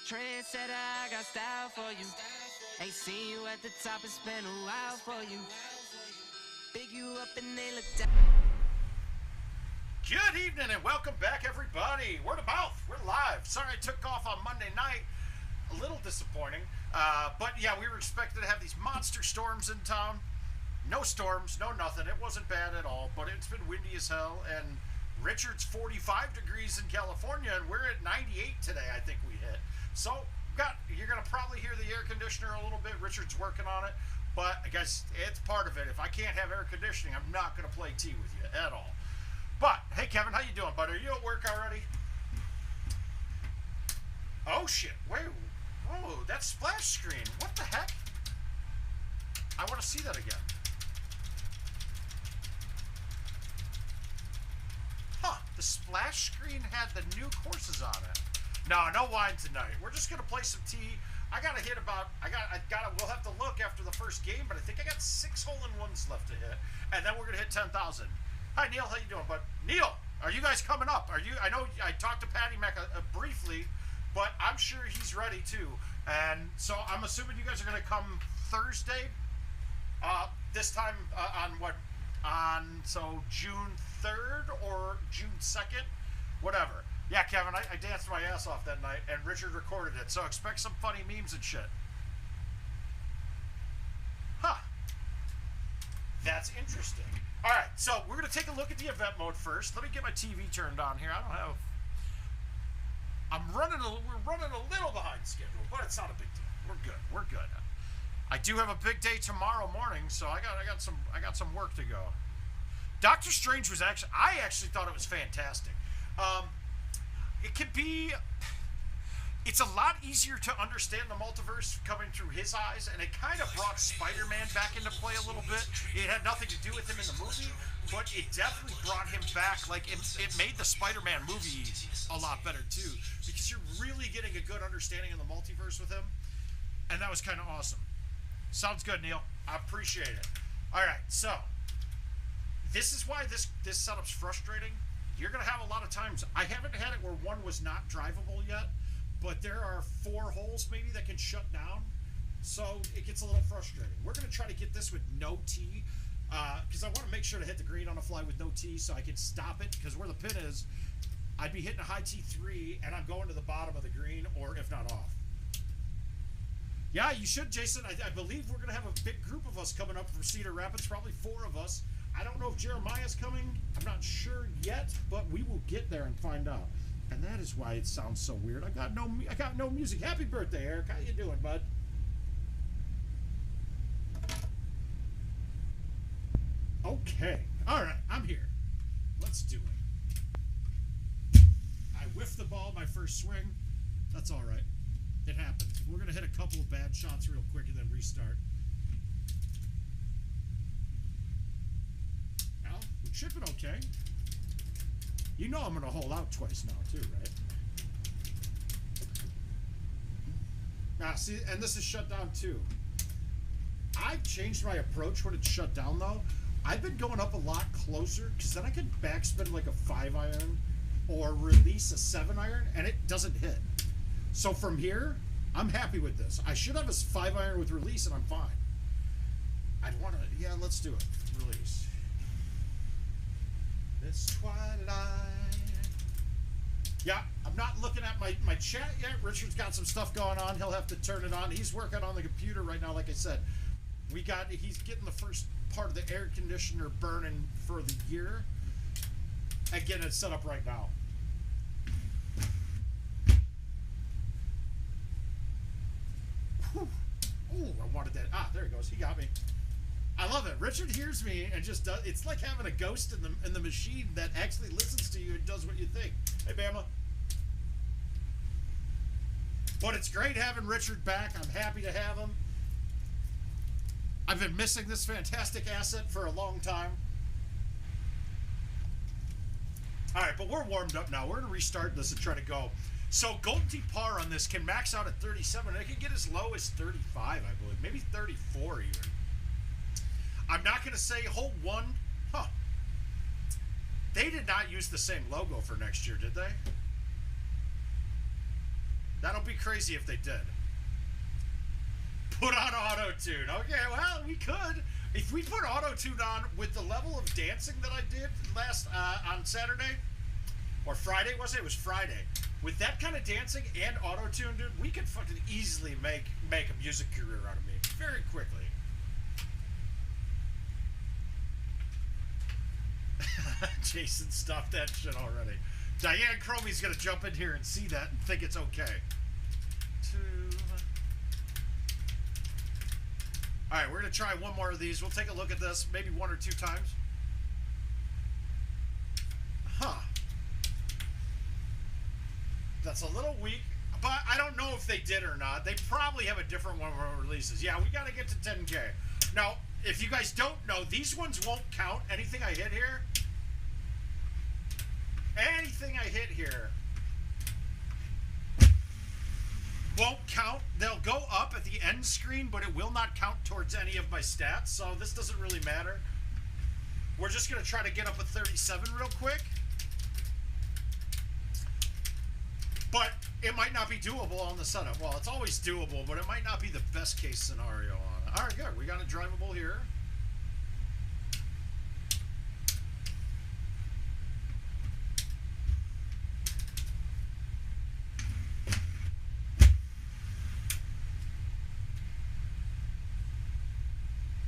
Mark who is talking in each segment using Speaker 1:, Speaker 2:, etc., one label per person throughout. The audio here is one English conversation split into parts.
Speaker 1: Trendsetter, I got style for you. Ain't seen you at the top, it's been a while for you. Big you up and they look down.
Speaker 2: Good evening and welcome back, everybody. Word of mouth, we're live. Sorry I took off on Monday night. A little disappointing. But yeah, we were expected to have these monster storms in town. No storms, no nothing. It wasn't bad at all, but it's been windy as hell. And Richard's 45 degrees in California, and we're at 98 today, I think we hit. So you're going to probably hear the air conditioner a little bit. Richard's working on it. But I guess it's part of it. If I can't have air conditioning, I'm not going to play tea with you at all. But, hey, Kevin, how you doing, bud? Are you at work already? Oh, shit. Wait. Whoa, that splash screen. What the heck? I want to see that again. Huh. The splash screen had the new courses on it. No wine tonight. We're just going to play some tea. We'll have to look after the first game, but I think I got 6 hole-in-ones left to hit, and then we're going to hit 10,000. Hi, Neil. How you doing, bud? Neil, are you guys coming up? I know I talked to Patty Mac briefly, but I'm sure he's ready too. And so I'm assuming you guys are going to come Thursday. This time so June 3rd or June 2nd, whatever. Yeah, Kevin, I danced my ass off that night, and Richard recorded it. So expect some funny memes and shit. Huh. That's interesting. All right, so we're going to take a look at the event mode first. Let me get my TV turned on here. We're running a little behind schedule, but it's not a big deal. We're good. I do have a big day tomorrow morning, so I got some work to go. Doctor Strange I actually thought it was fantastic. It's a lot easier to understand the multiverse coming through his eyes, and it kind of brought Spider-Man back into play a little bit. It had nothing to do with him in the movie, but it definitely brought him back. Like, it made the Spider-Man movie a lot better, too, because you're really getting a good understanding of the multiverse with him, and that was kind of awesome. Sounds good, Neil. I appreciate it. All right, so this is why this setup's frustrating. You're going to have a lot of times. I haven't had it where one was not drivable yet, but there are 4 holes maybe that can shut down, so it gets a little frustrating. We're going to try to get this with no tee, because I want to make sure to hit the green on a fly with no tee so I can stop it, because where the pin is, I'd be hitting a high T3, and I'm going to the bottom of the green, or if not off. Yeah, you should, Jason. I believe we're going to have a big group of us coming up from Cedar Rapids, probably 4 of us. I don't know if Jeremiah's coming. I'm not sure yet, but we will get there and find out. And that is why it sounds so weird. I got no music. Happy birthday, Eric. How you doing, bud? Okay. All right. I'm here. Let's do it. I whiffed the ball my first swing. That's all right. It happens. We're going to hit a couple of bad shots real quick and then restart. Well, we're chipping okay. You know I'm going to hold out twice now, too, right? See, and this is shut down, too. I've changed my approach when it's shut down, though. I've been going up a lot closer, because then I can backspin like a 5-iron or release a 7-iron, and it doesn't hit. So from here, I'm happy with this. I should have a 5-iron with release, and I'm fine. I'd want to, yeah, let's do it. Release. This twilight. Yeah, I'm not looking at my chat yet. Richard's got some stuff going on. He'll have to turn it on. He's working on the computer right now, like I said. He's getting the first part of the air conditioner burning for the year. And getting it set up right now. Ooh, I wanted that. There he goes. He got me. I love it. Richard hears me and just does. It's like having a ghost in the machine that actually listens to you and does what you think. Hey, Bama. But it's great having Richard back. I'm happy to have him. I've been missing this fantastic asset for a long time. All right, but we're warmed up now. We're going to restart this and try to go. So GoldenTeeTV par on this can max out at 37. It can get as low as 35, I believe. Maybe 34 even. I'm not going to say hole 1. They did not use the same logo for next year, did they? That'll be crazy if they did. Put on auto-tune. Okay, well, we could. If we put auto-tune on with the level of dancing that I did last on Saturday, or Friday, was it? It was Friday. With that kind of dancing and auto-tune, dude, we could fucking easily make a music career out of me very quickly. Jason, stop that shit already. Diane Cromie's gonna jump in here and see that and think it's okay. Alright, we're gonna try one more of these. We'll take a look at this maybe 1 or 2 times. Huh. That's a little weak, but I don't know if they did or not. They probably have a different one of our releases. Yeah, we gotta get to 10K. Now, if you guys don't know, these ones won't count. Anything I hit here, won't count. They'll go up at the end screen, but it will not count towards any of my stats, so this doesn't really matter. We're just going to try to get up a 37 real quick. But it might not be doable on the setup. Well, it's always doable, but it might not be the best case scenario on it. All right, good. We got a drivable here.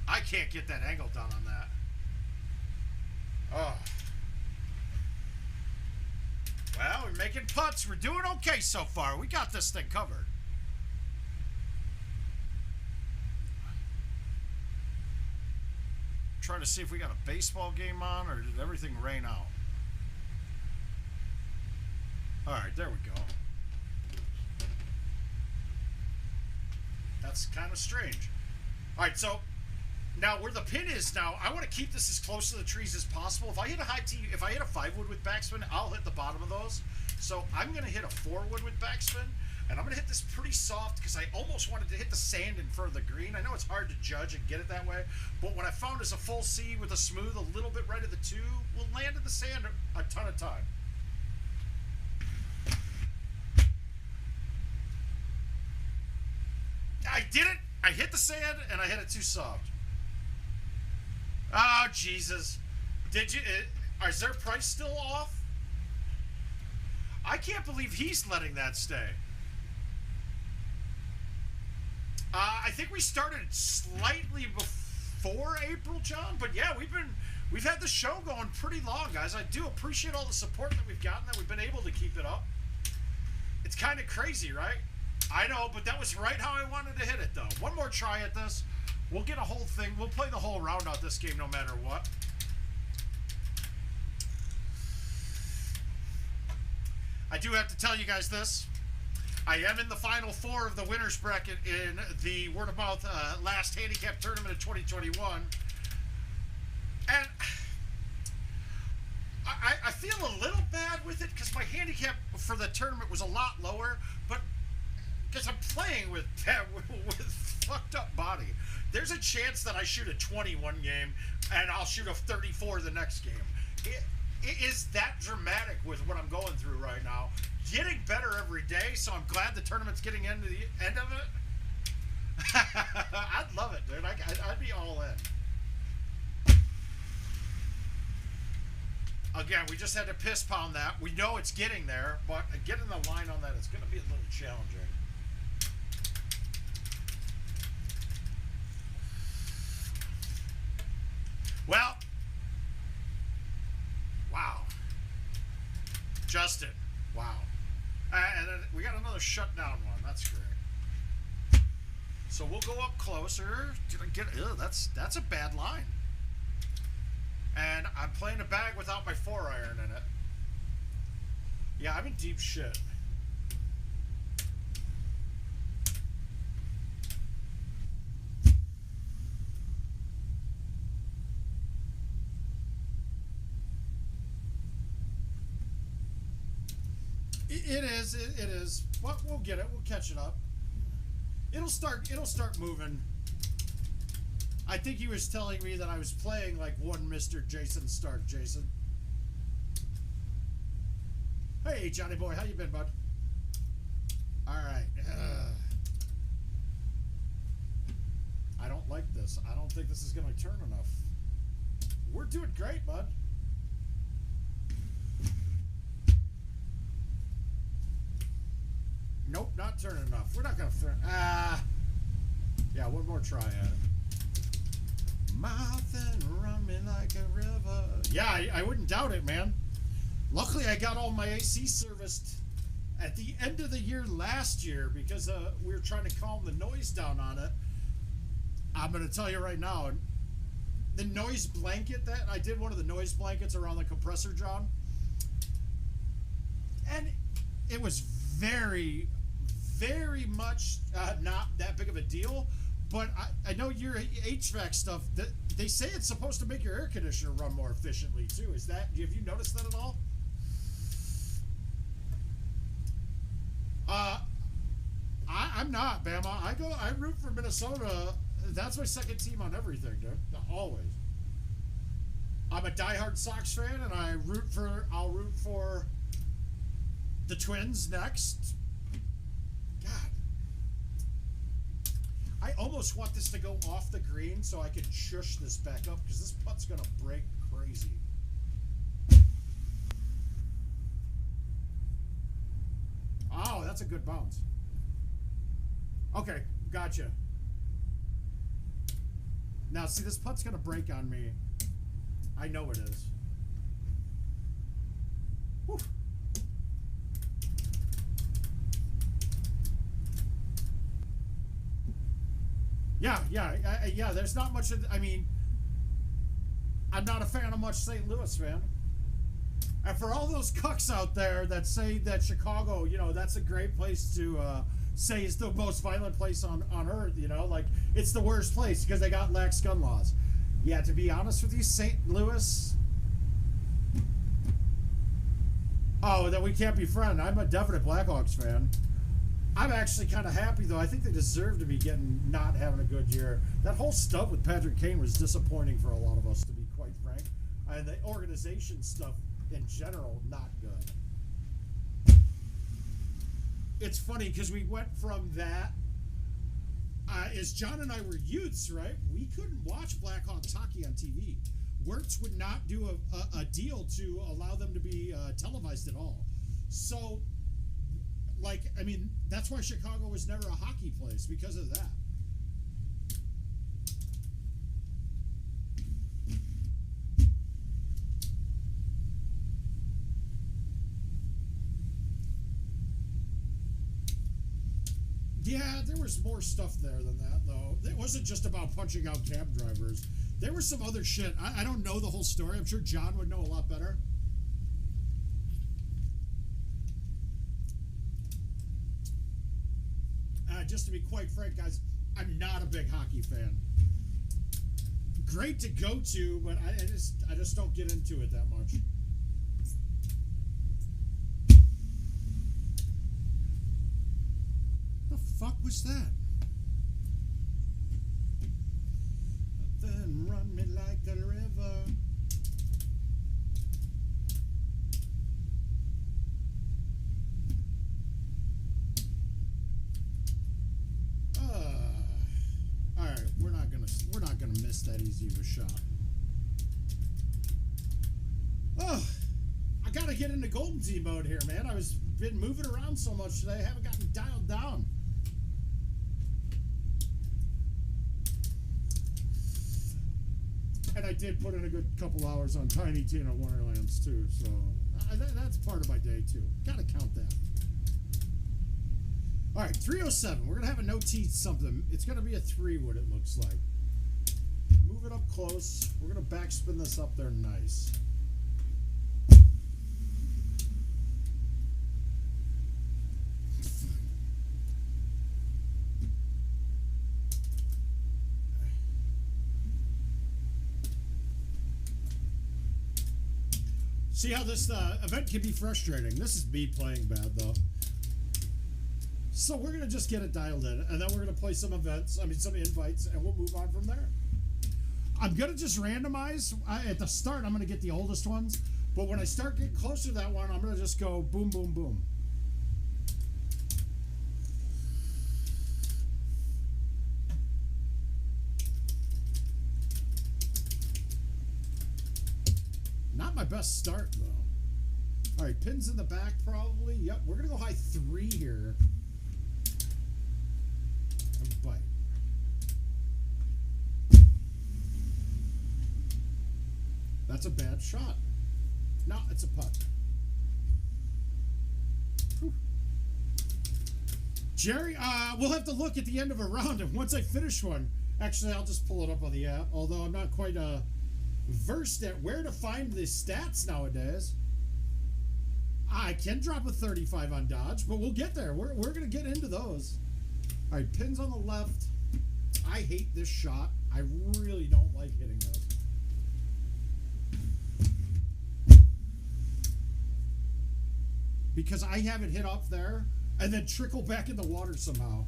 Speaker 2: I can't get that angle done on that. Oh. Well, we're making putts. We're doing okay so far. We got this thing covered. Trying to see if we got a baseball game on or did everything rain out. All right, there we go. That's kind of strange. All right, so now where the pin is now, I want to keep this as close to the trees as possible. If I hit a high tee, if I hit a 5-wood with backspin, I'll hit the bottom of those. So I'm going to hit a 4-wood with backspin, and I'm going to hit this pretty soft because I almost wanted to hit the sand in front of the green. I know it's hard to judge and get it that way, but what I found is a full C with a smooth, a little bit right of the 2, will land in the sand a ton of time. I did it. I hit the sand, and I hit it too soft. Oh, Jesus. Did you... is their price still off? I can't believe he's letting that stay. I think we started slightly before April, John. But yeah, we've had the show going pretty long, guys. I do appreciate all the support that we've gotten, that we've been able to keep it up. It's kind of crazy, right? I know, but that was right how I wanted to hit it, though. One more try at this. We'll get a whole thing. We'll play the whole round out this game no matter what. I do have to tell you guys this. I am in the final 4 of the winner's bracket in the Word of Mouth last handicap tournament of 2021. And I feel a little bad with it because my handicap for the tournament was a lot lower, but because I'm playing with fucked up body. There's a chance that I shoot a 21 game and I'll shoot a 34 the next game. It is that dramatic with what I'm going through right now. Getting better every day, so I'm glad the tournament's getting into the end of it. I'd love it, dude. I'd be all in. Again, we just had to piss pound that. We know it's getting there, but getting the line on that is going to be a little challenging. Well, wow. Justin, wow. And then we got another shutdown one. That's great. So we'll go up closer. Did I get? Ew, that's a bad line. And I'm playing a bag without my 4-iron in it. Yeah, I'm in deep shit. It is. Well, we'll get it. We'll catch it up. It'll start moving. I think he was telling me that I was playing like one Mr. Jason Stark. Jason. Hey, Johnny boy, how you been, bud? All right. I don't like this. I don't think this is going to turn enough. We're doing great, bud. Nope, not turning enough. We're not going to turn. Yeah, one more try at it. Mouth and run me like a river. Yeah, I wouldn't doubt it, man. Luckily, I got all my AC serviced at the end of the year last year because we were trying to calm the noise down on it. I'm going to tell you right now, the noise blanket that I did, one of the noise blankets around the compressor, John, and it was very, very much not that big of a deal. But I know your HVAC stuff, that they say it's supposed to make your air conditioner run more efficiently too. Is that, have you noticed that at all? I'm not, Bama. I root for Minnesota. That's my second team on everything, dude. Always. I'm a diehard Sox fan, and I'll root for the Twins next. God. I almost want this to go off the green so I can shush this back up because this putt's going to break crazy. Oh, that's a good bounce. Okay, gotcha. Now, see, this putt's going to break on me. I know it is. Whew. Yeah, there's not much of, I mean, I'm not a fan of much St. Louis, man. And for all those cucks out there that say that Chicago, you know, that's a great place to say is the most violent place on earth, you know, like it's the worst place because they got lax gun laws. Yeah, to be honest with you, St. Louis. Oh, then we can't be friends. I'm a definite Blackhawks fan. I'm actually kind of happy, though. I think they deserve to be not having a good year. That whole stuff with Patrick Kane was disappointing for a lot of us, to be quite frank. And the organization stuff in general, not good. It's funny because we went from that. As John and I were youths, right? We couldn't watch Blackhawks hockey on TV. Wirtz would not do a deal to allow them to be televised at all. So, like, I mean, that's why Chicago was never a hockey place, because of that. Yeah, there was more stuff there than that, though. It wasn't just about punching out cab drivers. There was some other shit. I don't know the whole story. I'm sure John would know a lot better. Just to be quite frank, guys, I'm not a big hockey fan. Great to go to, but I just don't get into it that much. The fuck was that? Then run me like a river. All right, we're not gonna miss that easy of a shot. Oh, I gotta get into Golden Tee mode here, man. Been moving around so much today, I haven't gotten dialed down. And I did put in a good couple hours on Tiny Tina Wonderlands too, so that's part of my day too. Gotta count that. All right, 307. We're gonna have a no tee something. It's gonna be a 3-wood. It looks like. Move it up close. We're gonna backspin this up there nice. See how this event can be frustrating. This is me playing bad though. So we're going to just get it dialed in, and then we're going to play some events, some invites, and we'll move on from there. I'm going to just randomize. At the start, I'm going to get the oldest ones, but when I start getting closer to that one, I'm going to just go boom, boom, boom.
Speaker 3: Not my best start, though. All right, pins in the back, probably. Yep, we're going to go high 3 here. And bite. That's a bad shot. No, it's a putt. Whew. Jerry, we'll have to look at the end of a round, and once I finish one, actually, I'll just pull it up on the app, although I'm not quite versed at where to find the stats nowadays. I can drop a 35 on dodge, but we'll get there. We're going to get into those. All right, pins on the left. I hate this shot. I really don't like hitting those. Because I have it hit up there and then trickle back in the water somehow.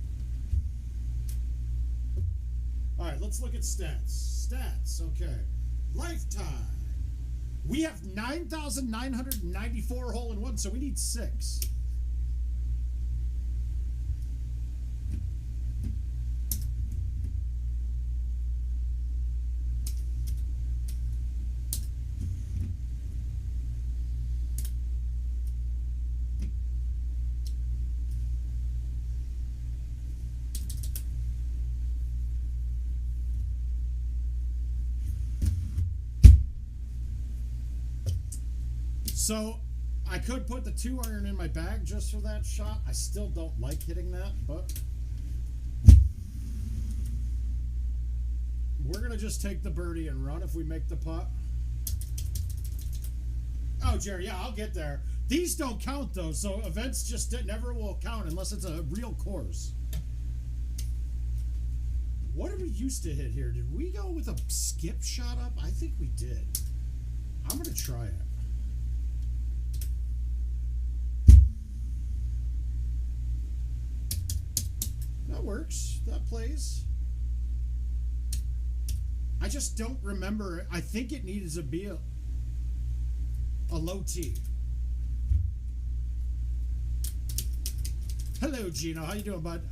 Speaker 3: All right, let's look at stats. Stats, okay. Lifetime. We have 9,994 hole-in-one, so we need 6. So, I could put the 2-iron in my bag just for that shot. I still don't like hitting that, but we're going to just take the birdie and run if we make the putt. Oh, Jerry, yeah, I'll get there. These don't count, though, so events just never will count unless it's a real course. What did we used to hit here? Did we go with a skip shot up? I think we did. I'm going to try it. That works. That plays. I just don't remember. I think it needed to be a low tee. Hello, Gino. How you doing, bud?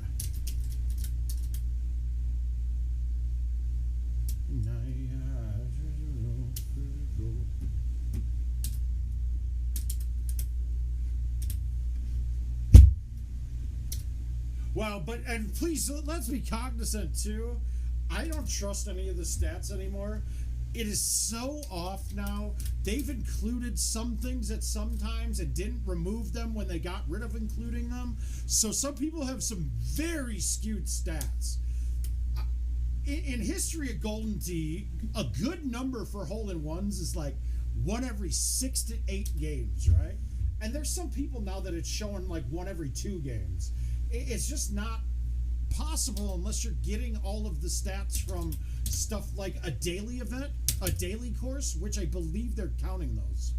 Speaker 3: Well, and please, let's be cognizant, too. I don't trust any of the stats anymore. It is so off now. They've included some things at some times and didn't remove them when they got rid of including them. So some people have some very skewed stats. In history of Golden Tee, a good number for hole-in-ones is like 1 every 6 to 8 games, right? And there's some people now that it's showing like 1 every 2 games. It's just not possible unless you're getting all of the stats from stuff like a daily event, a daily course, which I believe they're counting those.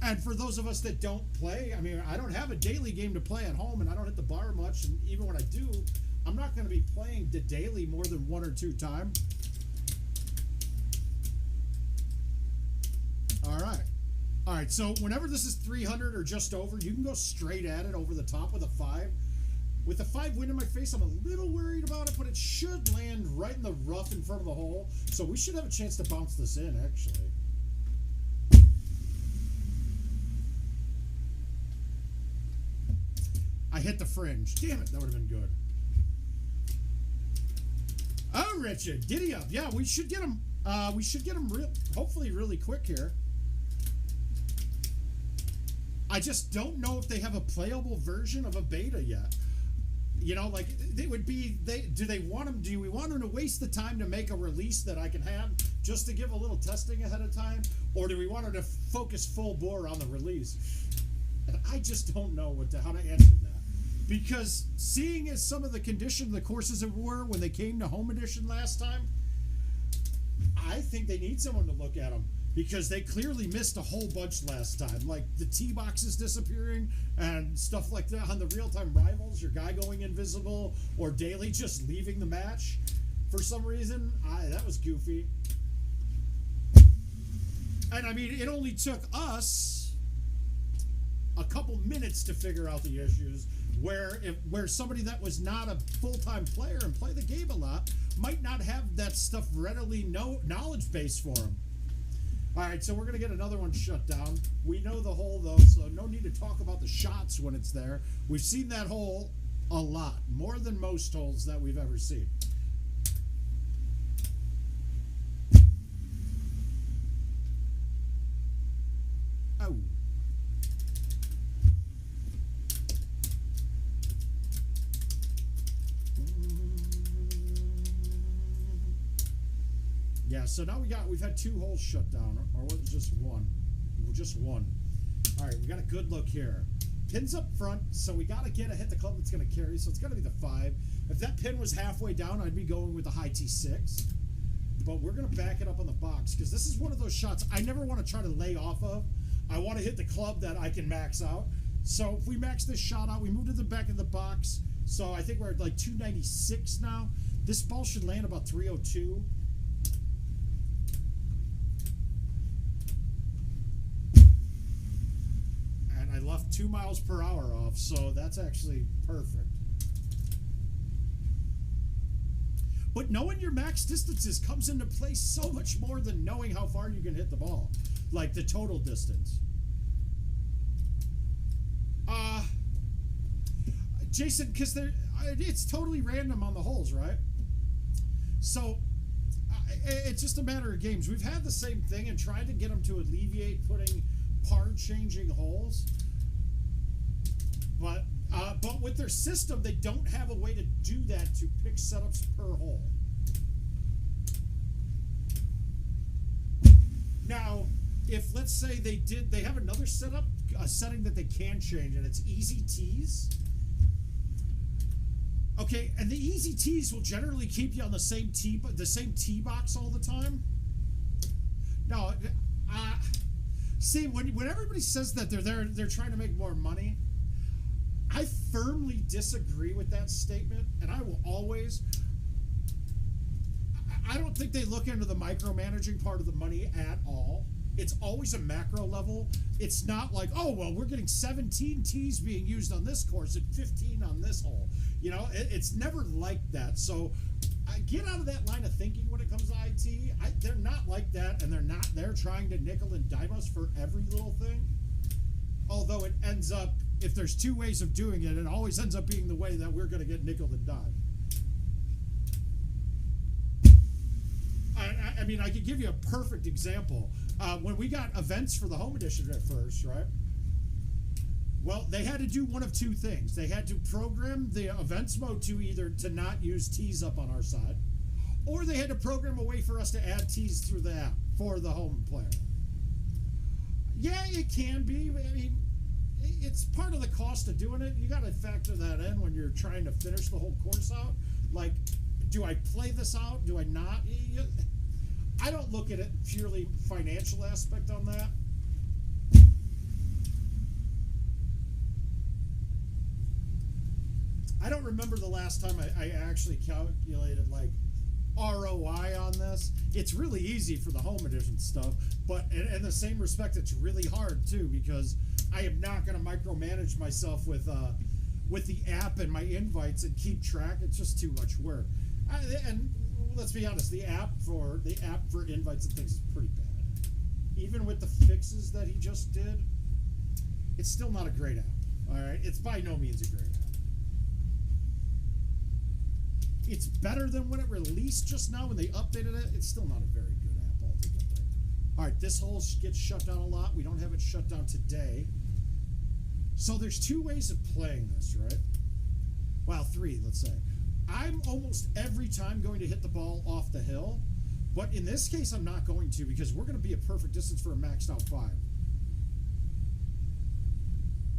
Speaker 3: And for those of us that don't play, I mean, I don't have a daily game to play at home, and I don't hit the bar much, and even when I do, I'm not going to be playing the daily more than 1 or 2 times. All right. All right, so whenever this is 300 or just over, you can go straight at it over the top with a 5. With a 5 wind in my face, I'm a little worried about it, but it should land right in the rough in front of the hole. So we should have a chance to bounce this in, actually. I hit the fringe. Damn it, that would have been good. Oh, Richard, giddy up. Yeah, we should get him. Hopefully really quick here. I just don't know if they have a playable version of a beta yet. You know, like it would be. Do we want them to waste the time to make a release that I can have just to give a little testing ahead of time, or do we want them to focus full bore on the release? And I just don't know how to answer that, because seeing as some of the condition the courses were when they came to Home Edition last time, I think they need someone to look at them. Because they clearly missed a whole bunch last time. Like the tee boxes disappearing and stuff like that on the real-time rivals. Your guy going invisible or daily just leaving the match for some reason. That was goofy. And I mean, it only took us a couple minutes to figure out the issues. Where somebody that was not a full-time player and play the game a lot might not have that stuff readily knowledge base for them. All right, so we're going to get another one shut down. We know the hole, though, so no need to talk about the shots when it's there. We've seen that hole a lot, more than most holes that we've ever seen. Oh. Yeah, so now we've had 2 holes shut down, or was it just one? Just one. All right, we got a good look here. Pin's up front, so we got to hit the club that's going to carry, so it's going to be the 5. If that pin was halfway down, I'd be going with the high T6. But we're going to back it up on the box, because this is one of those shots I never want to try to lay off of. I want to hit the club that I can max out. So if we max this shot out, we move to the back of the box. So I think we're at like 296 now. This ball should land about 302. And I left 2 miles per hour off, so that's actually perfect. But knowing your max distances comes into play so much more than knowing how far you can hit the ball. Like the total distance. Jason, because it's totally random on the holes, right? So it's just a matter of games. We've had the same thing and tried to get them to alleviate putting par-changing holes. But with their system, they don't have a way to do that to pick setups per hole. Now, if let's say they have another setup, a setting that they can change, and it's easy tees. Okay, and the easy tees will generally keep you on the same tee box all the time. No, see, when everybody says that they're trying to make more money, I firmly disagree with that statement, and I will always. I don't think they look into the micromanaging part of the money at all. It's always a macro level. It's not like, oh, well, we're getting 17 tees being used on this course and 15 on this hole. You know, it's never like that. So get out of that line of thinking when it comes to IT. They're not like that, and they're trying to nickel and dime us for every little thing. Although it ends up, if there's 2 ways of doing it, it always ends up being the way that we're going to get nickel and dime. I mean, I could give you a perfect example. When we got events for the home edition at first, right? Well, they had to do one of 2 things. They had to program the events mode to not use tees up on our side, or they had to program a way for us to add tees through the app for the home player. Yeah, it can be. I mean, it's part of the cost of doing it. You got to factor that in when you're trying to finish the whole course out. Like, do I play this out? Do I not? I don't look at it purely financial aspect on that. I don't remember the last time I actually calculated like ROI on this. It's really easy for the home edition stuff, but in the same respect, it's really hard too, because I am not going to micromanage myself with the app and my invites and keep track. It's just too much work. And let's be honest, the app for invites and things is pretty bad. Even with the fixes that he just did, it's still not a great app. All right, it's by no means a great app. It's better than when it released just now when they updated it. It's still not a very good app altogether. All right, this hole gets shut down a lot. We don't have it shut down today. So there's 2 ways of playing this, right? Well, 3, let's say. I'm almost every time going to hit the ball off the hill, but in this case, I'm not going to, because we're going to be a perfect distance for a maxed out 5.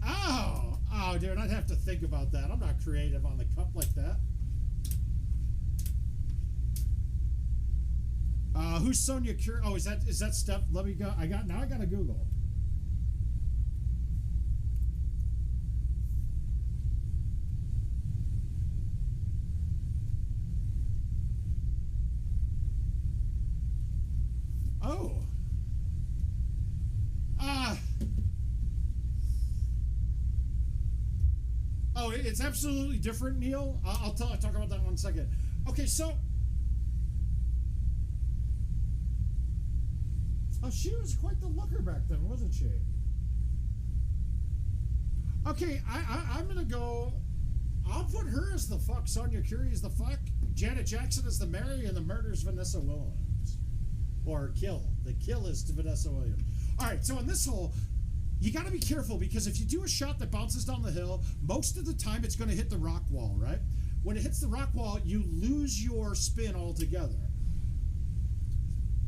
Speaker 3: Oh, dude, I'd have to think about that. I'm not creative on the cup like that. Who's Sonia Cure? Oh, is that Steph? Let me go. I got to Google. Oh. Oh, it's absolutely different, Neil. I'll talk about that in 1 second. Okay, so. Oh, she was quite the looker back then, wasn't she? Okay, I'm gonna go. I'll put her as the fuck. Sonia Curie as the fuck. Janet Jackson as the Mary, and the murder's Vanessa Williams. Or kill. The kill is to Vanessa Williams. All right, so in this hole, you got to be careful because if you do a shot that bounces down the hill, most of the time it's going to hit the rock wall, right? When it hits the rock wall, you lose your spin altogether.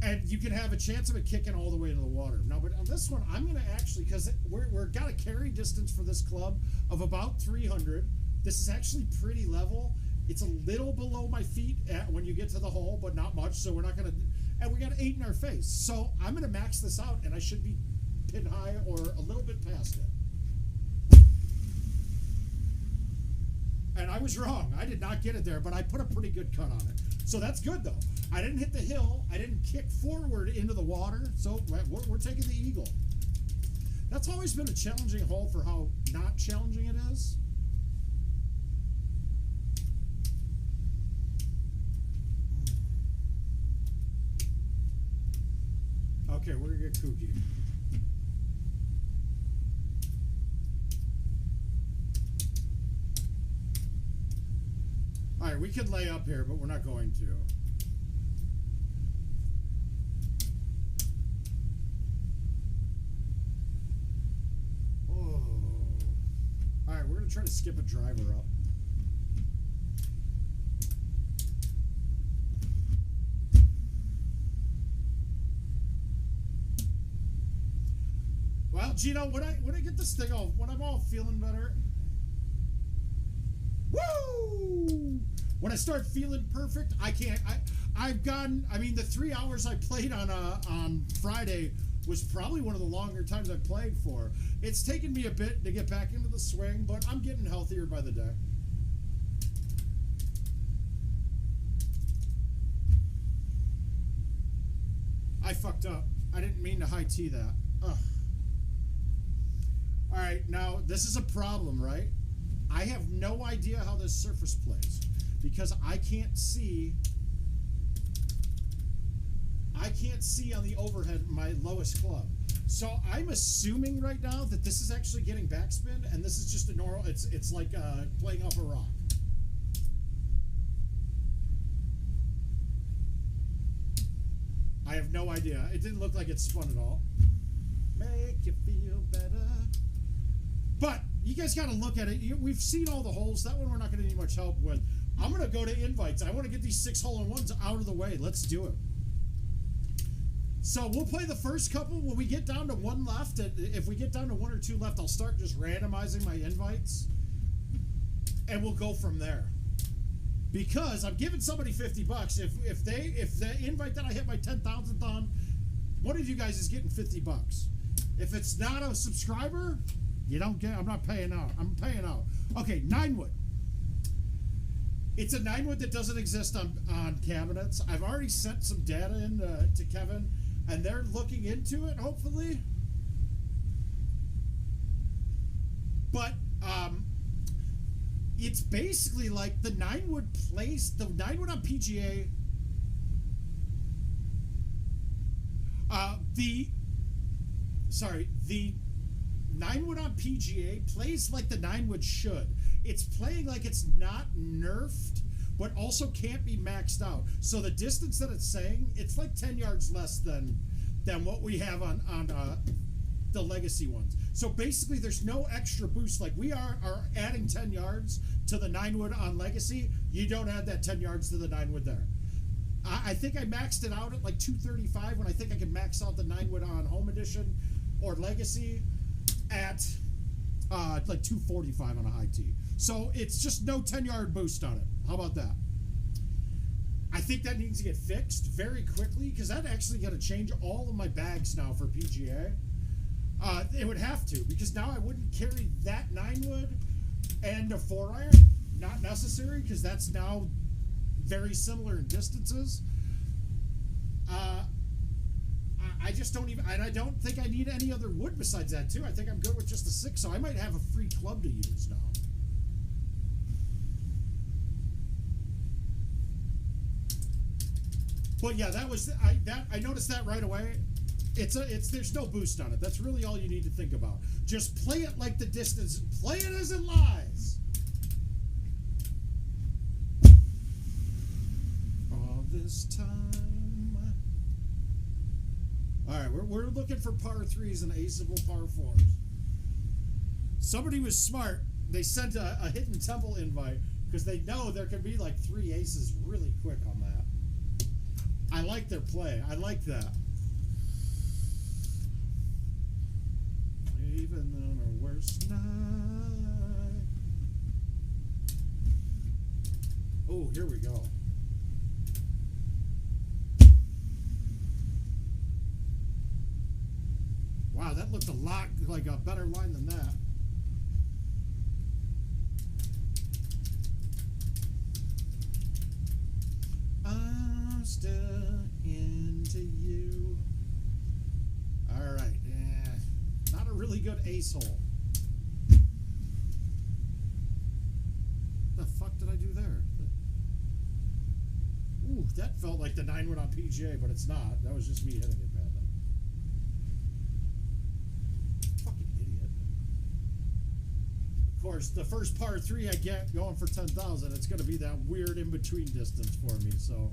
Speaker 3: And you can have a chance of it kicking all the way into the water. Now, but on this one, I'm going to actually, because we're got a carry distance for this club of about 300. This is actually pretty level. It's a little below my feet when you get to the hole, but not much. So we're not going to, and we got 8 in our face. So I'm going to max this out, and I should be pin high or a little bit past it. And I was wrong. I did not get it there, but I put a pretty good cut on it. So that's good, though. I didn't hit the hill. I didn't kick forward into the water. So we're taking the eagle. That's always been a challenging hole for how not challenging it is. Okay, we're going to get kooky. All right, we could lay up here, but we're not going to. Oh. All right, we're going to try to skip a driver up. Well, Gino, when I get this thing off, when I'm all feeling better, woo! When I start feeling perfect, I've gone. I mean, the 3 hours I played on Friday was probably one of the longer times I've played for. It's taken me a bit to get back into the swing, but I'm getting healthier by the day. I fucked up. I didn't mean to high tee that. Ugh. All right, now this is a problem, right? I have no idea how this surface plays because I can't see on the overhead my lowest club. So I'm assuming right now that this is actually getting backspin and this is just a normal, it's like playing off a rock. I have no idea. It didn't look like it spun at all. Make you feel better. But you guys got to look at it. We've seen all the holes. That one we're not going to need much help with. I'm going to go to invites. I want to get these 6 hole-in-ones out of the way. Let's do it. So we'll play the first couple. When we get down to 1 left, if we get down to 1 or 2 left, I'll start just randomizing my invites. And we'll go from there. Because I'm giving somebody $50. If the invite that I hit my 10,000th on, one of you guys is getting $50. If it's not a subscriber, you don't get. I'm not paying out. I'm paying out. Okay, 9-wood. It's a 9-wood that doesn't exist on cabinets. I've already sent some data in to Kevin, and they're looking into it. Hopefully, but it's basically like the 9-wood plays the 9-wood on PGA. The 9-wood on PGA plays like the 9-wood should. It's playing like it's not nerfed, but also can't be maxed out. So the distance that it's saying, it's like 10 yards less than what we have on the legacy ones. So basically, there's no extra boost. Like we are adding 10 yards to the 9-wood on legacy. You don't add that 10 yards to the 9-wood there. I think I maxed it out at like 235 when I think I can max out the 9-wood on home edition or legacy at like 245 on a high tee. So it's just no 10-yard boost on it. How about that? I think that needs to get fixed very quickly because that actually got to change all of my bags now for PGA. It would have to because now I wouldn't carry that 9-wood and a 4-iron. Not necessary because that's now very similar in distances. I just don't even, and I don't think I need any other wood besides that too. I think I'm good with just the 6, so I might have a free club to use now. But yeah, that was I noticed that right away. There's no boost on it. That's really all you need to think about. Just play it like the distance. Play it as it lies. All this time. All right, we're looking for par threes and aceable par fours. Somebody was smart. They sent a hidden temple invite because they know there can be like 3 aces really quick on that. I like their play. I like that. Even on our worst night. Oh, here we go. Wow, that looked a lot like a better line than that. I'm still into you. All right, yeah. Not a really good ace hole. The fuck did I do there? Ooh, that felt like the 9 went on PGA, but it's not. That was just me hitting it badly. Fucking idiot. Of course, the first par 3 I get going for 10,000, it's going to be that weird in-between distance for me, so...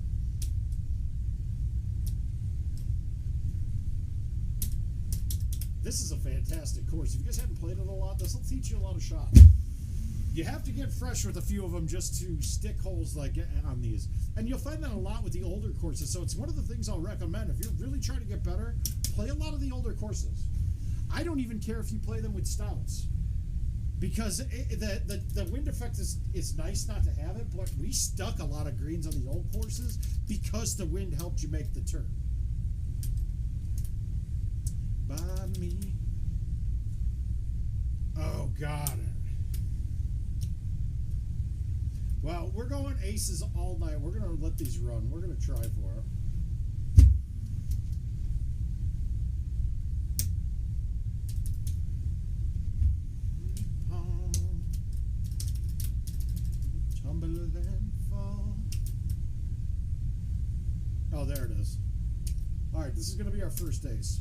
Speaker 3: This is a fantastic course. If you guys haven't played it a lot, this will teach you a lot of shots. You have to get fresh with a few of them just to stick holes like on these. And you'll find that a lot with the older courses. So it's one of the things I'll recommend. If you're really trying to get better, play a lot of the older courses. I don't even care if you play them with stouts. Because the wind effect is nice not to have it, but we stuck a lot of greens on the old courses because the wind helped you make the turn. By me. Oh, God. Well, we're going aces all night. We're going to let these run. We're going to try for it. Tumble and fall. Oh, there it is. All right, this is going to be our first ace.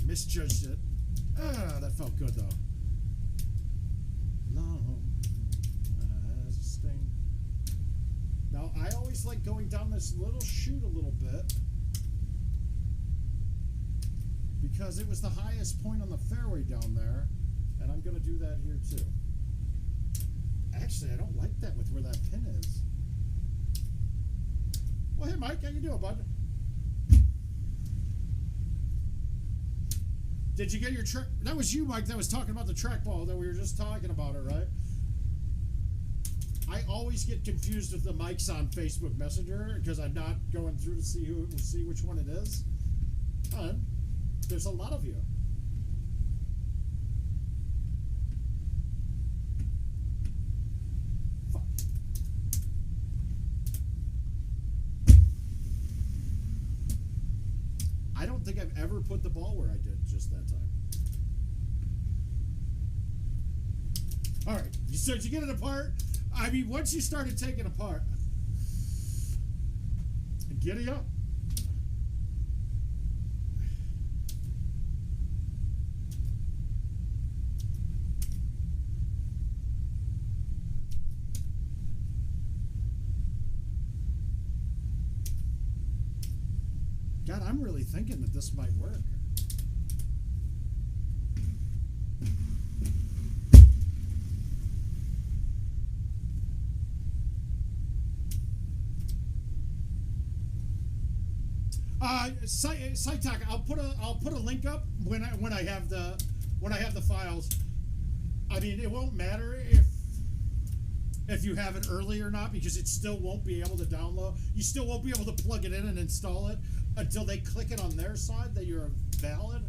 Speaker 3: Misjudged it. Ah, that felt good though. Long as a sting. Now I always like going down this little chute a little bit because it was the highest point on the fairway down there, and I'm going to do that here too. Actually, I don't like that with where that pin is. Well, hey Mike, how you doing, bud? Did you get your track? That was you, Mike, that was talking about the trackball that we were just talking about it, right? I always get confused with the mics on Facebook Messenger because I'm not going through to see which one it is. There's a lot of you. Fuck. I don't think I've ever put the ball where I did just that time. All right, so did you get it apart? I mean, once you started taking it apart, giddy up. God, I'm really thinking that this might work. Site talk. I'll put a link up when I have the files. I mean, it won't matter if you have it early or not, because it still won't be able to download. You still won't be able to plug it in and install it until they click it on their side that you're valid.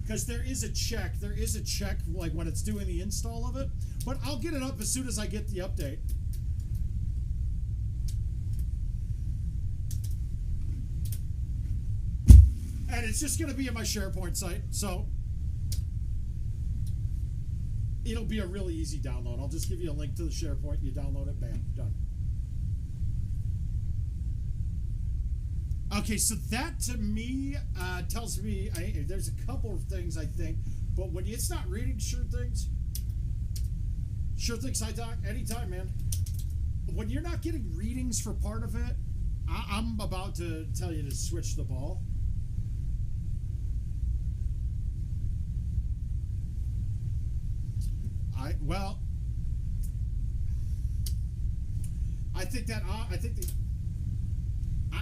Speaker 3: Because there is a check. There is a check like when it's doing the install of it. But I'll get it up as soon as I get the update. And it's just going to be in my SharePoint site. So It'll be a really easy download. I'll just give you a link to the SharePoint. You download it, bam, done. Okay, so that to me tells me there's a couple of things I think, but when it's not reading sure things I talk anytime, man. When you're not getting readings for part of it, I'm about to tell you to switch the ball.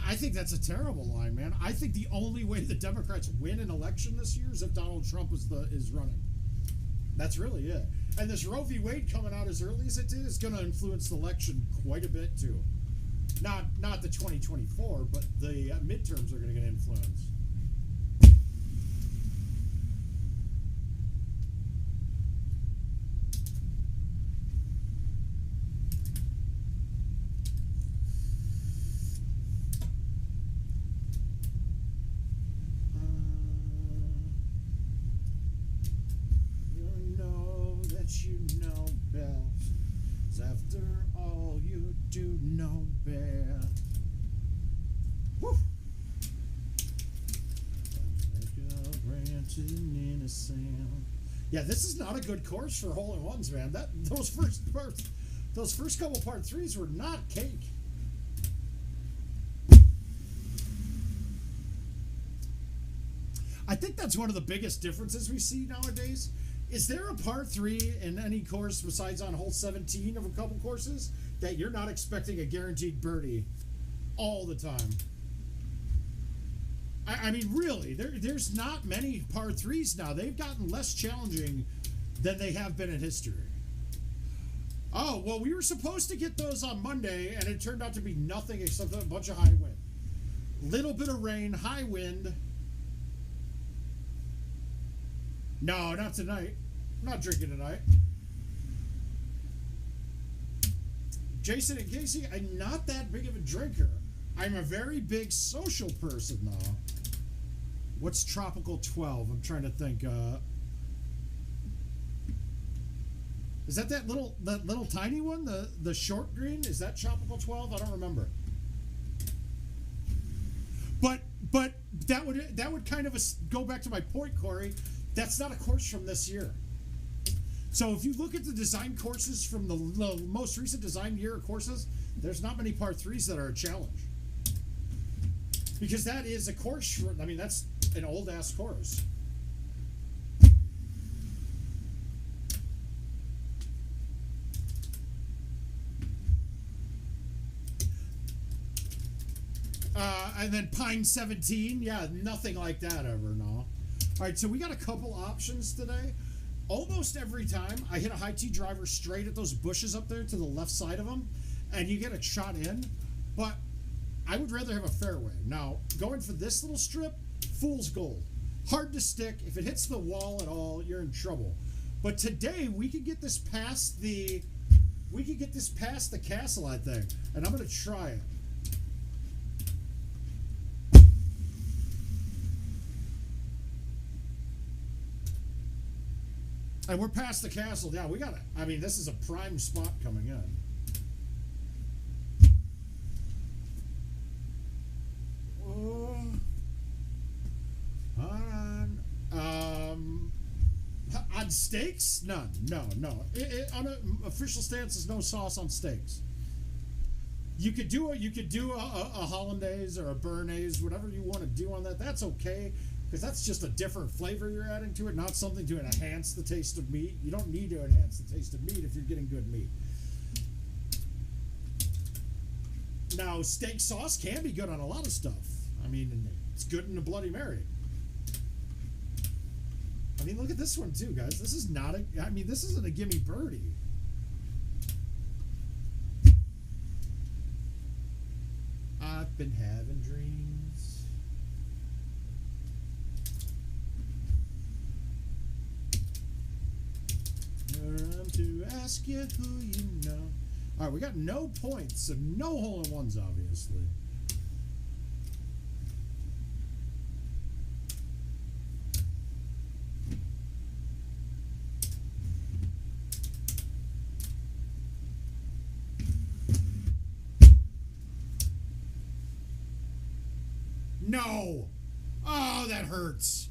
Speaker 3: I think that's a terrible line, man. I think the only way the Democrats win an election this year is if Donald Trump is running. That's really it. And this Roe v. Wade coming out as early as it did is going to influence the election quite a bit too. Not the 2024, but the midterms are going to get influenced. You know best. After all, you do know best. Woo! Yeah, this is not a good course for hole-in-ones, man. Those first couple part threes were not cake. I think that's one of the biggest differences we see nowadays. Is there a par 3 in any course besides on hole 17 of a couple courses that you're not expecting a guaranteed birdie all the time? I mean, really, there's not many par 3s now. They've gotten less challenging than they have been in history. Oh, well, we were supposed to get those on Monday, and it turned out to be nothing except a bunch of high wind. Little bit of rain, high wind. No, not tonight. I'm not drinking tonight. Jason and Casey, I'm not that big of a drinker. I'm a very big social person, though. What's Tropical 12? I'm trying to think. Is that little tiny one? The short green? Is that Tropical 12? I don't remember. But that would kind of go back to my point, Corey. That's not a course from this year. So if you look at the design courses from the most recent design year courses, there's not many par 3s that are a challenge. Because that is a course, I mean, that's an old-ass course. And then Pine 17, yeah, nothing like that ever, no. All right, so we got a couple options today. Almost every time I hit a high tee driver straight at those bushes up there to the left side of them, and you get a shot in, but I would rather have a fairway. Now, going for this little strip, fool's gold. Hard to stick. If it hits the wall at all, you're in trouble. But today, we could get this past the castle, I think, and I'm going to try it. And we're past the castle. Yeah, we got it. I mean, this is a prime spot coming in. On steaks? None. No. On an official stance, there's no sauce on steaks. You could do a hollandaise or a béarnaise, whatever you want to do on that. That's okay. Because that's just a different flavor you're adding to it, not something to enhance the taste of meat. You don't need to enhance the taste of meat if you're getting good meat. Now, steak sauce can be good on a lot of stuff. I mean, it's good in a Bloody Mary. I mean, look at this one too, guys. This is not this isn't a gimme birdie. I've been having dreams. To ask you who you know. All right, we got no points, so no hole-in-ones, obviously. No! Oh, that hurts.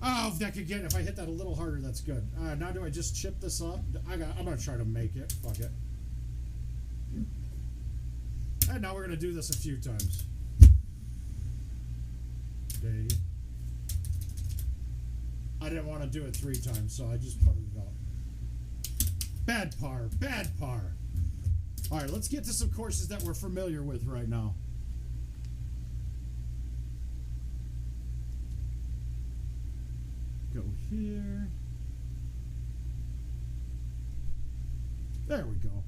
Speaker 3: Oh, if that could get, if I hit that a little harder, that's good. Now do I just chip this up? I'm going to try to make it. Fuck it. And now we're going to do this a few times. Day. I didn't want to do it 3 times, so I just put it up. Bad par. Bad par. All right, let's get to some courses that we're familiar with right now. Go here. There we go.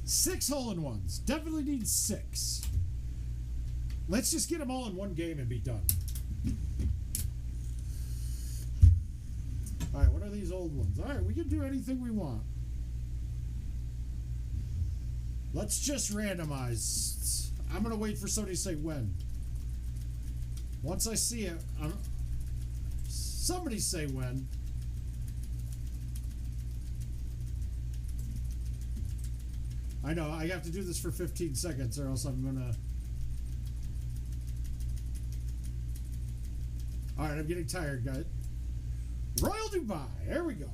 Speaker 3: 6 hole-in-ones. Definitely need 6. Let's just get them all in one game and be done. All right, what are these old ones? All right, we can do anything we want. Let's just randomize. I'm going to wait for somebody to say when. Once I see it, somebody say when. I know, I have to do this for 15 seconds or else I'm going to... All right, I'm getting tired, guys. Royal Dubai. There we go.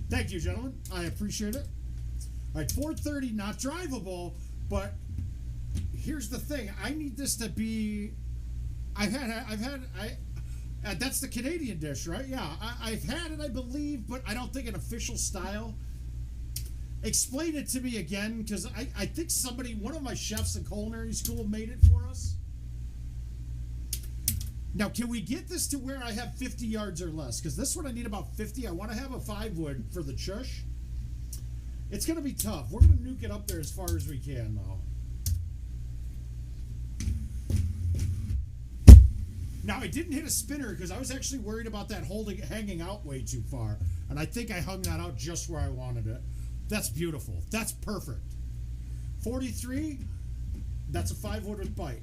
Speaker 3: Thank you, gentlemen. I appreciate it. All right, 430, not drivable, but here's the thing. I need this to be... that's the Canadian dish, right? Yeah, I've had it, I believe, but I don't think an official style. Explain it to me again, because I think one of my chefs in culinary school made it for us. Now, can we get this to where I have 50 yards or less? Because this one I need about 50. I want to have a 5-wood for the chush. It's going to be tough. We're going to nuke it up there as far as we can, though. Now, I didn't hit a spinner because I was actually worried about that hanging out way too far. And I think I hung that out just where I wanted it. That's beautiful. That's perfect. 43, that's a 5-wood with bite.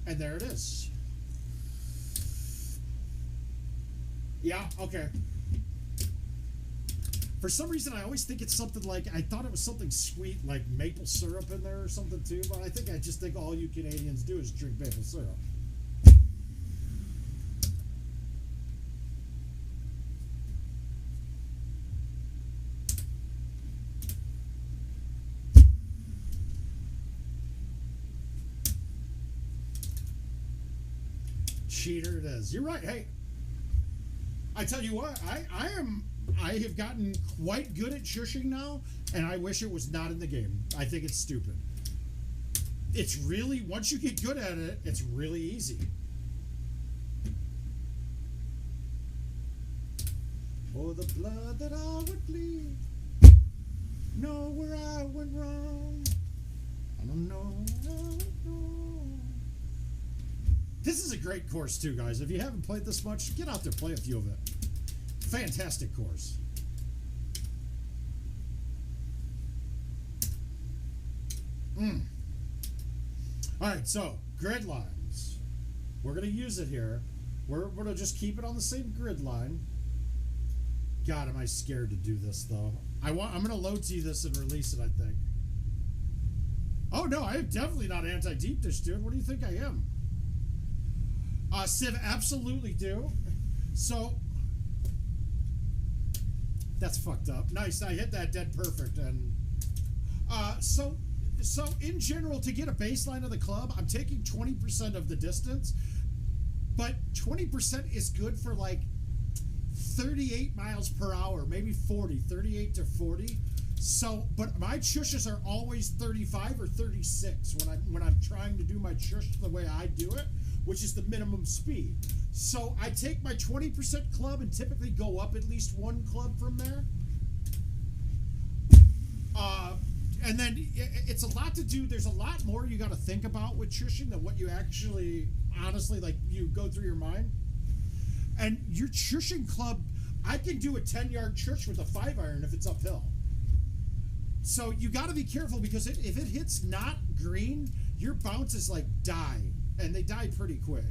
Speaker 3: And there it is. Yeah, okay. For some reason, I always think it's something like, I thought it was something sweet, like maple syrup in there or something too, but I just think all you Canadians do is drink maple syrup. Cheater it is. You're right. Hey, I tell you what, I have gotten quite good at shushing now, and I wish it was not in the game. I think it's stupid. It's really, once you get good at it, it's really easy. Oh, the blood that I would bleed. Know where I went wrong. I don't know where I went wrong. This is a great course too, guys. If you haven't played this much, get out there, play a few of it. Fantastic course. All right, so grid lines. We're going to use it here. We're going to just keep it on the same grid line. God, am I scared to do this though? I'm going to low tee this and release it, I think. Oh no, I am definitely not anti-deep dish, dude. What do you think I am? Civ, absolutely do. So that's fucked up. Nice, I hit that dead perfect. And so in general, to get a baseline of the club, I'm taking 20% of the distance, but 20% is good for like 38 miles per hour, maybe 40, 38 to 40. So, but my chushes are always 35 or 36 when I'm trying to do my chush the way I do it, which is the minimum speed. So I take my 20% club and typically go up at least 1 club from there. And then it's a lot to do. There's a lot more you got to think about with chushing than what you actually, honestly, like you go through your mind. And your chushing club, I can do a 10-yard chush with a 5-iron if it's uphill. So you got to be careful because if it hits not green, your bounce is like die. and they die pretty quick.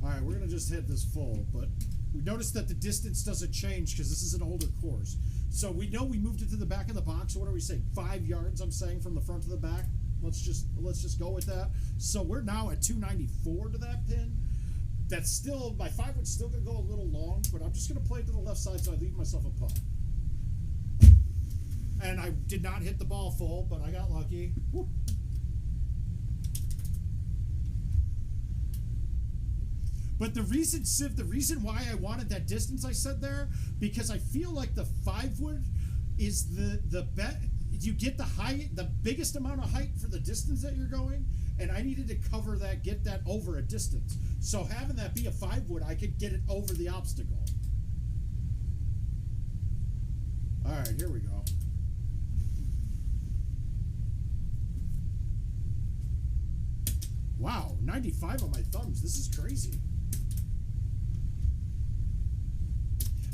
Speaker 3: All right, we're going to just hit this full, but we notice that the distance doesn't change because this is an older course. So we know we moved it to the back of the box. What are we saying? 5 yards, I'm saying, from the front to the back. Let's just go with that. So we're now at 294 to that pin. That's still, my 5-wood's still going to go a little long, but I'm just going to play it to the left side so I leave myself a putt. And I did not hit the ball full, but I got lucky. Woo. But the reason, Civ, the reason why I wanted that distance I said there, because I feel like the 5-wood is the bet. You get the biggest amount of height for the distance that you're going, and I needed to cover that, get that over a distance. So having that be a 5-wood, I could get it over the obstacle. All right, here we go. Wow, 95 on my thumbs. This is crazy.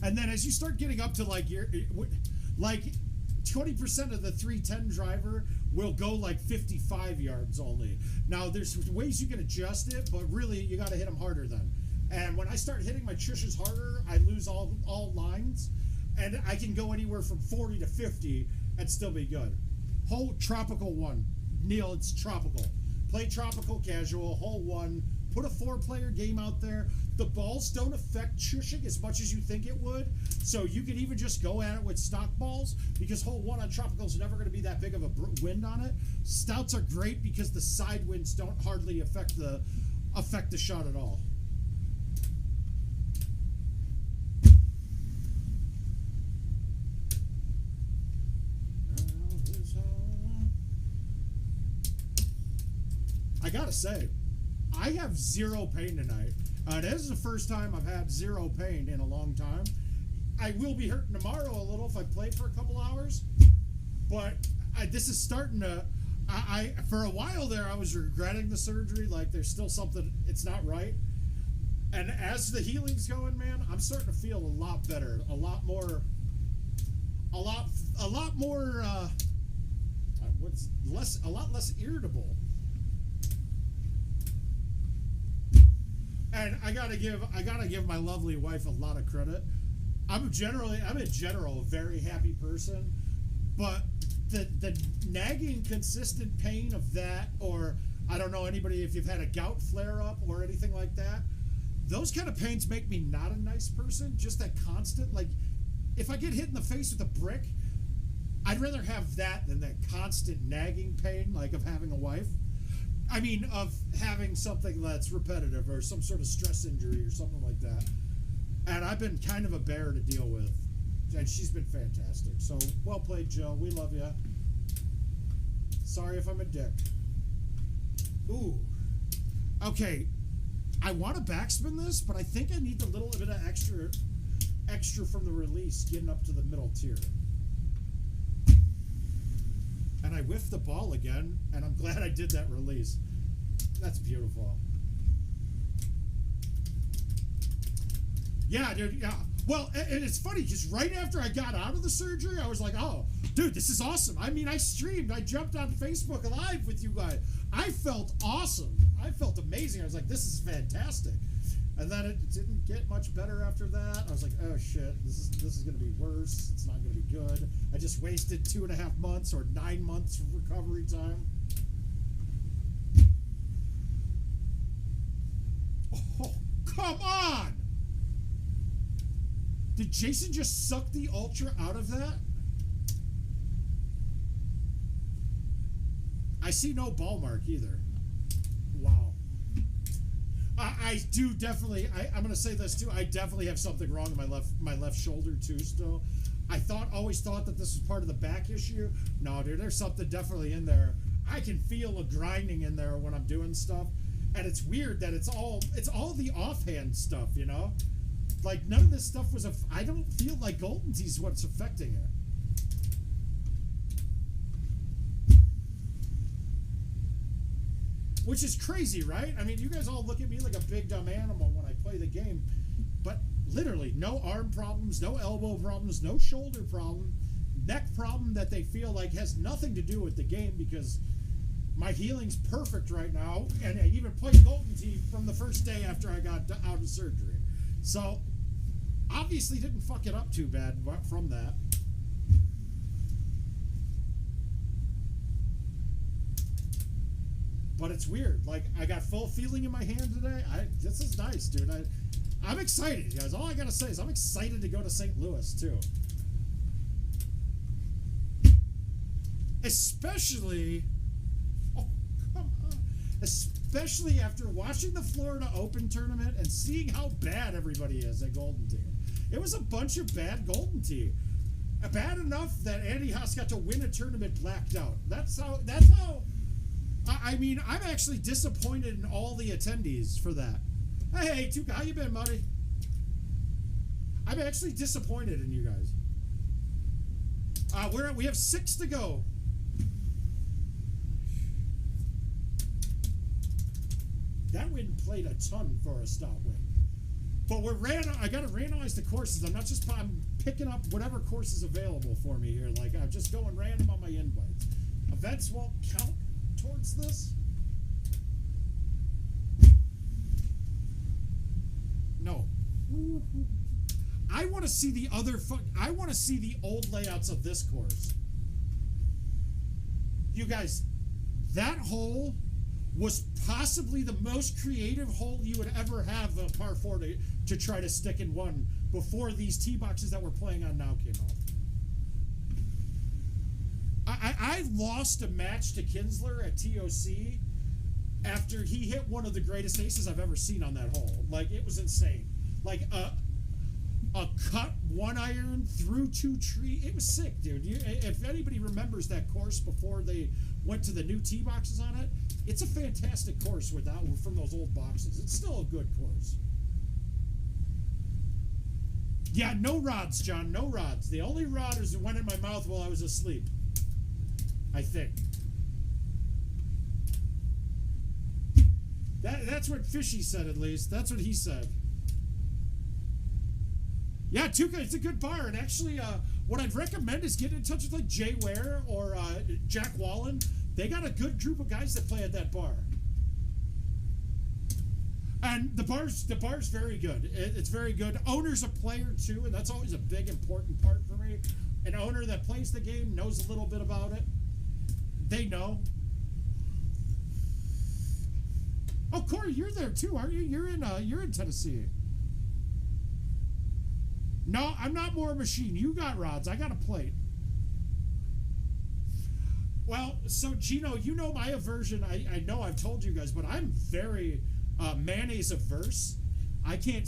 Speaker 3: And then as you start getting up to like 20% of the 310 driver will go like 55 yards only. Now there's ways you can adjust it, but really you got to hit them harder then. And when I start hitting my chushes harder, I lose all lines, and I can go anywhere from 40 to 50 and still be good. Hole tropical 1. Neil, it's tropical. Play tropical casual, hole 1. Put a 4-player game out there. The balls don't affect chushing as much as you think it would. So you can even just go at it with stock balls, because hole 1 on tropical is never going to be that big of a wind on it. Stouts are great because the side winds don't hardly affect the shot at all. I gotta say, I have zero pain tonight. This is the first time I've had zero pain in a long time. I will be hurting tomorrow a little if I play for a couple hours, but this is starting to. For a while there, I was regretting the surgery. Like there's still something, it's not right. And as the healing's going, man, I'm starting to feel a lot better, a lot more. A lot less irritable. And I gotta give my lovely wife a lot of credit. I'm in general a very happy person, but the nagging consistent pain of that, or I don't know anybody if you've had a gout flare up or anything like that, those kind of pains make me not a nice person. Just that constant, like if I get hit in the face with a brick, I'd rather have that than that constant nagging pain like of having a wife. I mean, of having something that's repetitive or some sort of stress injury or something like that. And I've been kind of a bear to deal with. And she's been fantastic. So, well played, Joe. We love you. Sorry if I'm a dick. Ooh. Okay. I want to backspin this, but I think I need a little bit of extra from the release getting up to the middle tier. And I whiffed the ball again, and I'm glad I did that release. That's beautiful. Yeah, dude, yeah. Well, and it's funny, because right after I got out of the surgery, I was like, oh, dude, this is awesome. I mean, I streamed. I jumped on Facebook Live with you guys. I felt awesome. I felt amazing. I was like, this is fantastic. And then it didn't get much better after that. I was like, oh shit, this is going to be worse. It's not going to be good. I just wasted 2.5 months or 9 months of recovery time. Oh, come on! Did Jason just suck the Ultra out of that? I see no ball mark either. Wow. I do definitely. I'm gonna say this too. I definitely have something wrong in my left shoulder too. Still, always thought that this was part of the back issue. No, dude, there's something definitely in there. I can feel a grinding in there when I'm doing stuff, and it's weird that it's all the offhand stuff. You know, like none of this stuff was. I don't feel like GoldenTee's is what's affecting it. Which is crazy, right? I mean, you guys all look at me like a big dumb animal when I play the game, but literally no arm problems, no elbow problems, no shoulder problem, neck problem that they feel like has nothing to do with the game because my healing's perfect right now, and I even played Golden Tee from the first day after I got out of surgery. So, obviously didn't fuck it up too bad from that. But it's weird. Like, I got full feeling in my hand today. This is nice, dude. I'm excited, guys. All I gotta say is I'm excited to go to St. Louis, too. Especially... Oh, come on. Especially after watching the Florida Open tournament and seeing how bad everybody is at Golden Tee. It was a bunch of bad Golden Tee. Bad enough that Andy Haas got to win a tournament blacked out. That's how... I mean, I'm actually disappointed in all the attendees for that. Hey, Tuka, how you been, buddy? I'm actually disappointed in you guys. We have 6 to go. That win played a ton for a stout win. But I gotta randomize the courses. I'm picking up whatever course is available for me here. Like, I'm just going random on my invites. Events won't count towards this? No. I want to see the I want to see the old layouts of this course. You guys, that hole was possibly the most creative hole you would ever have a par 4 to try to stick in one before these tee boxes that we're playing on now came out. I lost a match to Kinsler at TOC after he hit one of the greatest aces I've ever seen on that hole. Like, it was insane. Like, a cut 1-iron through 2 trees. It was sick, dude. If anybody remembers that course before they went to the new tee boxes on it, it's a fantastic course from those old boxes. It's still a good course. Yeah, no rods, John. No rods. The only rod is the one in my mouth while I was asleep. I think. That's what Fishy said, at least. That's what he said. Yeah, Tuca, it's a good bar. And actually, what I'd recommend is get in touch with, like, Jay Ware or Jack Wallen. They got a good group of guys that play at that bar. And the bar's very good. It's very good. Owner's a player, too, and that's always a big, important part for me. An owner that plays the game, knows a little bit about it. They know. Oh, Corey, you're there too, aren't you? You're in Tennessee. No, I'm not more machine. You got rods. I got a plate. Well, so Gino, you know my aversion. I know I've told you guys, but I'm very mayonnaise averse. I can't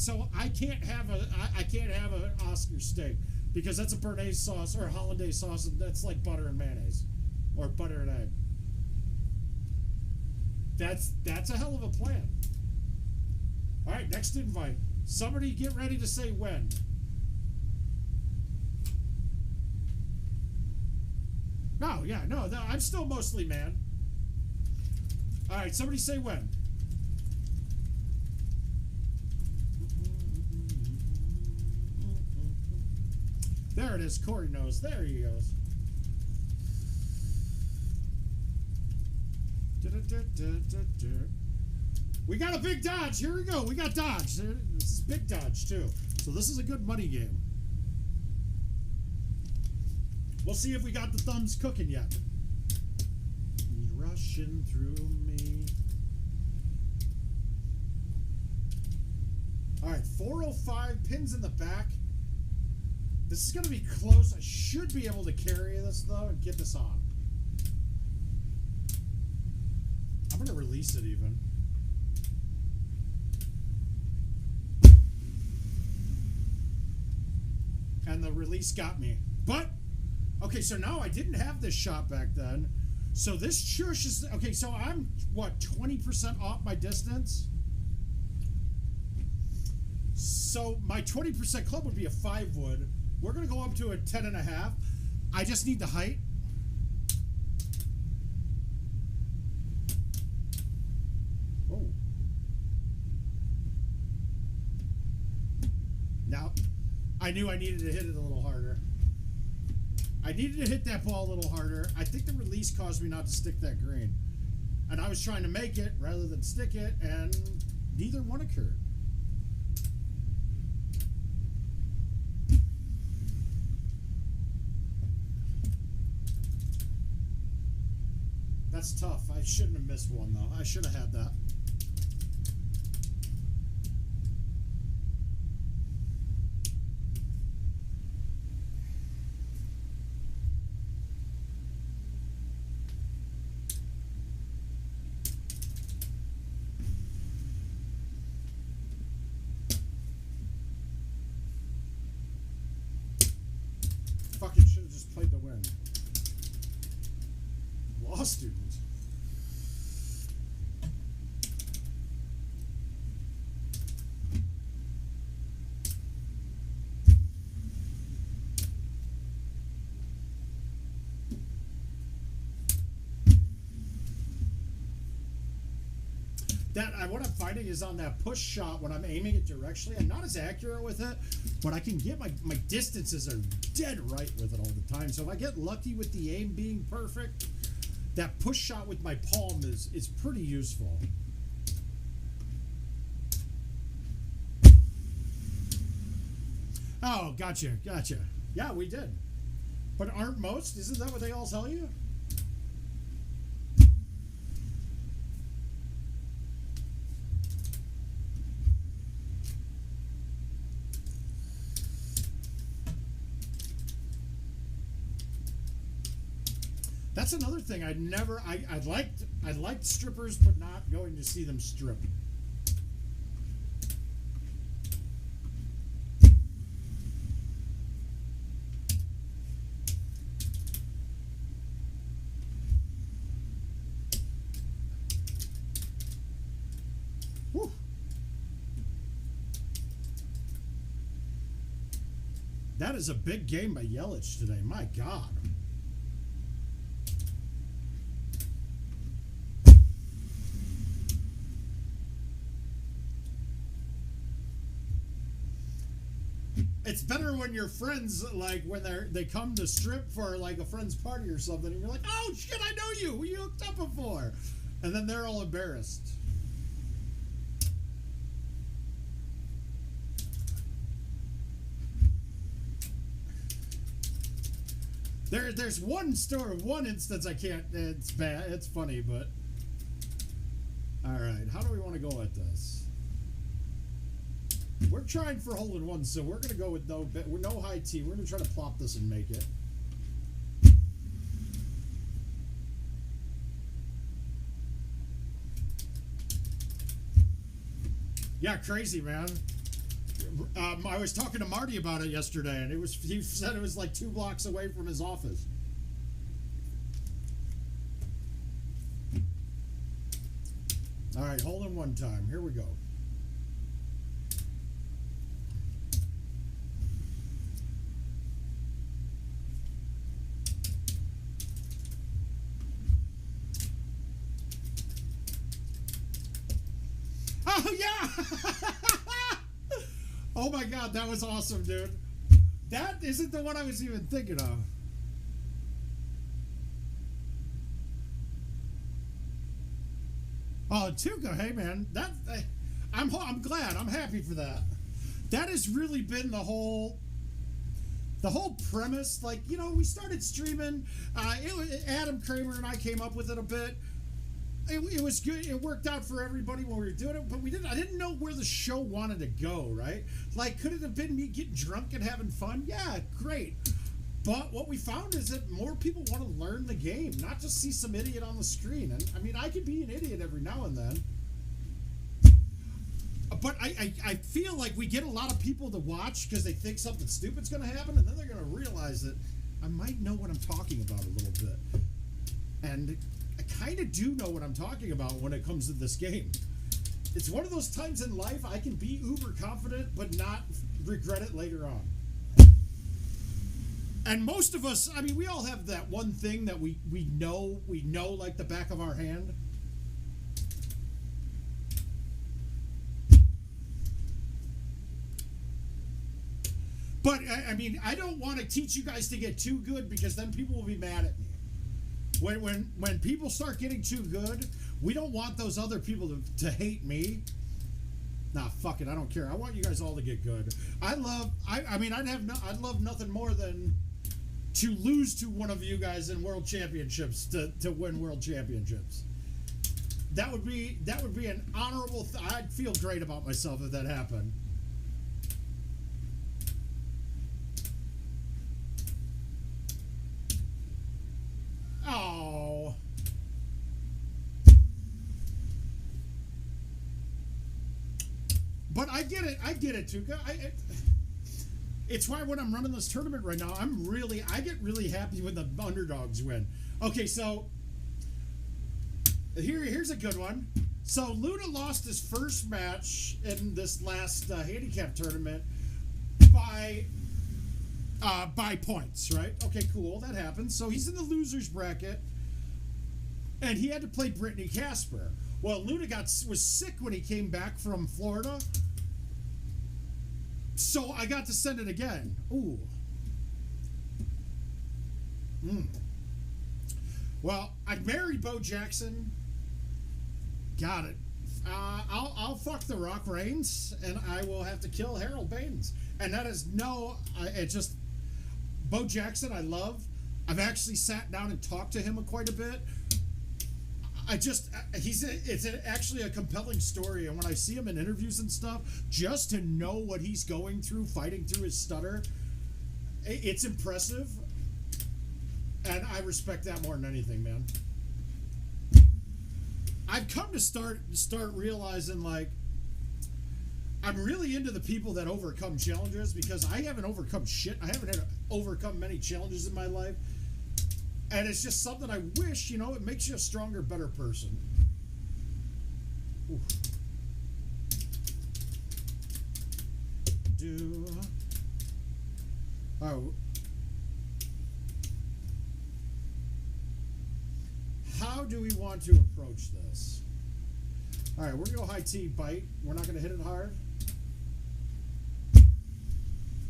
Speaker 3: have an Oscar steak because that's a béarnaise sauce or a hollandaise sauce, and that's like butter and mayonnaise. Or butter and egg. That's a hell of a plan. All right, next invite. Somebody get ready to say when. No, I'm still mostly man. All right, somebody say when. There it is. Corey knows. There he goes. We got a big dodge. Here we go. We got dodge. This is big dodge too. So this is a good money game. We'll see if we got the thumbs cooking yet. He's rushing through me. All right, 405 pins in the back. This is going to be close. I should be able to carry this though and get this on. I'm going to release it even. And the release got me. But, okay, so now I didn't have this shot back then. So this shush is, okay, so I'm, what, 20% off my distance? So my 20% club would be a 5 wood. We're going to go up to a 10.5. I just need the height. Oh. Now, I knew I needed to hit it a little harder. I needed to hit that ball a little harder. I think the release caused me not to stick that green. And I was trying to make it rather than stick it, and neither one occurred. That's tough. I shouldn't have missed one, though. I should have had that. Fucking should have just played the win. Law student. What I'm finding is on that push shot, when I'm aiming it directionally, I'm not as accurate with it, but I can get my distances are dead right with it all the time. So if I get lucky with the aim being perfect, that push shot with my palm is pretty useful. Oh, gotcha. Yeah, we did. But aren't most? Isn't that what they all tell you? That's another thing. I liked strippers, but not going to see them strip. Whew. That is a big game by Yelich today. My God. It's better when your friends, like, when they come to strip for, like, a friend's party or something, and you're like, oh, shit, I know you. Who you hooked up before? And then they're all embarrassed. There's one instance I can't, it's bad, it's funny, but... Alright, how do we want to go at this? We're trying for hole-in-one, so we're going to go with no high tee. We're going to try to plop this and make it. Yeah, crazy, man. I was talking to Marty about it yesterday, and he said it was like 2 blocks away from his office. All right, hole-in-one time. Here we go. Oh, yeah! Oh, my God, that was awesome, dude. That isn't the one I was even thinking of. Oh, Tuca, hey, man. I'm glad. I'm happy for that. That has really been the whole premise. Like, you know, we started streaming. Adam Kramer and I came up with it a bit. It was good. It worked out for everybody when we were doing it, but I didn't know where the show wanted to go, right? Like, could it have been me getting drunk and having fun? Yeah, great. But what we found is that more people want to learn the game, not just see some idiot on the screen. And I mean, I could be an idiot every now and then. But I feel like we get a lot of people to watch because they think something stupid's going to happen, and then they're going to realize that I might know what I'm talking about a little bit. And I kind of do know what I'm talking about when it comes to this game. It's one of those times in life I can be uber confident but not regret it later on. And most of us, I mean, we all have that one thing that we know like the back of our hand. But I mean, I don't want to teach you guys to get too good because then people will be mad at me. When people start getting too good, we don't want those other people to hate me. Nah, fuck it, I don't care. I want you guys all to get good. I'd love nothing more than to lose to one of you guys in world championships to win world championships. That would be an honorable. I'd feel great about myself if that happened. Oh. But I get it, Tuka. It's why when I'm running this tournament right now, I get really happy when the underdogs win. Okay, so here's a good one. So Luna lost his first match in this last handicap tournament by points, right? Okay, cool. That happens. So he's in the losers bracket, and he had to play Brittany Casper. Well, Luna was sick when he came back from Florida, so I got to send it again. Ooh. Well, I married Bo Jackson. Got it. I'll fuck the Rock Reigns, and I will have to kill Harold Baines. And that is it's just Bo Jackson. I love. I've actually sat down and talked to him quite a bit. It's actually a compelling story, and when I see him in interviews and stuff, just to know what he's going through, fighting through his stutter, it's impressive, and I respect that more than anything, man. I've come to start realizing, like, I'm really into the people that overcome challenges, because I haven't overcome shit. I haven't had to overcome many challenges in my life. And it's just something I wish, it makes you a stronger, better person. Oof. How do we want to approach this? All right, we're going to go high T bite. We're not going to hit it hard.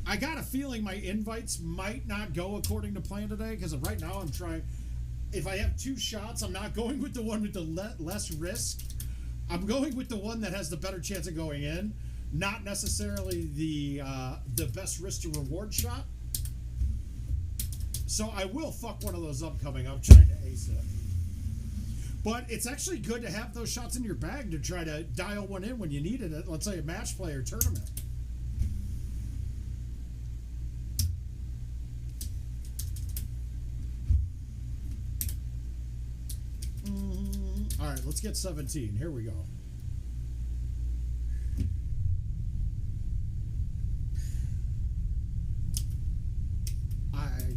Speaker 3: I got a feeling my invites might not go according to plan today, because right now I'm trying. If I have two shots, I'm not going with the one with the less risk. I'm going with the one that has the better chance of going in, not necessarily the best risk to reward shot. So I will fuck one of those up coming up, trying to ace it. But it's actually good to have those shots in your bag to try to dial one in when you need it at, let's say, a match play or tournament. All right, let's get 17. Here we go.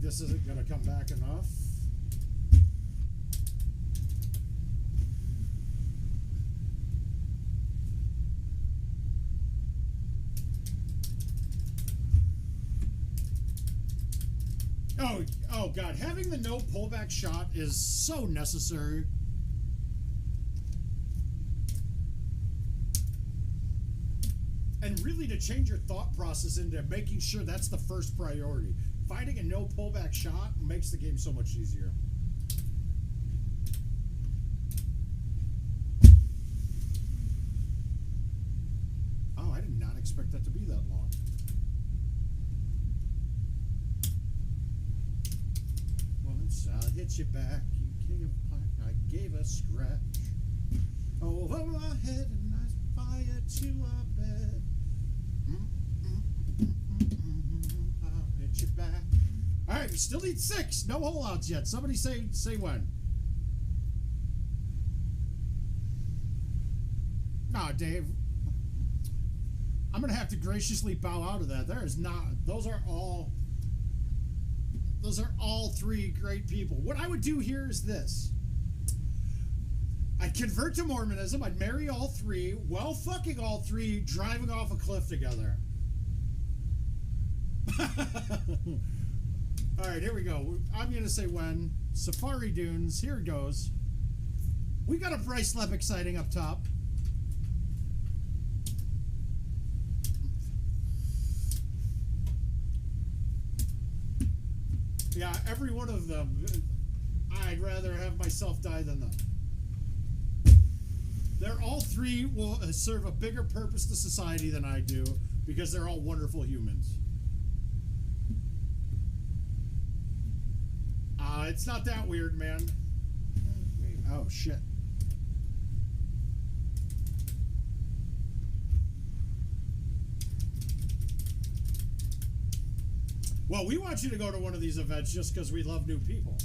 Speaker 3: This isn't going to come back enough. Oh God, having the no pullback shot is so necessary. And really to change your thought process into making sure that's the first priority. Finding a no pullback shot makes the game so much easier. Oh, I did not expect that to be that long. Once I hit you back, I gave a scratch over my head and I fired to a bed. I'll hit you back. All right, we still need 6. No holdouts yet. Somebody say when. Nah, Dave. I'm gonna have to graciously bow out of that. There is not. Those are all 3 great people. What I would do here is this. I'd convert to Mormonism. I'd marry all 3, well fucking all 3, driving off a cliff together. All right, here we go. I'm going to say when. Safari Dunes. Here it goes. We got a Bryce Lepic sighting up top. Yeah, every one of them. I'd rather have myself die than them. They're all three will serve a bigger purpose to society than I do because they're all wonderful humans. It's not that weird, man. Oh, shit. Well, we want you to go to one of these events just because we love new people.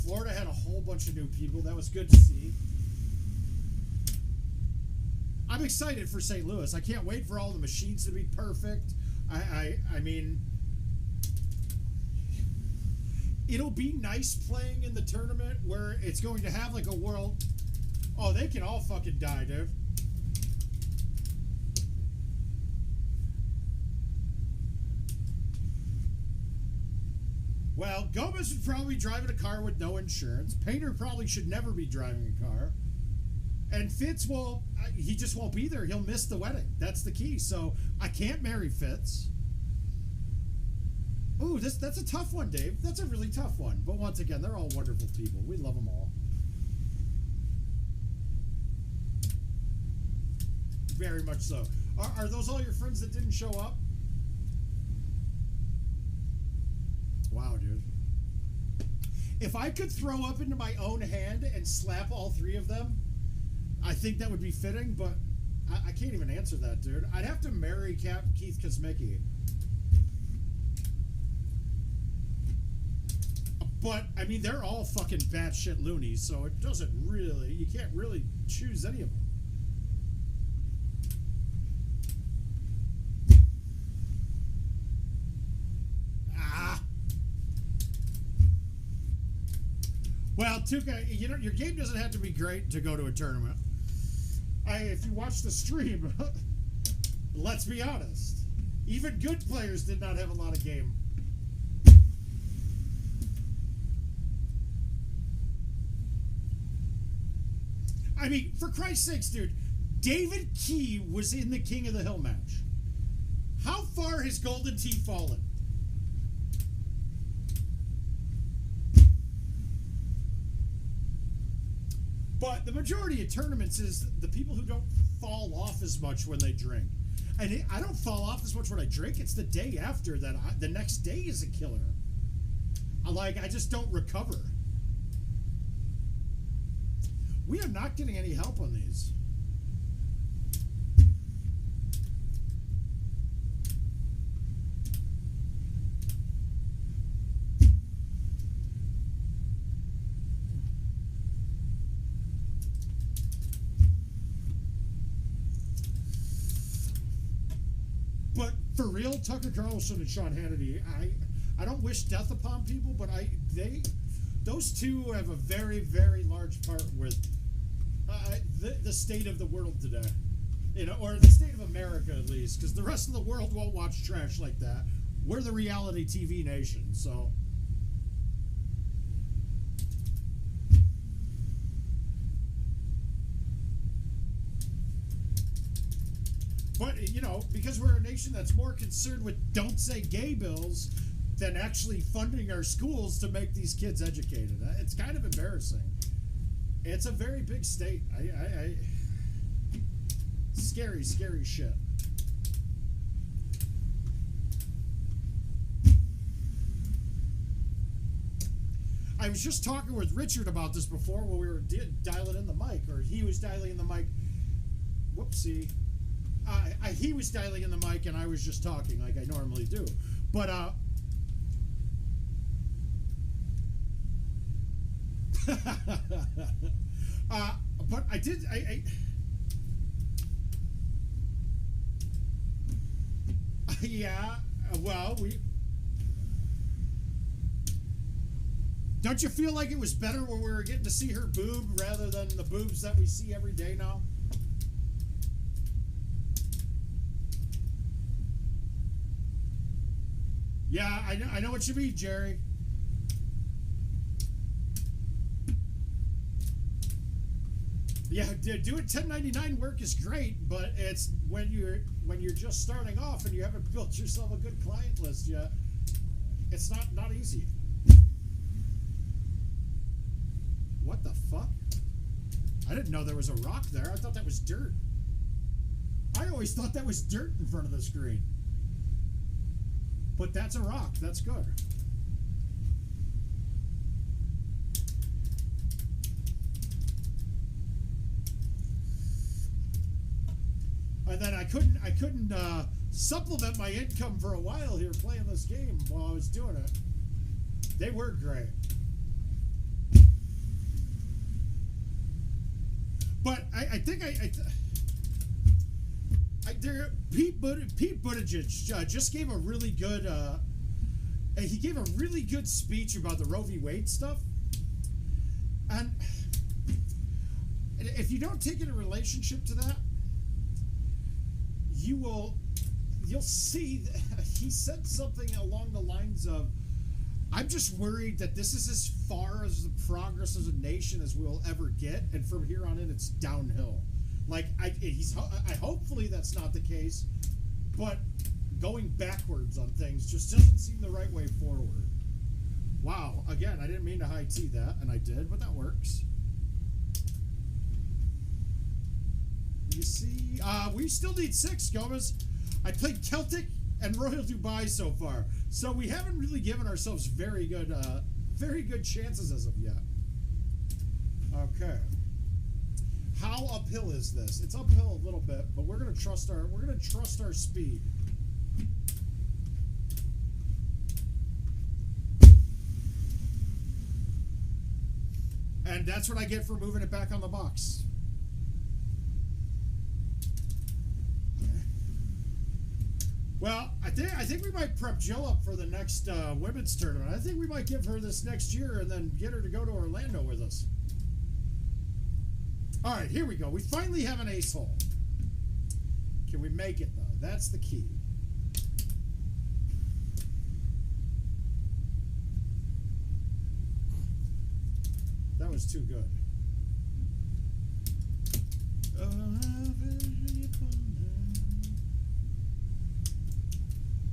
Speaker 3: Florida had a whole bunch of new people. That was good to see. I'm excited for St. Louis. I can't wait for all the machines to be perfect. I mean, it'll be nice playing in the tournament where it's going to have like a world. Oh, they can all fucking die, dude. Well, Gomez would probably be driving a car with no insurance. Painter probably should never be driving a car. And Fitz, well, he just won't be there. He'll miss the wedding. That's the key. So I can't marry Fitz. Ooh, that's a tough one, Dave. That's a really tough one. But once again, they're all wonderful people. We love them all. Very much so. Are those all your friends that didn't show up? Wow, dude. If I could throw up into my own hand and slap all three of them, I think that would be fitting, but I can't even answer that, dude. I'd have to marry Keith Kosmicki. But, I mean, they're all fucking batshit loonies, so it doesn't really, you can't really choose any of them. Well, Tuca, you know, your game doesn't have to be great to go to a tournament. If you watch the stream, let's be honest, even good players did not have a lot of game. I mean, for Christ's sakes, dude, David Key was in the King of the Hill match. How far has Golden Tee fallen? But the majority of tournaments is the people who don't fall off as much when they drink. And I don't fall off as much when I drink. It's the day after that. The next day is a killer. I just don't recover. We are not getting any help on these. For real, Tucker Carlson and Sean Hannity, I don't wish death upon people, but those two have a very, very large part with the state of the world today, you know, or the state of America at least, because the rest of the world won't watch trash like that. We're the reality TV nation, so. But, you know, because we're a nation that's more concerned with don't say gay bills than actually funding our schools to make these kids educated. It's kind of embarrassing. It's a very big state. Scary, scary shit. I was just talking with Richard about this before when we were dialing in the mic, or he was dialing in the mic. Whoopsie. He was dialing in the mic and I was just talking like I normally do. But, but I did, yeah, well, don't you feel like it was better when we were getting to see her boob rather than the boobs that we see every day now? Yeah, I know what you mean, Jerry. Yeah, doing 1099 work is great, but it's when you're just starting off and you haven't built yourself a good client list yet. It's not easy. What the fuck? I didn't know there was a rock there. I thought that was dirt. I always thought that was dirt in front of the screen. But that's a rock. That's good. And then I couldn't supplement my income for a while here playing this game while I was doing it. They were great. But I think Pete Buttigieg just gave a really good he gave a really good speech about the Roe v. Wade stuff, and if you don't take it in relationship to that, you'll see that he said something along the lines of, I'm just worried that this is as far as the progress as a nation as we'll ever get, and from here on in it's downhill. Like, hopefully that's not the case, but going backwards on things just doesn't seem the right way forward. Wow, again, I didn't mean to high tea that, and I did, but that works. You see, we still need 6, Gomez. I played Celtic and Royal Dubai so far, so we haven't really given ourselves very good chances as of yet. Okay. How uphill is this? It's uphill a little bit, but we're gonna trust our speed. And that's what I get for moving it back on the box. Well, I think we might prep Jill up for the next women's tournament. I think we might give her this next year and then get her to go to Orlando with us. All right, here we go. We finally have an ace hole. Can we make it, though? That's the key. That was too good.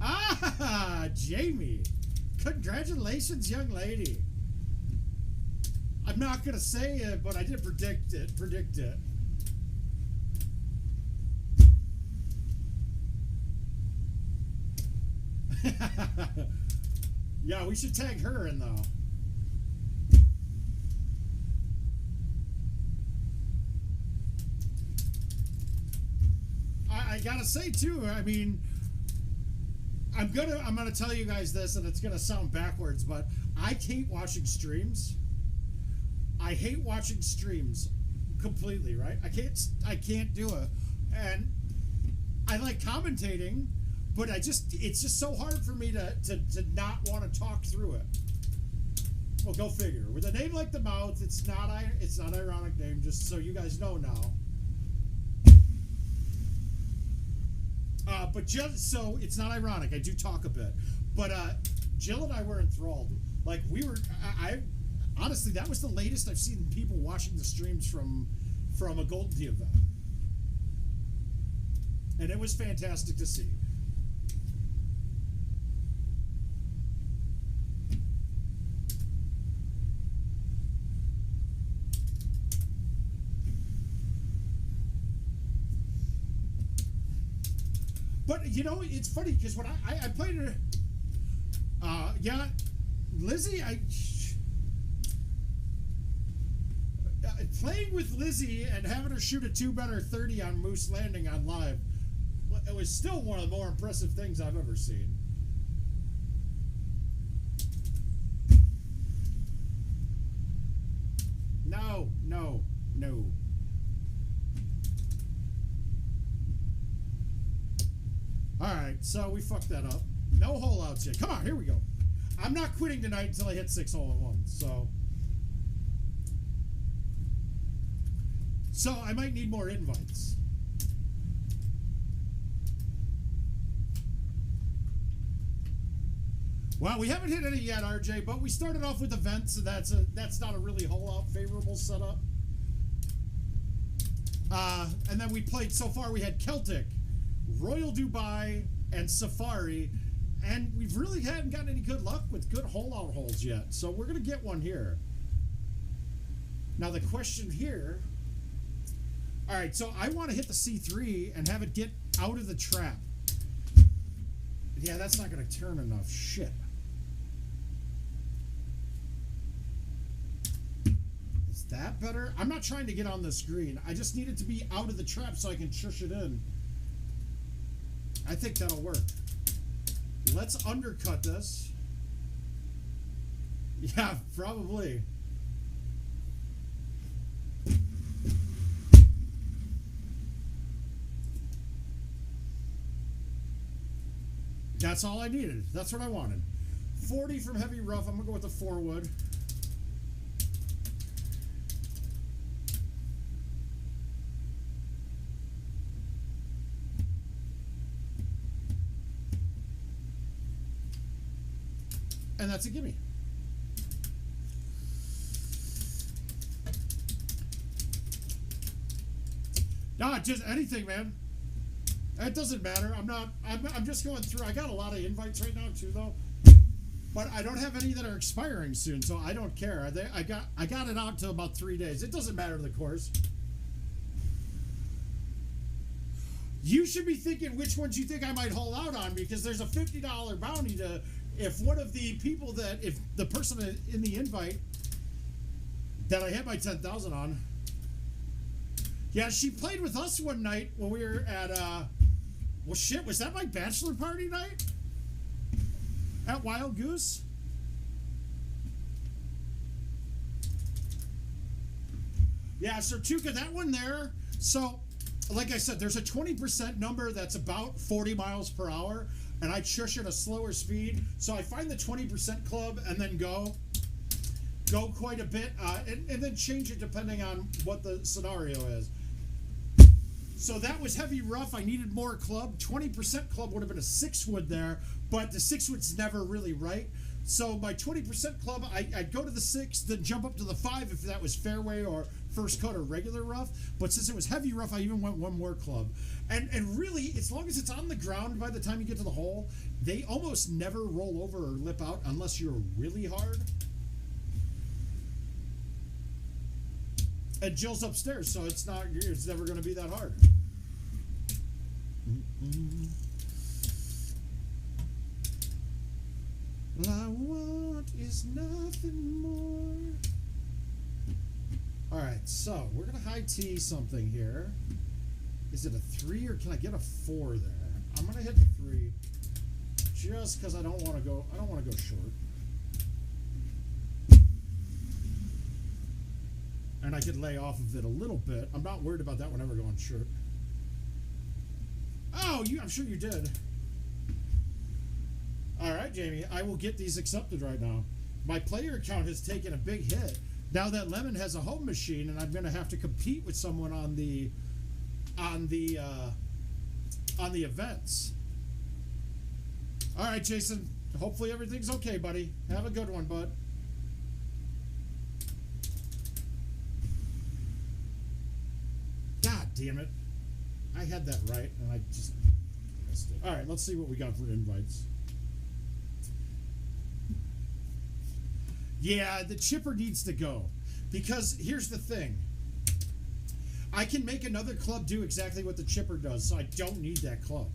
Speaker 3: Ah, Jamie. Congratulations, young lady. I'm not going to say it, but I did predict it. Yeah, we should tag her in, though. I gotta say, too, I mean, I'm gonna tell you guys this, and it's gonna sound backwards, but I hate watching streams. I hate watching streams completely, right? I can't do it. And I like commentating, but it's just so hard for me to not want to talk through it. Well, go figure. With a name like the Mouth, it's not an ironic name, just so you guys know now. But just so it's not ironic, I do talk a bit. But Jill and I were enthralled. Like, we were, honestly, that was the latest I've seen people watching the streams from a Golden Tee event. And it was fantastic to see. But, you know, it's funny because when I played her, yeah, Lizzie, playing with Lizzie and having her shoot a 2-better 30 on Moose Landing on live, it was still one of the more impressive things I've ever seen. No. Alright, so we fucked that up. No hole outs yet. Come on, here we go. I'm not quitting tonight until I hit 6 hole-in-ones, so I might need more invites. Well, we haven't hit any yet, RJ, but we started off with events, and that's not a really hole-out favorable setup. And then we played, so far we had Celtic, Royal Dubai, and Safari, And we've really hadn't gotten any good luck with good hole-out holes yet. So we're going to get one here. Now the question here... All right, so I want to hit the C3 and have it get out of the trap. Yeah, that's not going to turn enough. Shit. Is that better? I'm not trying to get on the screen. I just need it to be out of the trap so I can shush it in. I think that'll work. Let's undercut this. Yeah, probably. That's all I needed. That's what I wanted. 40 from heavy rough. I'm going to go with the 4-wood. And that's a gimme. Nah, just anything, man. It doesn't matter. I'm just going through. I got a lot of invites right now too, though. But I don't have any that are expiring soon, so I don't care. I got it out to about 3 days. It doesn't matter the course. You should be thinking which ones you think I might hold out on, because there's a $50 bounty to if one of the people if the person in the invite that I had my 10,000 on. Yeah, she played with us one night when we were at well, shit, was that my bachelor party night at Wild Goose? Yeah, so Tuca, that one there. So, like I said, there's a 20% number that's about 40 miles per hour, and I shush at a slower speed. So I find the 20% club and then go quite a bit, and then change it depending on what the scenario is. So that was heavy rough. I needed more club. 20% club would have been a 6-wood there, but the 6-wood's never really right. So my 20% club, I'd go to the 6, then jump up to the 5 if that was fairway or first cut or regular rough. But since it was heavy rough, I even went one more club. And really, as long as it's on the ground by the time you get to the hole, they almost never roll over or lip out unless you're really hard. And Jill's upstairs, so it's never going to be that hard. All I want is nothing more. All right, so we're going to high tee something here. Is it a 3 or can I get a 4 there? I'm going to hit the 3 just because I don't want to go short. And I could lay off of it a little bit. I'm not worried about that one ever going short. Oh, I'm sure you did. All right, Jamie. I will get these accepted right now. My player account has taken a big hit. Now that Lemon has a home machine, and I'm going to have to compete with someone on the events. All right, Jason. Hopefully everything's okay, buddy. Have a good one, bud. God damn it. I had that right, and I just missed it. All right, let's see what we got for invites. Yeah, the chipper needs to go. Because here's the thing. I can make another club do exactly what the chipper does, so I don't need that club.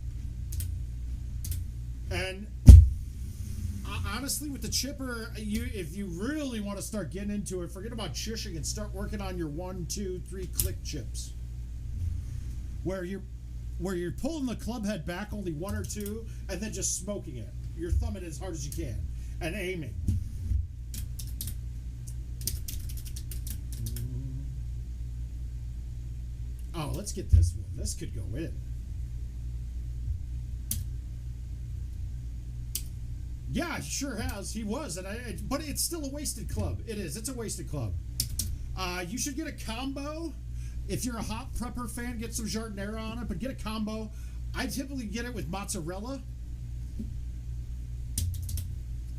Speaker 3: And honestly, with the chipper, if you really want to start getting into it, forget about shushing and start working on your 1, 2, 3 click chips. Where you're pulling the club head back only 1 or 2 and then just smoking it. You're thumbing it as hard as you can and aiming. Oh, let's get this one. This could go in. Yeah, he sure has. He was, but it's still a wasted club. It is. It's a wasted club. You should get a combo. If you're a hot prepper fan, get some jardinera on it, but get a combo. I typically get it with mozzarella.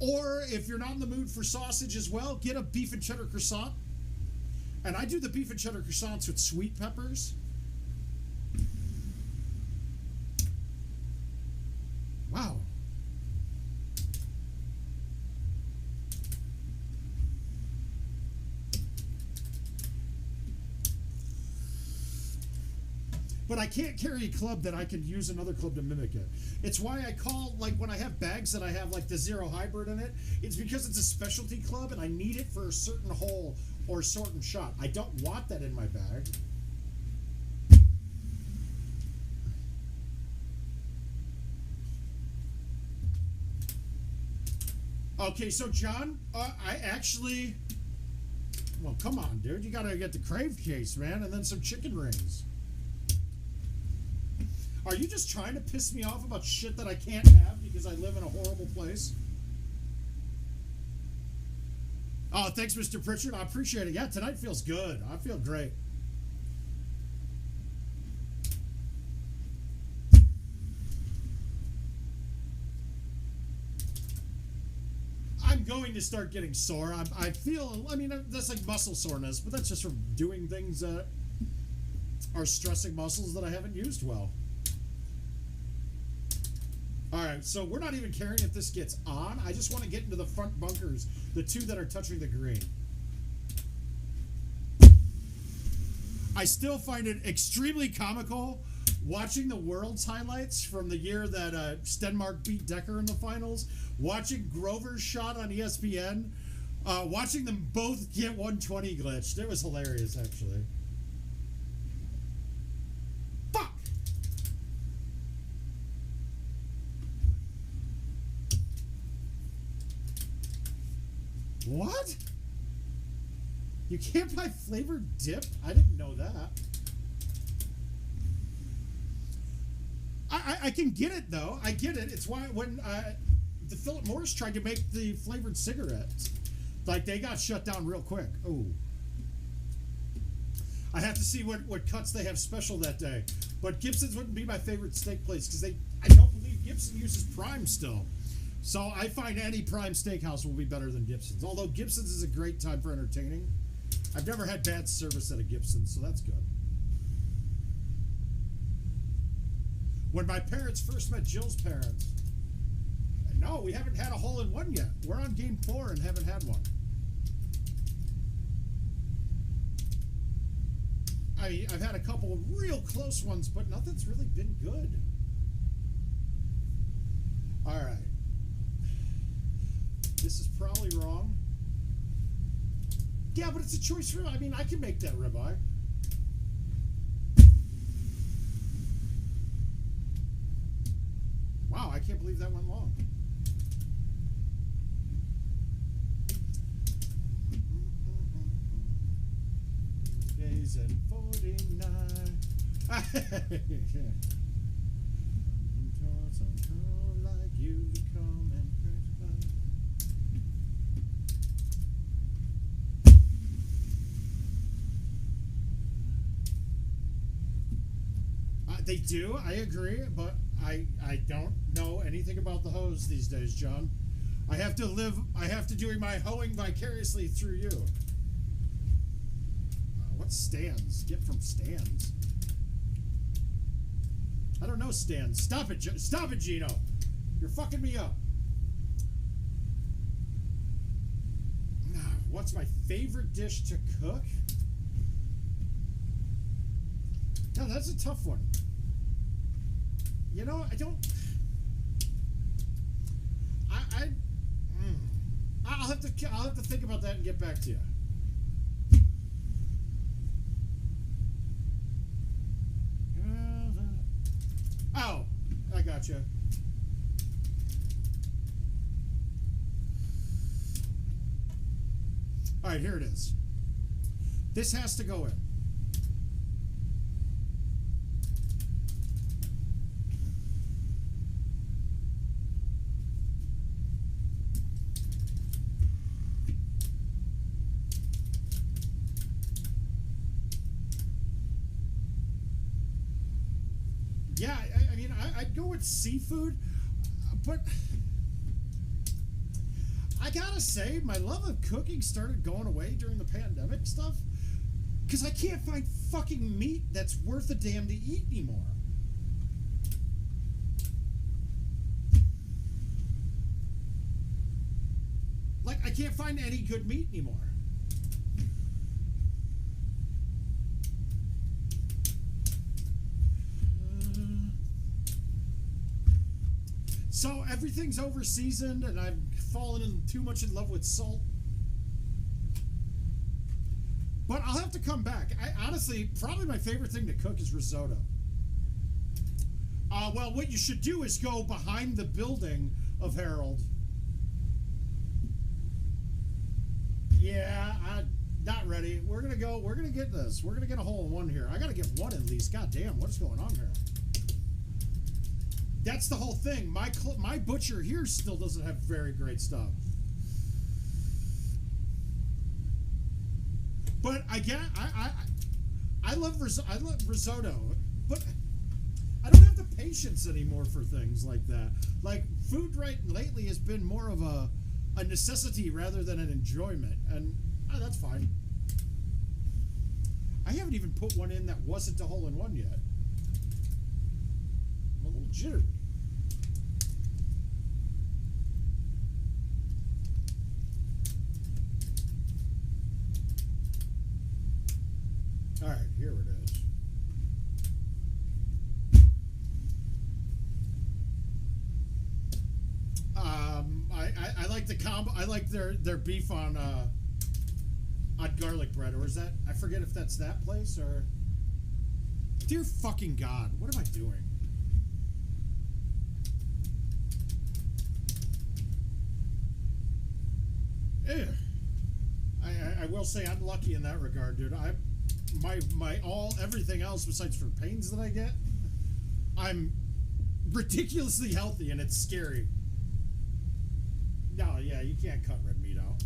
Speaker 3: Or if you're not in the mood for sausage as well, get a beef and cheddar croissant. And I do the beef and cheddar croissants with sweet peppers. Wow. but I can't carry a club that I can use another club to mimic it. It's why I call, like, when I have bags that I have, like, the Zero Hybrid in it, it's because it's a specialty club and I need it for a certain hole or a certain shot. I don't want that in my bag. Okay, so John, I actually... Well, come on, dude. You gotta get the crave case, man, and then some chicken rings. Are you just trying to piss me off about shit that I can't have because I live in a horrible place? Oh, thanks, Mr. Pritchard. I appreciate it. Yeah, tonight feels good. I feel great. I'm going to start getting sore. I feel, I mean, that's like muscle soreness, but that's just from doing things that are stressing muscles that I haven't used well. All right, so we're not even caring if this gets on. I just want to get into the front bunkers, the two that are touching the green. I still find it extremely comical watching the World's highlights from the year that Stenmark beat Decker in the finals, watching Grover's shot on ESPN, watching them both get 120 glitched. It was hilarious, actually. Fuck! What? You can't buy flavored dip? I didn't know that. I can get it, though. I get it. It's why when the Philip Morris tried to make the flavored cigarettes, like, they got shut down real quick. Oh. I have to see what cuts they have special that day. But Gibson's wouldn't be my favorite steak place because I don't believe Gibson uses Prime still. So I find any Prime steakhouse will be better than Gibson's. Although Gibson's is a great time for entertaining. I've never had bad service at a Gibson's, so that's good. When my parents first met Jill's parents, no, we haven't had a hole-in-one yet. We're on game 4 and haven't had one. I've had a couple of real close ones, but nothing's really been good. All right. This is probably wrong. Yeah, but it's a choice ribeye. I mean, I can make that ribeye. Wow, I can't believe that went long. Days and 49. Like you to come and they do, I agree, but I don't know anything about the hose these days, John. I have to do my hoeing vicariously through you. What stands? Get from stands. I don't know stands. Stop it, Gino. You're fucking me up. What's my favorite dish to cook? No, that's a tough one. You know, I'll have to think about that and get back to you. Oh, I gotcha. All right, here it is. This has to go in. Yeah, I mean, I'd go with seafood, but I gotta say, my love of cooking started going away during the pandemic stuff, because I can't find fucking meat that's worth a damn to eat anymore. Like, I can't find any good meat anymore. So everything's over seasoned, and I've fallen in too much in love with salt. But I'll have to come back. Honestly, probably my favorite thing to cook is risotto. Well, what you should do is go behind the building of Harold. Yeah, not ready. We're gonna get this. We're gonna get a hole in one here. I gotta get one at least. God damn, what's going on here? That's the whole thing. My butcher here still doesn't have very great stuff. But I love risotto, but I don't have the patience anymore for things like that. Like, food lately has been more of a necessity rather than an enjoyment, and that's fine. I haven't even put one in that wasn't a hole-in-one yet. I'm a little jittery. All right, here it is. I like the combo. I like their beef on garlic bread, or is that? I forget if that's that place or. Dear fucking God, what am I doing? Ew. I will say I'm lucky in that regard, dude. Everything else besides for pains that I get, I'm ridiculously healthy, and it's scary. No, yeah, you can't cut red meat out.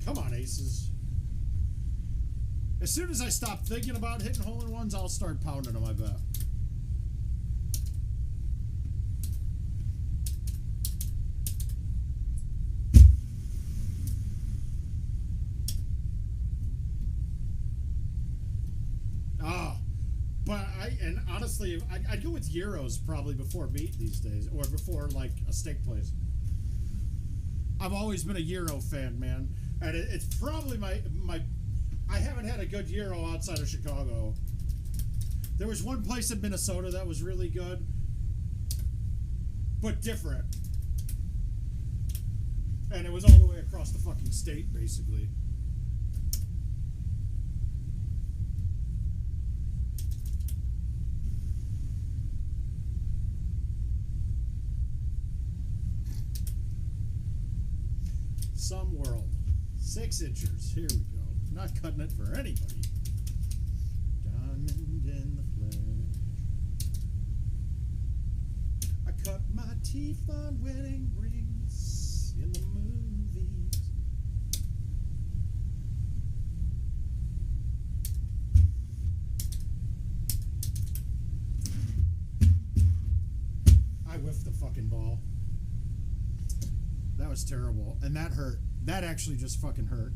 Speaker 3: Come on, aces. As soon as I stop thinking about hitting hole-in-ones, I'll start pounding them, I bet. And honestly, I'd go with gyros probably before meat these days, or before, like, a steak place. I've always been a gyro fan, man. And it's probably my I haven't had a good gyro outside of Chicago. There was one place in Minnesota that was really good, but different. And it was all the way across the fucking state, basically. Some world. 6 inchers. Here we go. Not cutting it for anybody. Diamond in the flesh. I cut my teeth on wedding rings in the movies. I whiffed the fucking ball. That was terrible. And that hurt. That actually just fucking hurt.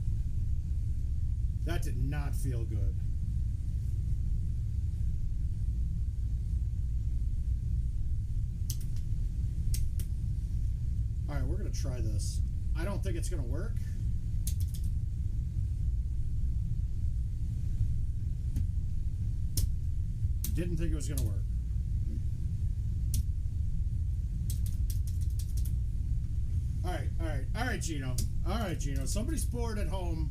Speaker 3: That did not feel good. Alright, we're going to try this. I don't think it's going to work. Didn't think it was going to work. All right, Gino. All right, Gino. Somebody's bored at home.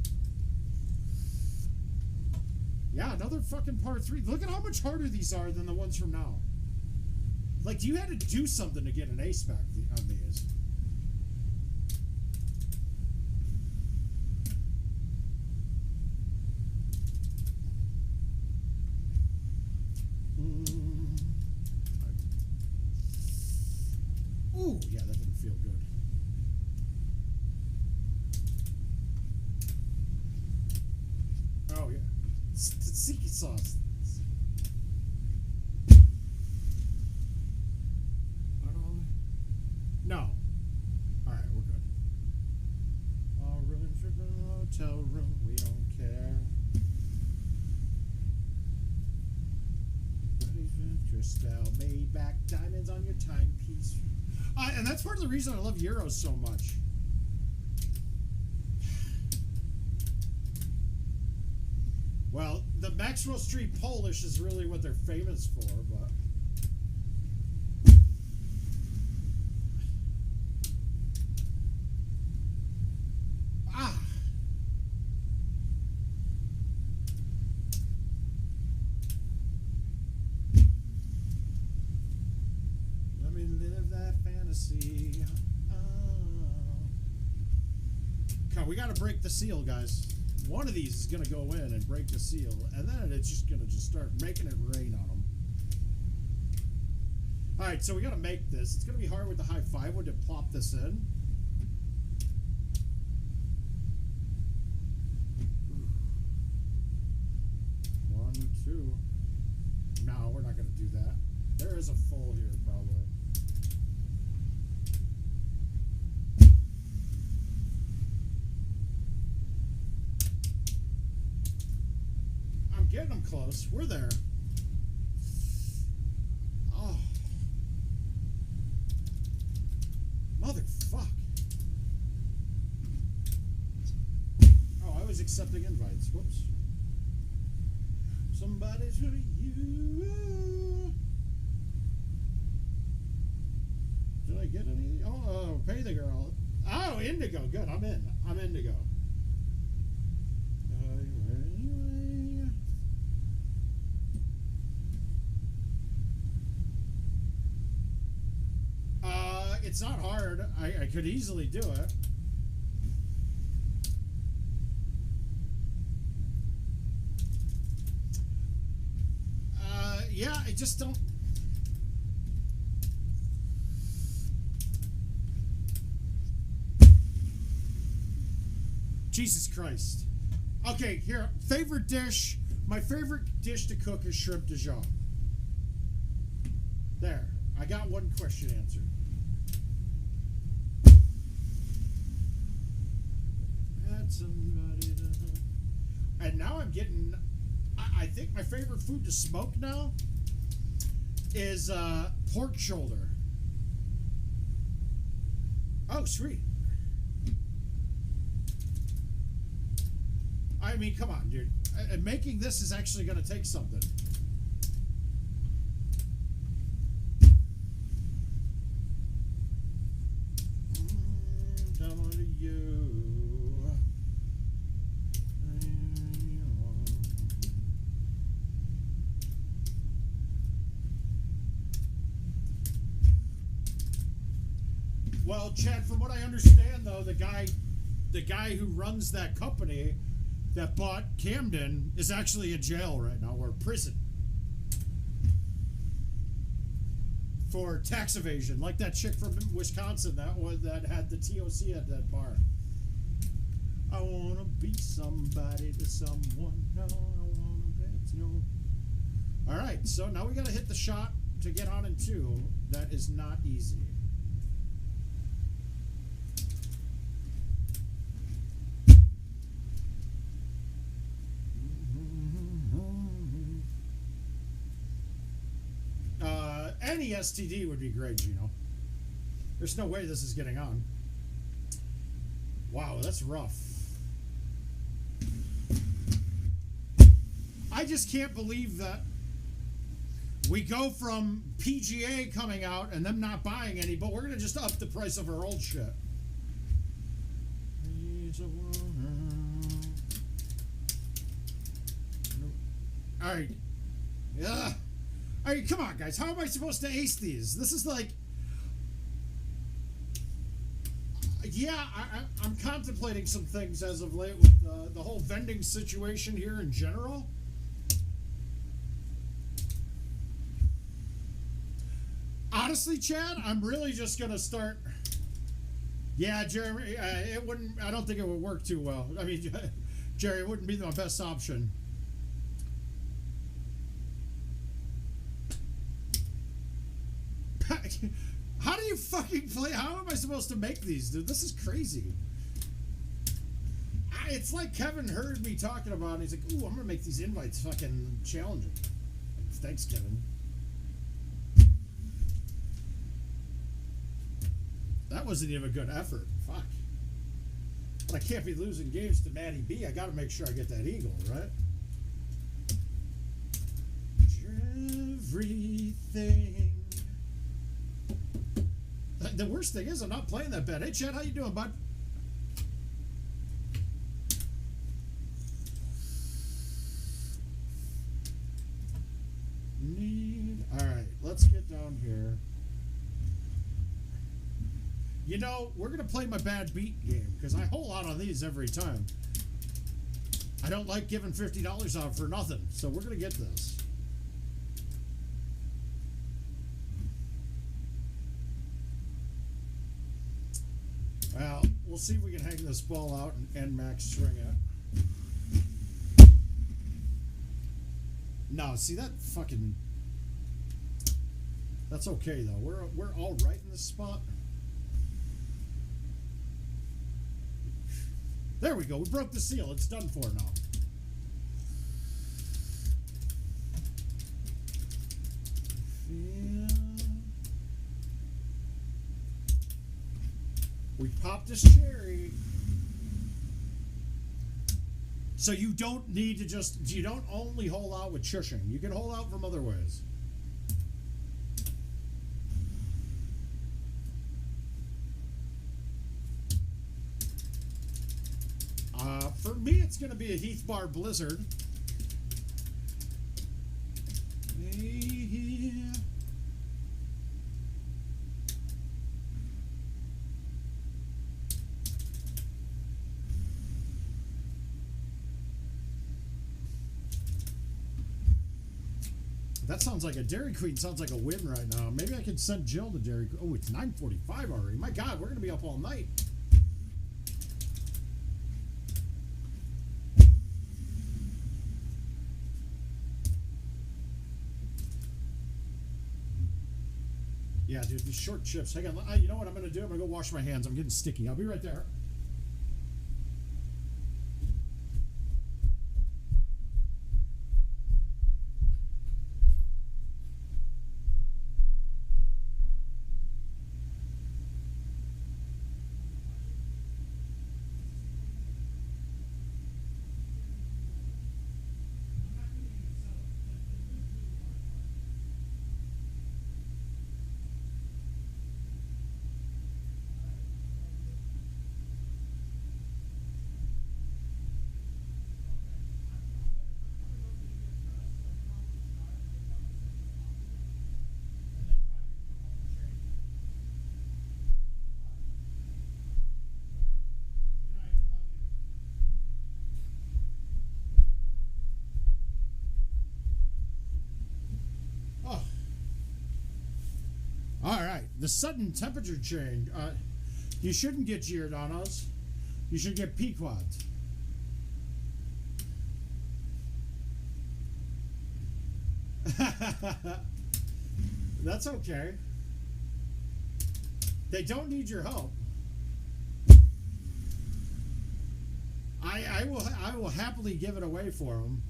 Speaker 3: Yeah, another fucking part 3. Look at how much harder these are than the ones from now. Like, you had to do something to get an ace back on these. Ooh, yeah, that didn't feel good. Oh, yeah. Tzatziki sauce. No. Alright, we're good. All rooms are in the hotel room. We don't care. Crystal Maybach diamonds on your timepiece. And that's part of the reason I love Euros so much. Well, the Maxwell Street Polish is really what they're famous for, but... Let me live that fantasy. God, we got to break the seal, guys. One of these is going to go in and break the seal, and then it's just going to start making it rain on them. All right, so we got to make this. It's going to be hard with the high five wood to plop this in. One, two. No, we're not going to do that. There is a full here, probably. Getting them close. We're there. Oh. Motherfuck. Oh, I was accepting invites. Whoops. Somebody to you. Did I get any? Oh, pay the girl. Oh, Indigo. Good. I'm in. I'm Indigo. It's not hard. I could easily do it. Yeah, I just don't... Jesus Christ. Okay, here. Favorite dish. My favorite dish to cook is shrimp de Dijon. There. I got one question answered. And now I'm getting... I think my favorite food to smoke now is pork shoulder. Oh, sweet. I mean, come on, dude. Making this is actually going to take something. Down to you. Well, Chad, from what I understand, though, the guy who runs that company that bought Camden is actually in jail right now, or prison, for tax evasion, like that chick from Wisconsin that had the TOC at that bar. I wanna be somebody to someone. No, I wanna bet no. All right, so now we gotta hit the shot to get on in two. That is not easy. Any STD would be great, Gino. There's no way this is getting on. Wow, that's rough. I just can't believe that we go from PGA coming out and them not buying any, but we're going to just up the price of our old shit. All right. Yeah. All right, come on, guys. How am I supposed to ace these? This is like... Yeah, I'm contemplating some things as of late with the whole vending situation here in general. Honestly, Chad, I'm really just going to start... Yeah, Jeremy, it wouldn't... I don't think it would work too well. I mean, Jerry, it wouldn't be my best option. How do you fucking play? How am I supposed to make these, dude? This is crazy. It's like Kevin heard me talking about it. He's like, ooh, I'm going to make these invites fucking challenging. Thanks, Kevin. That wasn't even a good effort. Fuck. But I can't be losing games to Matty B. I got to make sure I get that eagle, right? Everything. The worst thing is I'm not playing that bad. Hey, Chad, how you doing, bud? All right, let's get down here. You know, we're going to play my bad beat game because I hold out on these every time. I don't like giving $50 out for nothing, so we're going to get this. Well, we'll see if we can hang this ball out and max string it. No, see that fucking... That's okay, though. We're all right in this spot. There we go. We broke the seal. It's done for now. Yeah. We popped this cherry. So you don't need to just... You don't only hold out with shushing. You can hold out from other ways. For me, it's going to be a Heath Bar Blizzard. Yeah. That sounds like a Dairy Queen. Sounds like a win right now. Maybe I could send Jill to Dairy Queen. Oh, it's 9:45 already. My God, we're going to be up all night. Yeah, dude, these short chips. Hang on. You know what I'm going to do? I'm going to go wash my hands. I'm getting sticky. I'll be right there. All right, the sudden temperature change. You shouldn't get Giordano's. You should get Pequods. That's okay. They don't need your help. I will happily give it away for them.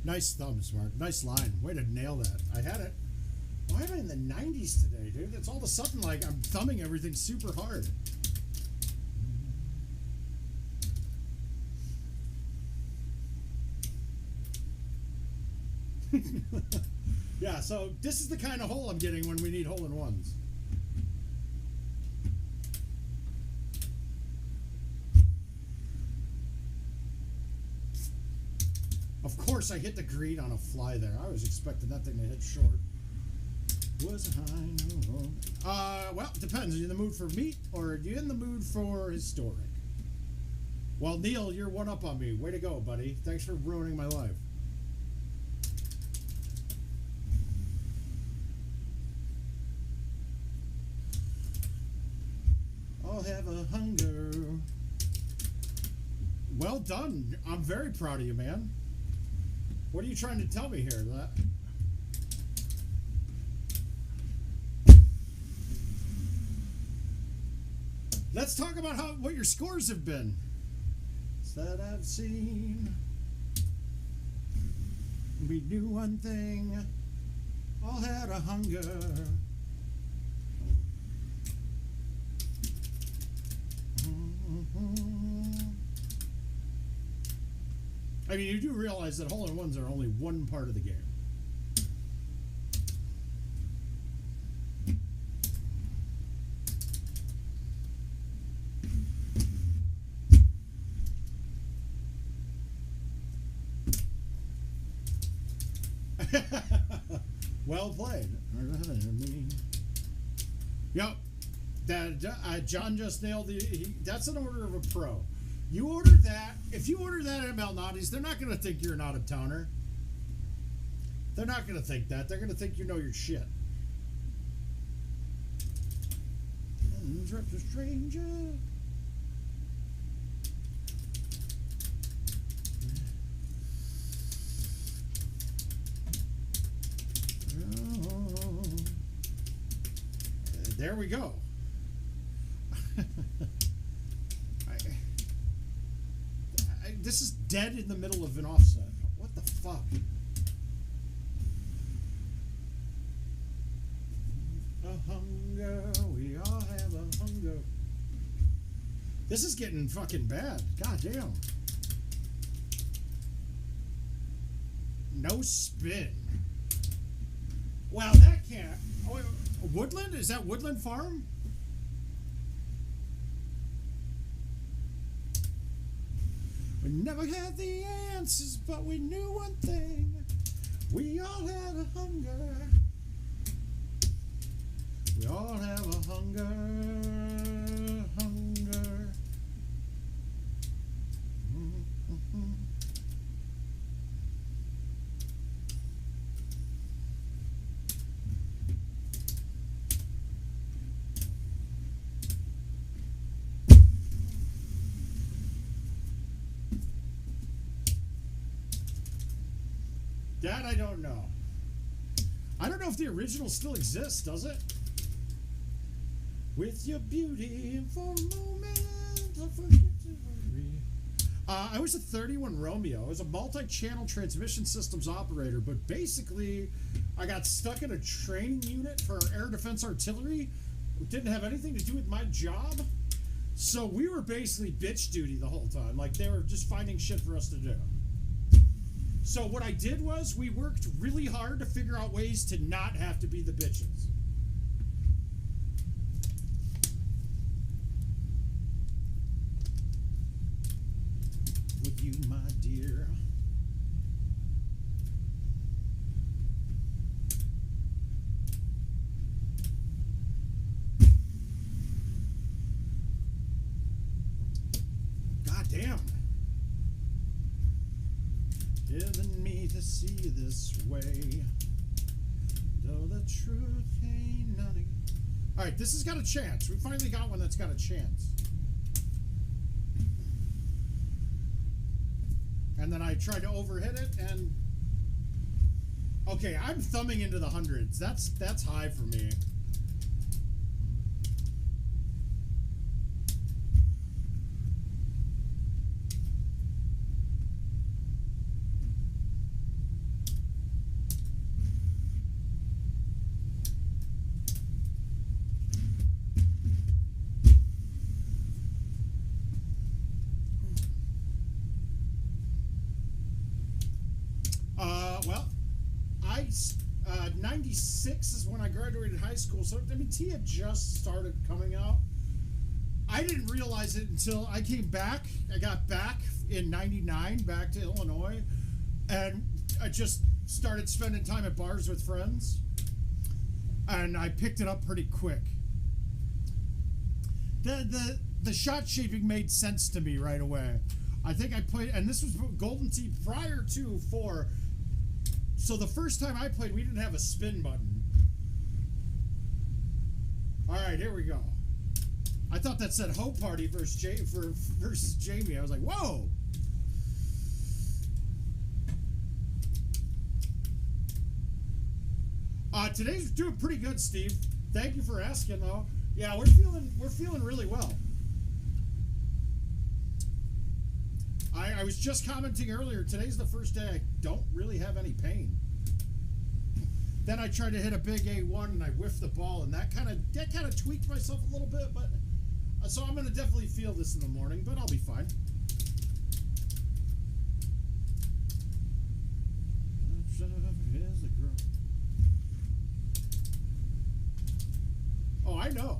Speaker 3: Nice thumbs, Mark. Nice line. Way to nail that. I had it. Why am I in the 90s today, dude? It's all of a sudden like I'm thumbing everything super hard. Yeah, so this is the kind of hole I'm getting when we need hole-in-ones. Of course, I hit the green on a fly there. I was expecting that thing to hit short. Was I? Well, it depends. Are you in the mood for meat or are you in the mood for historic? Well, Neil, you're one up on me. Way to go, buddy. Thanks for ruining my life. have a hunger. Well done. I'm very proud of you, man. What are you trying to tell me here? That let's talk about what your scores have been. That I've seen. We knew one thing. All had a hunger. I mean, you do realize that hole-in-ones are only one part of the game. Well played. Yep. That John just nailed the. That's an order of a pro. You order that. If you order that at Malnati's, they're not going to think you're an out-of-towner. They're not going to think that. They're going to think you know your shit. Interrupt a stranger. There we go. This is dead in the middle of an offset. What the fuck? A hunger, we all have a hunger. This is getting fucking bad. God damn. No spin. Wow, that can't. Oh, Woodland? Is that Woodland Farm? We never had the answers, but we knew one thing. We all had a hunger. We all have a hunger. Hunger. Mm-hmm. That I don't know. I don't know if the original still exists, does it? With your beauty for a moment, I forget to worry. I was a 31 Romeo. I was a multi-channel transmission systems operator, but basically I got stuck in a training unit for air defense artillery. It didn't have anything to do with my job. So we were basically bitch duty the whole time. Like, they were just finding shit for us to do. So what I did was we worked really hard to figure out ways to not have to be the bitches. Would you, my dear? God damn. Given me to see this way, though the truth ain't nothing. All right, this has got a chance. We finally got one that's got a chance. And then I tried to overhit it, and okay, I'm thumbing into the hundreds. That's high for me. Well, 96 is when I graduated high school, so I mean, T had just started coming out. I didn't realize it until I came back. I got back in 99, back to Illinois, and I just started spending time at bars with friends, and I picked it up pretty quick. The shot shaping made sense to me right away. I think I played, and this was Golden Tee prior to 4. So the first time I played, we didn't have a spin button. All right, here we go. I thought that said Hope Party versus Jamie. I was like, whoa. Today's doing pretty good, Steve. Thank you for asking, though. Yeah, we're feeling really well. I was just commenting earlier. Today's the first day I don't really have any pain. Then I tried to hit a big A1 and I whiffed the ball, and that kind of tweaked myself a little bit. But so I'm gonna definitely feel this in the morning, but I'll be fine. Oh, I know.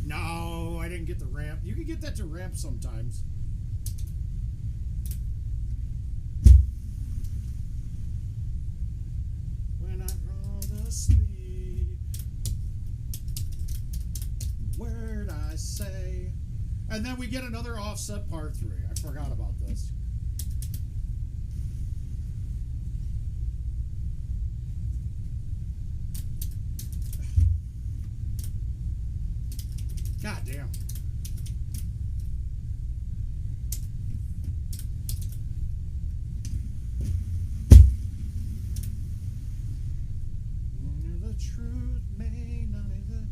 Speaker 3: No, I didn't get the ramp. You can get that to ramp sometimes. When I roll to sleep, where'd I say? And then we get another offset part 3. I forgot about this. God damn. The truth may not either.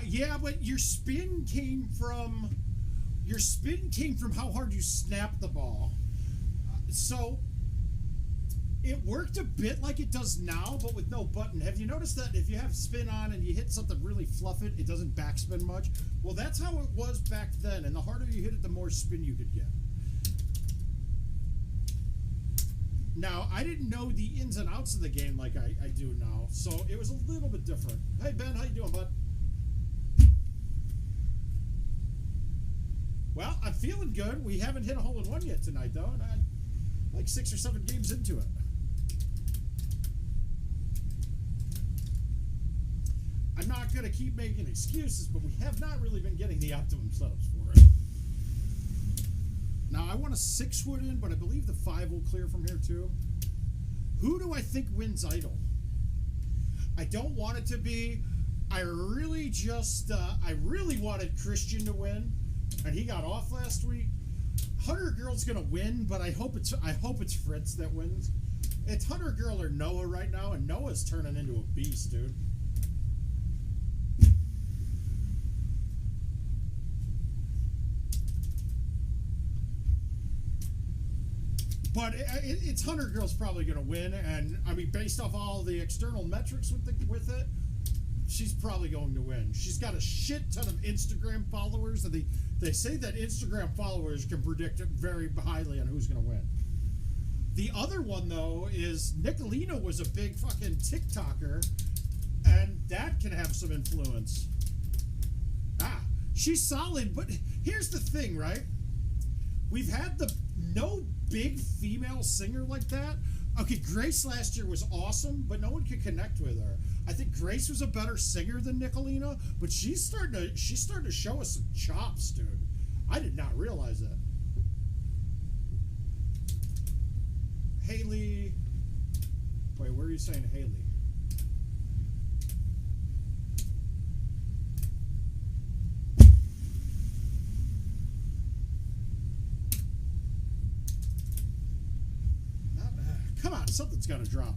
Speaker 3: Yeah, but your spin came from how hard you snapped the ball. So it worked a bit like it does now, but with no button. Have you noticed that if you have spin on and you hit something really fluff it doesn't backspin much? Well, that's how it was back then, and the harder you hit it, the more spin you could get. Now, I didn't know the ins and outs of the game like I do now, so it was a little bit different. Hey, Ben, how you doing, bud? Well, I'm feeling good. We haven't hit a hole-in-one yet tonight, though, and I'm like 6 or 7 games into it. I'm not going to keep making excuses, but we have not really been getting the optimum setups for it. Now, I want a 6-wood in, but I believe the 5 will clear from here, too. Who do I think wins Idol? I don't want it to be... I really wanted Christian to win, and he got off last week. Hunter Girl's going to win, but I hope it's Fritz that wins. It's Hunter Girl or Noah right now, and Noah's turning into a beast, dude. But it's Hunter Girl's probably going to win, and I mean, based off all the external metrics with it, she's probably going to win. She's got a shit ton of Instagram followers, and they say that Instagram followers can predict very highly on who's going to win. The other one, though, is Nicolina was a big fucking TikToker, and that can have some influence. She's solid, but here's the thing, right? We've had no big female singer like that. Okay, Grace last year was awesome, but no one could connect with her. I think Grace was a better singer than Nicolina, but she's starting to show us some chops, dude. I did not realize that. Haley. Wait, where are you saying Haley? Come on, something's got to drop.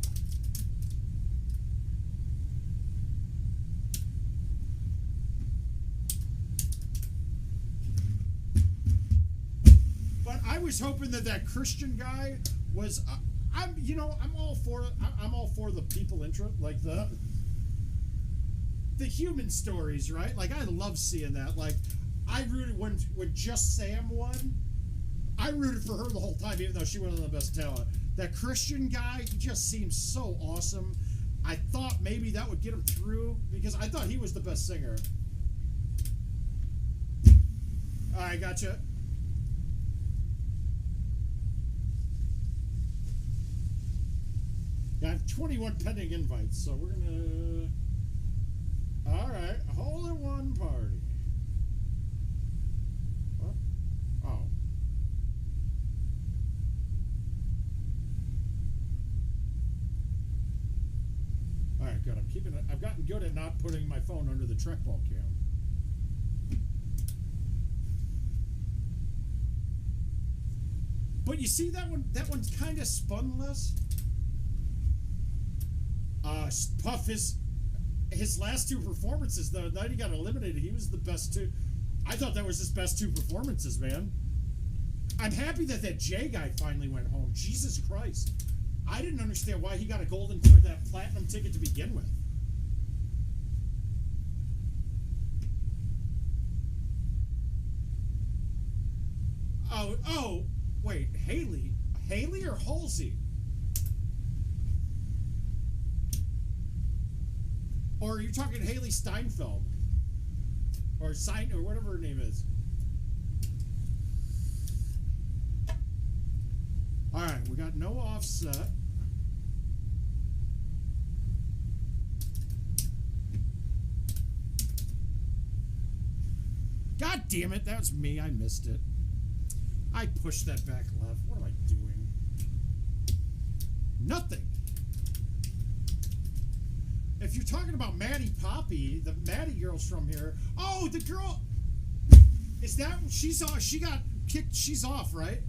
Speaker 3: But I was hoping that Christian guy was. I'm all for the people intro, like the human stories, right? Like I love seeing that. Like I rooted when Just Sam won. I rooted for her the whole time, even though she wasn't the best talent. That Christian guy, he just seems so awesome. I thought maybe that would get him through because I thought he was the best singer. All right, gotcha. Yeah, I have 21 pending invites, so we're gonna. All right, hole-in-one party. What? Oh. All right, good. I've gotten good at not putting my phone under the trackball cam. But you see that one? That one's kind of spunless. Puff, his last two performances, the night he got eliminated, he was the best two. I thought that was his best two performances, man. I'm happy that Jay guy finally went home. Jesus Christ. I didn't understand why he got a golden or that platinum ticket to begin with. Oh, wait, Haley or Halsey? Or are you talking Haley Steinfeld? Or whatever her name is. Alright, we got no offset. God damn it, that was me. I missed it. I pushed that back left. What am I doing? Nothing. If you're talking about Maddie Poppy, the Maddie girl's from here. Oh, the girl. Is that she's off? She got kicked. She's off, right?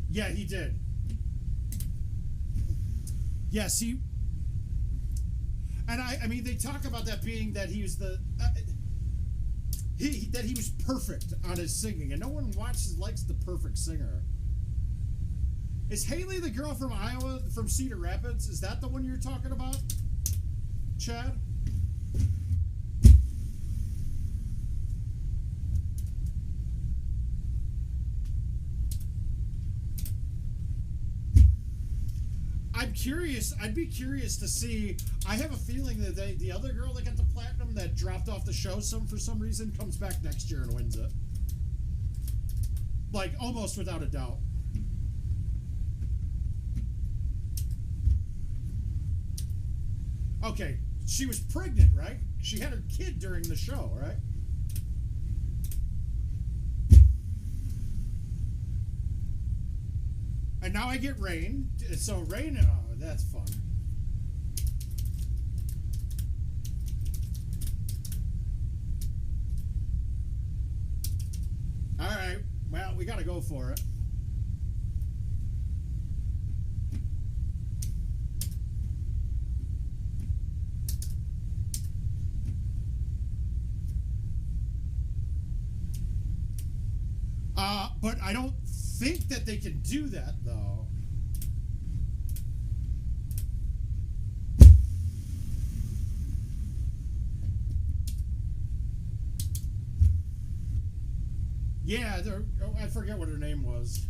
Speaker 3: Yeah, he did. Yes, he. And I mean, they talk about that being that he was the. That he was perfect on his singing, and no one likes the perfect singer. Is Haley the girl from Iowa, from Cedar Rapids? Is that the one you're talking about, Chad? I'm curious. I'd be curious to see. I have a feeling that the other girl that got the platinum that dropped off the show for some reason comes back next year and wins it. Like, almost without a doubt. Okay, she was pregnant, right? She had her kid during the show, right? And now I get Rain. So Rain, oh, that's fun. All right, well, we got to go for it. But I don't think that they can do that, though. Yeah, I forget what her name was.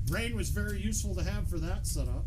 Speaker 3: Rain was very useful to have for that setup.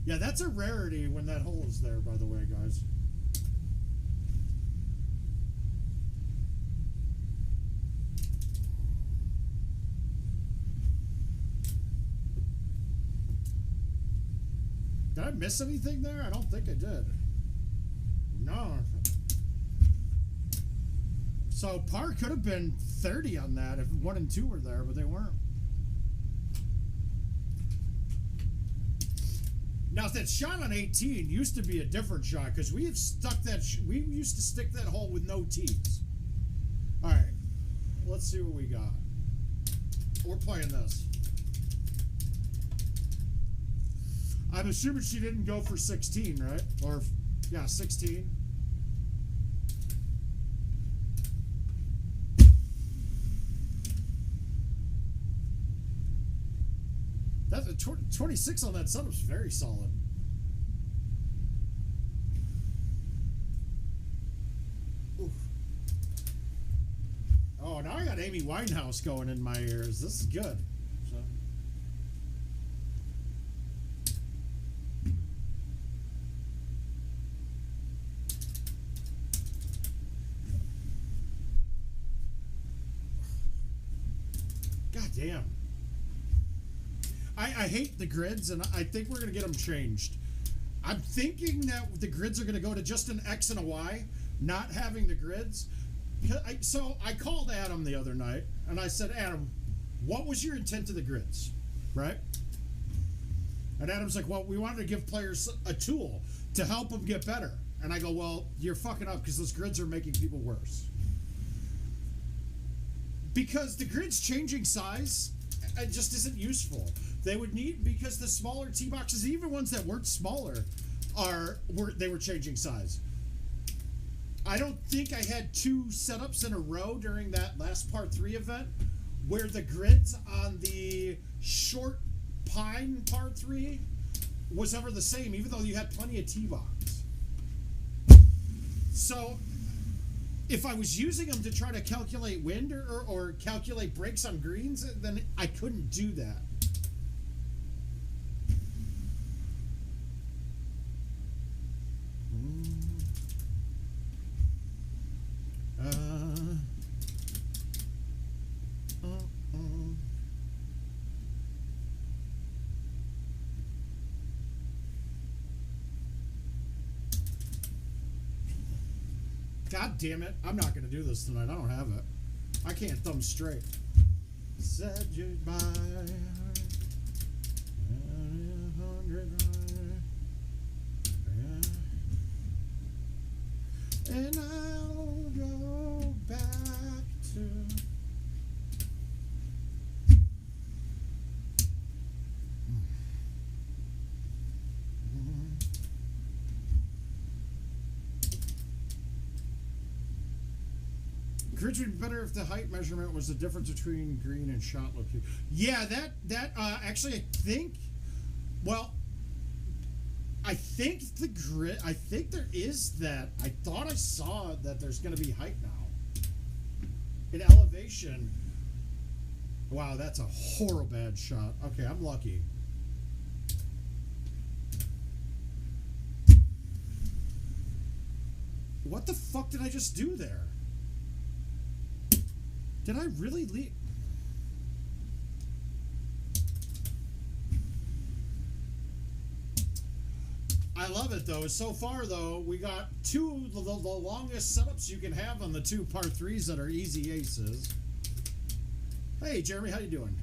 Speaker 3: Yeah, that's a rarity when that hole is there, by the way, guys. Did I miss anything there? I don't think I did. No. So par could have been 30 on that if 1 and 2 were there, but they weren't. Now, that shot on 18 used to be a different shot because we have stuck that. We used to stick that hole with no tees. All right, let's see what we got. We're playing this. I'm assuming she didn't go for 16, right? Or, yeah, 16. That's a 26 on that setup's very solid. Oof. Oh, now I got Amy Winehouse going in my ears. This is good. So. God damn. I hate the grids, and I think we're going to get them changed. I'm thinking that the grids are going to go to just an X and a Y, not having the grids. So I called Adam the other night, and I said, Adam, what was your intent of the grids, right? And Adam's like, well, we wanted to give players a tool to help them get better. And I go, well, you're fucking up because those grids are making people worse. Because the grids changing size it just isn't useful. They would need, because the smaller tee boxes, even ones that weren't smaller, they were changing size. I don't think I had 2 setups in a row during that last part 3 event where the grids on the short pine part 3 was ever the same, even though you had plenty of tee box. So if I was using them to try to calculate wind or calculate breaks on greens, then I couldn't do that. God damn it. I'm not going to do this tonight. I don't have it. I can't thumb straight. Said goodbye. And I'll go back to... Grids would be better if the height measurement was the difference between green and shot location. Yeah, that actually I think, well, I think the grid, I think there is that. I thought I saw that there's going to be height now. In elevation. Wow, that's a horrible bad shot. Okay, I'm lucky. What the fuck did I just do there? Did I really leave? I love it though. So far though, we got 2 the longest setups you can have on the 2 par 3s that are easy aces. Hey Jeremy, how you doing?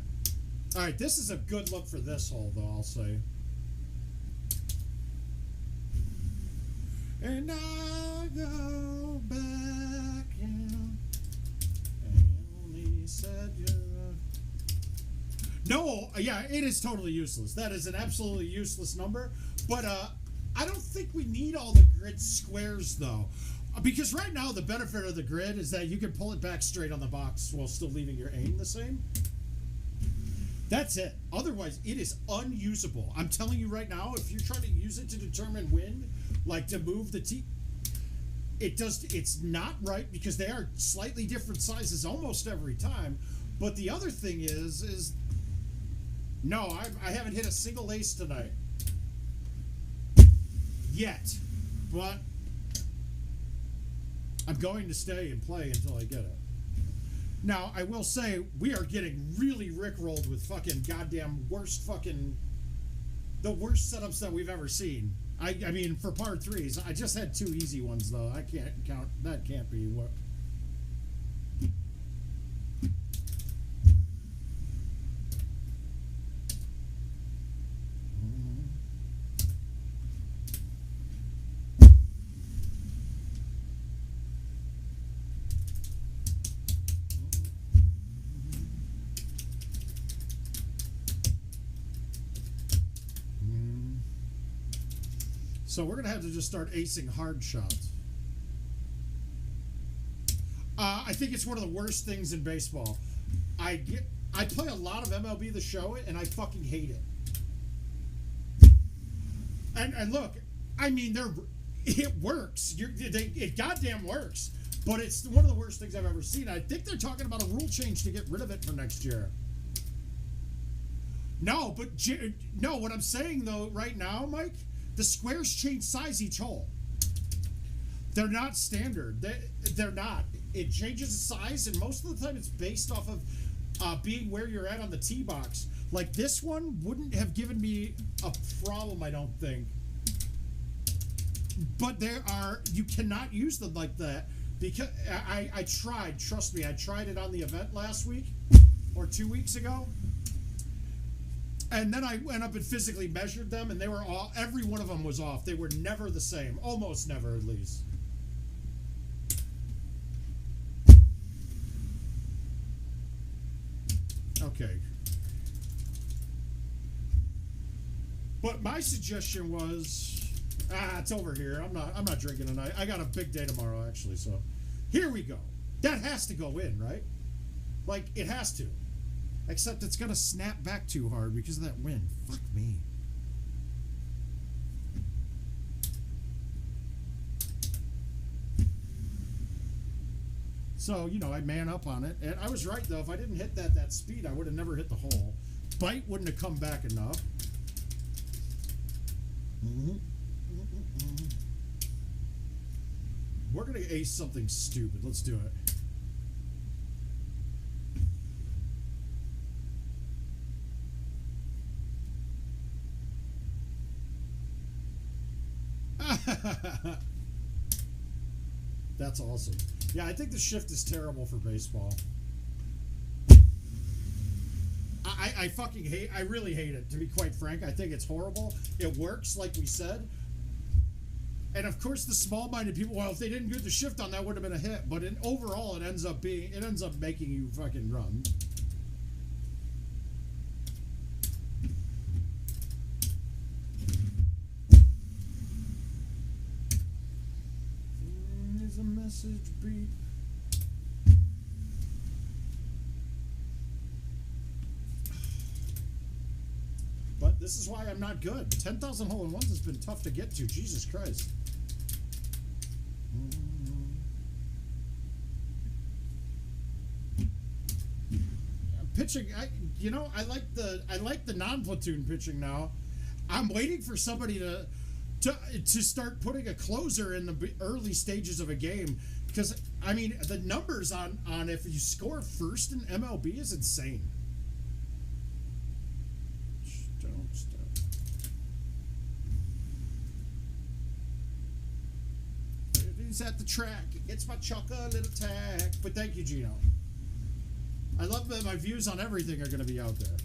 Speaker 3: All right, this is a good look for this hole though, I'll say. And I go back in. Said yeah. No, yeah, it is totally useless. That is an absolutely useless number. But I don't think we need all the grid squares though, because right now the benefit of the grid is that you can pull it back straight on the box while still leaving your aim the same. That's it. Otherwise, it is unusable. I'm telling you right now, if you're trying to use it to determine wind, like to move the tee, it's not right because they are slightly different sizes almost every time. But the other thing is no, I haven't hit a single ace tonight yet, but I'm going to stay and play until I get it. Now I will say we are getting really rickrolled with fucking goddamn the worst setups that we've ever seen. I mean, for par 3s, I just had 2 easy ones, though. I can't count. That can't be what... So we're going to have to just start acing hard shots. I think it's one of the worst things in baseball. I play a lot of MLB The Show, and I fucking hate it. And look, I mean, it works. It goddamn works. But it's one of the worst things I've ever seen. I think they're talking about a rule change to get rid of it for next year. No, but no, what I'm saying though right now, Mike, the squares change size each hole. They're not standard. They're not. It changes the size, and most of the time it's based off of being where you're at on the tee box. Like this one wouldn't have given me a problem, I don't think. But you cannot use them like that. Because I tried, trust me, I tried it on the event last week or 2 weeks ago. And then I went up and physically measured them, and they were all, every one of them was off. They were never the same, almost never at least. Okay. But my suggestion was, it's over here. I'm not drinking tonight. I got a big day tomorrow actually, so here we go. That has to go in, right? Like it has to. Except it's gonna snap back too hard because of that wind. Fuck me. So, you know, I man up on it. And I was right though, if I didn't hit that speed, I would have never hit the hole. Bite wouldn't have come back enough. We're gonna ace something stupid. Let's do it. That's awesome. Yeah, I think the shift is terrible for baseball. I fucking hate, I really hate it, to be quite frank. I think it's horrible. It works, like we said. And of course, the small-minded people, well, if they didn't get the shift on, that would have been a hit. But overall, it ends up making you fucking run. There's a message beep. But this is why I'm not good. 10,000 hole-in-ones has been tough to get to. Jesus Christ. Pitching, I like the non-platoon pitching now. I'm waiting for somebody to start putting a closer in the early stages of a game, because I mean the numbers on if you score first in MLB is insane. Don't stop. He's at the track. It's my chocolate attack. But thank you, Gino. I love that my views on everything are going to be out there.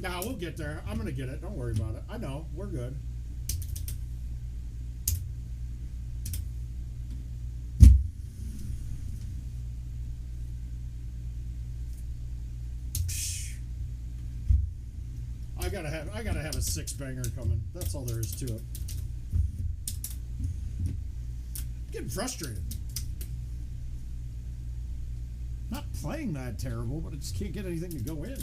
Speaker 3: Nah, we'll get there. I'm going to get it. Don't worry about it. I know. We're good. I gotta have a six-banger coming. That's all there is to it. Getting frustrated. Not playing that terrible, but I just can't get anything to go in.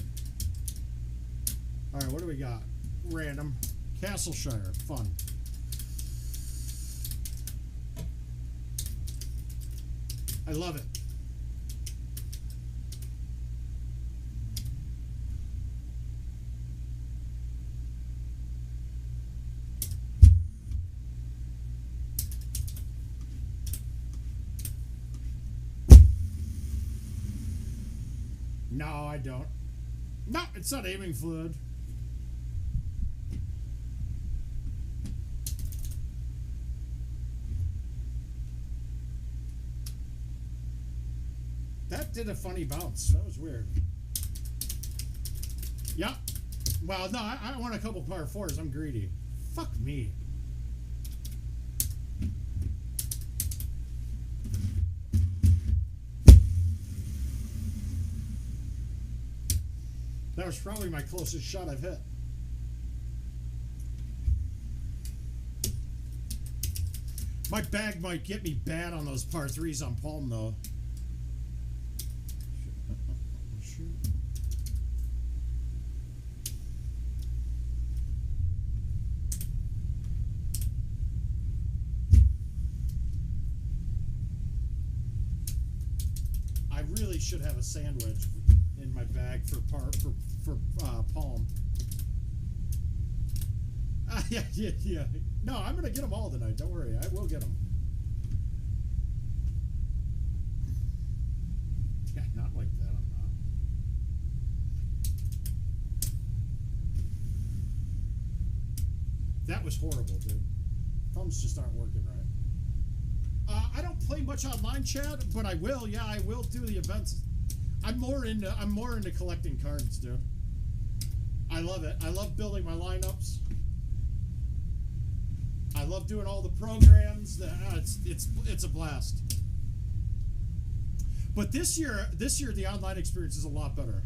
Speaker 3: All right, what do we got? Random. Castleshire. Fun. I love it. No, I don't. No, it's not aiming fluid. That did a funny bounce. That was weird. Yeah. Well, no, I want a couple par fours. I'm greedy. Fuck me. That was probably my closest shot I've hit. My bag might get me bad on those par threes on Palm, though. should have a sandwich in my bag for Palm. Yeah. No, I'm gonna get them all tonight. Don't worry, I will get them. Yeah, not like that. I'm not. That was horrible, dude. Thumbs just aren't working right. I don't play much online, Chad, but I will. Yeah, I will do the events. I'm more into collecting cards, dude. I love it. I love building my lineups. I love doing all the programs. It's a blast. But this year the online experience is a lot better.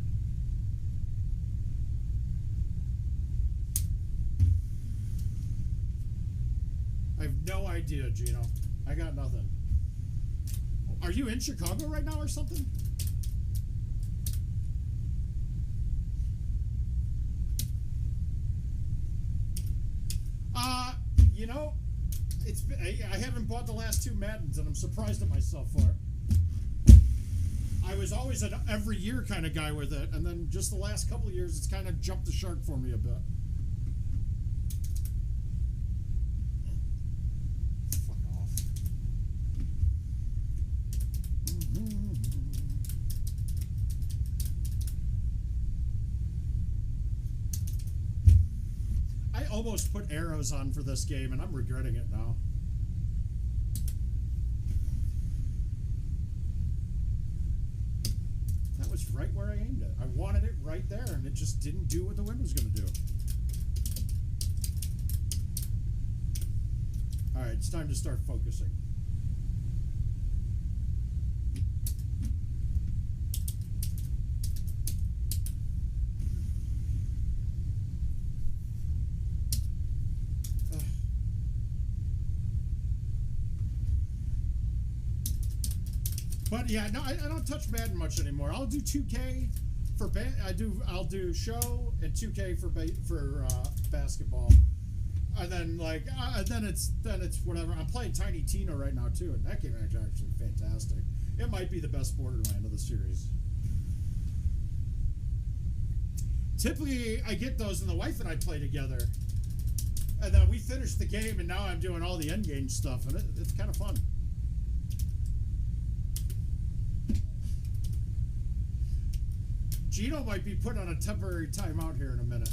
Speaker 3: I have no idea, Gino. I got nothing. Are you in Chicago right now or something? You know, I haven't bought the last two Maddens, and I'm surprised at myself for it. I was always an every year kind of guy with it, and then just the last couple of years, it's kind of jumped the shark for me a bit. Fuck off. I almost put arrows on for this game, and I'm regretting it now. That was right where I aimed it. I wanted it right there, and it just didn't do what the wind was going to do. All right, it's time to start focusing. But yeah, no, I don't touch Madden much anymore. I'll do 2K for I'll do show and 2K for basketball, and then then it's whatever. I'm playing Tiny Tina right now too, and that game is actually fantastic. It might be the best Borderland of the series. Typically, I get those, and the wife and I play together, and then we finish the game, and now I'm doing all the end game stuff, and it's kind of fun. Gino might be put on a temporary timeout here in a minute.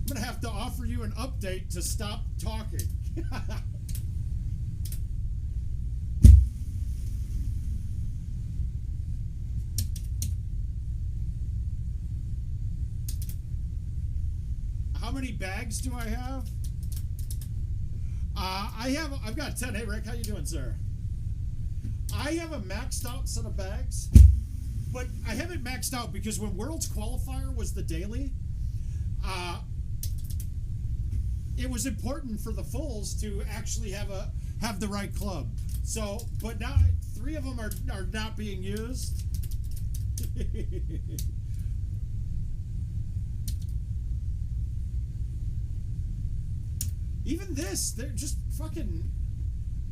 Speaker 3: I'm going to have to offer you an update to stop talking. How many bags do I have? I've got 10. Hey, Rick, how you doing, sir? I have a maxed out set of bags, but I have it maxed out because when Worlds Qualifier was the daily, it was important for the fulls to actually have the right club. So, but now 3 of them are not being used. Even this, they're just fucking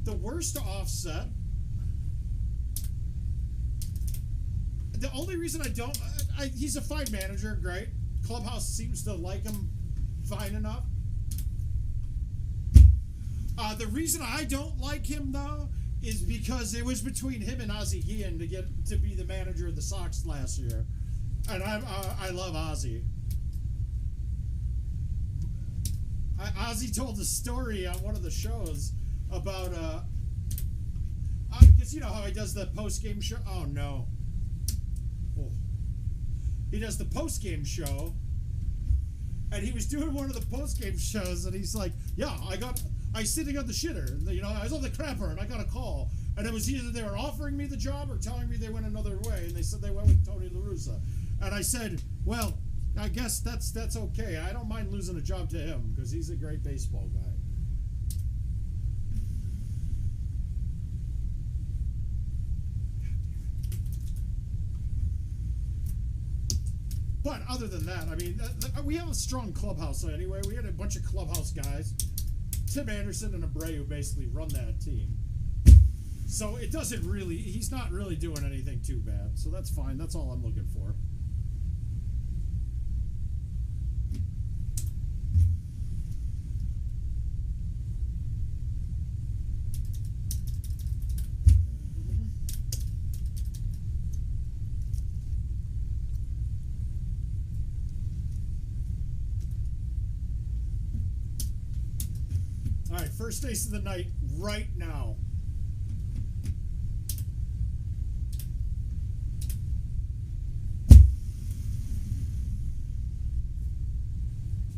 Speaker 3: the worst offset. The only reason I don't, he's a fine manager, great. Clubhouse seems to like him fine enough. The reason I don't like him, though, is because it was between him and Ozzie Guillen to be the manager of the Sox last year. And I love Ozzie. Ozzie told a story on one of the shows about because you know how he does the post-game show. Oh no! Oh. He does the post-game show, and he was doing one of the post-game shows, and he's like, "Yeah, I was sitting on the shitter. You know, I was on the crapper, and I got a call, and it was either they were offering me the job or telling me they went another way, and they said they went with Tony La Russa, and I said, well." I guess that's okay. I don't mind losing a job to him because he's a great baseball guy. But other than that, I mean, we have a strong clubhouse anyway. We had a bunch of clubhouse guys. Tim Anderson and Abreu basically run that team. So it doesn't really, he's not really doing anything too bad. So that's fine. That's all I'm looking for. All right, first ace of the night right now.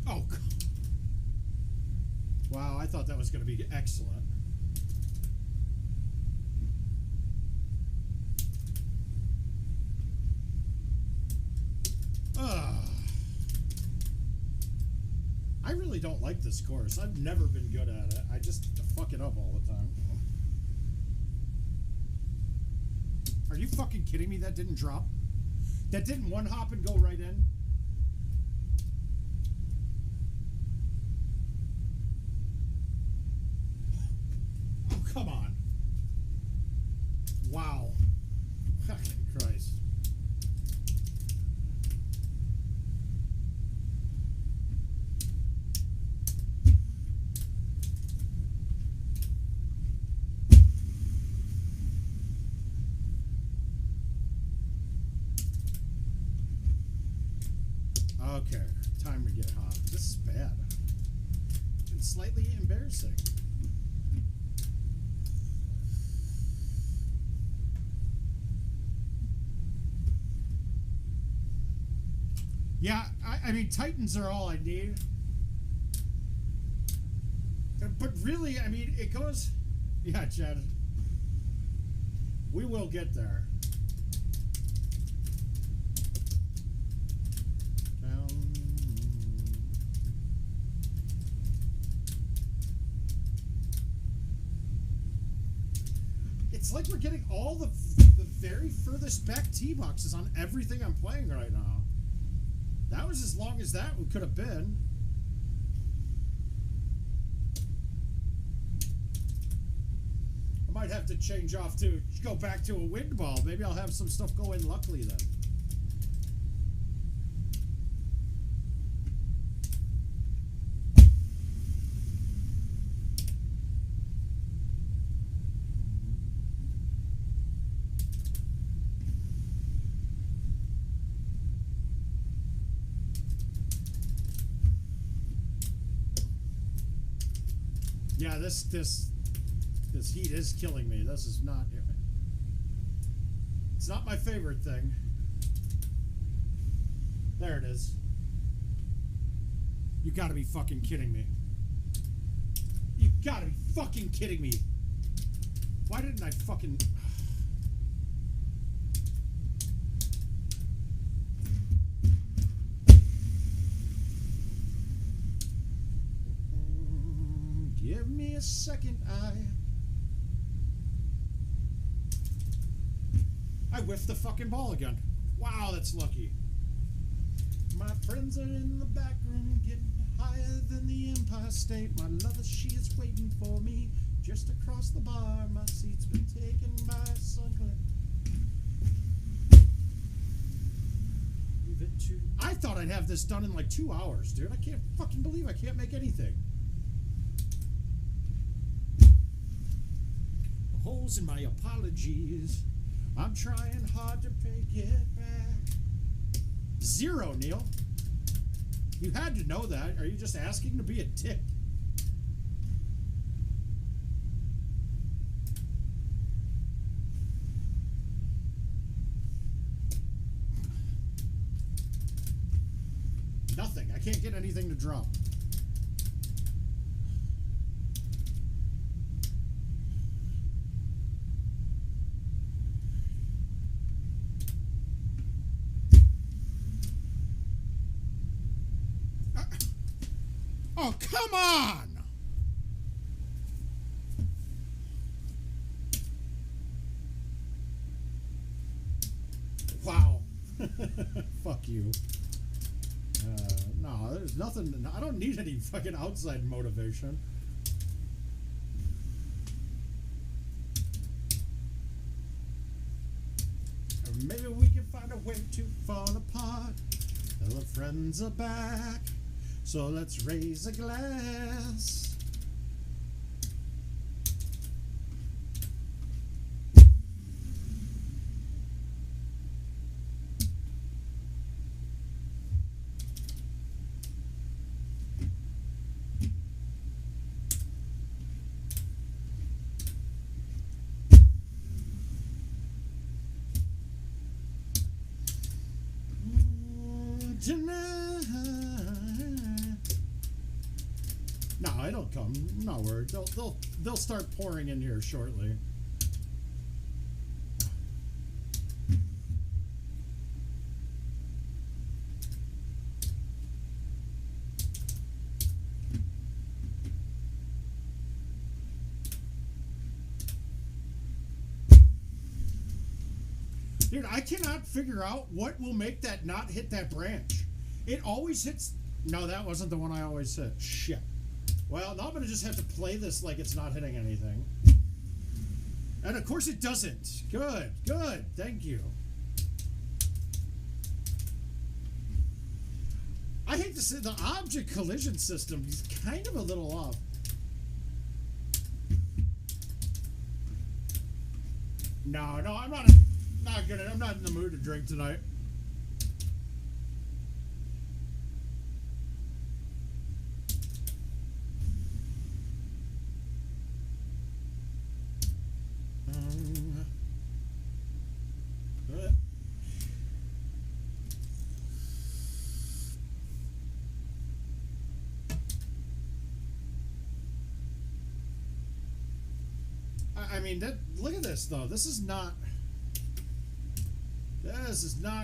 Speaker 3: Oh, wow, I thought that was going to be excellent. I really don't like this course. I've never been good at it. I just fuck it up all the time. Are you fucking kidding me? That didn't drop? That didn't one hop and go right in? Oh, come on. Wow. Fucking Christ. Okay, time to get hot. This is bad. It's slightly embarrassing. Yeah, I mean, Titans are all I need. But really, I mean, it goes... Yeah, Chad. We will get there. It's like we're getting all the very furthest back tee boxes on everything I'm playing right now. That was as long as that could have been. I might have to change off to go back to a wind ball. Maybe I'll have some stuff go in luckily then. Yeah, this heat is killing me. This is not... It's not my favorite thing. There it is. You gotta be fucking kidding me. You gotta be fucking kidding me. Why didn't I fucking... Give me a second, I whiffed the fucking ball again. Wow, that's lucky. My friends are in the back room getting higher than the Empire State. My lover, she is waiting for me just across the bar. My seat's been taken by a sunklet. Leave it to... I thought I'd have this done in like 2 hours, dude. I can't fucking believe I can't make anything. Holes in my apologies. I'm trying hard to pay it back. 0, Neil. You had to know that. Are you just asking to be a dick? Nothing. I can't get anything to drop. Oh, come on! Wow. Fuck you. No, there's nothing. I don't need any fucking outside motivation. fall apart. All the friends are back, so let's raise a glass. No, it'll come. No worries. They'll start pouring in here shortly. Dude, I cannot figure out what will make that not hit that branch. It always hits... No, that wasn't the one I always hit. Shit. Well, now I'm going to just have to play this like it's not hitting anything. And of course it doesn't. Good, good. Thank you. I hate to say the object collision system is kind of a little off. No, I'm not gonna. I'm not in the mood to drink tonight. I mean, look at this though. This is not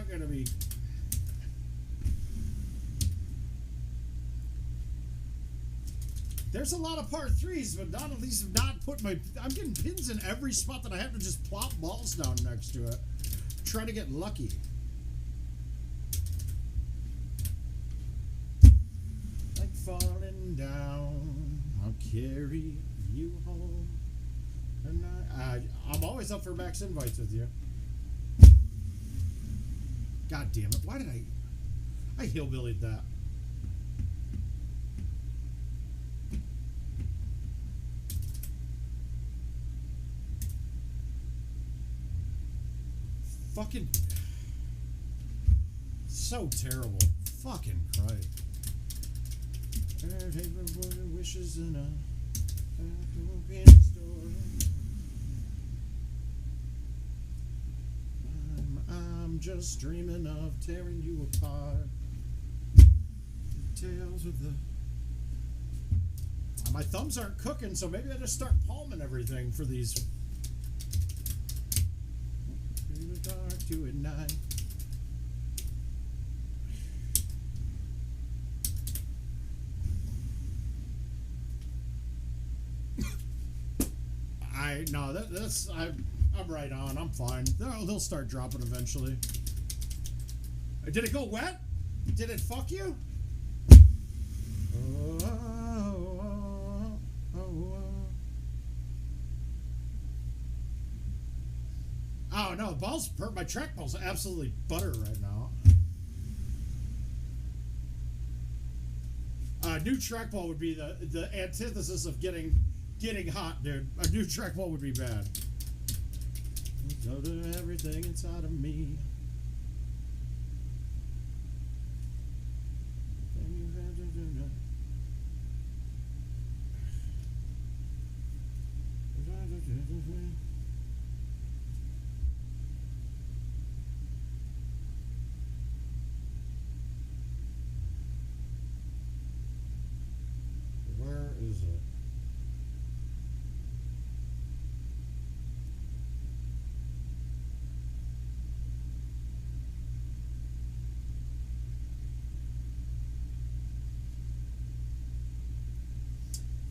Speaker 3: going to be. There's a lot of par threes, but none of these have not put my. I'm getting pins in every spot that I have to just plop balls down next to it. Try to get lucky. Like falling down, I'll carry you home. And I'm always up for max invites with you. God damn it. Why did I hillbillied that? Fucking... So terrible. Fucking Christ. Wishes in a store. I'm just dreaming of tearing you apart. Tales of the... My thumbs aren't cooking, so maybe I just start palming everything for these. Through the dark to at night. I'm right on. I'm fine. They'll start dropping eventually. Did it go wet? Did it fuck you? Oh no, my trackball's absolutely butter right now. New trackball would be the antithesis of getting hot, dude. A new trackball would be bad. Go to everything inside of me. Where is it?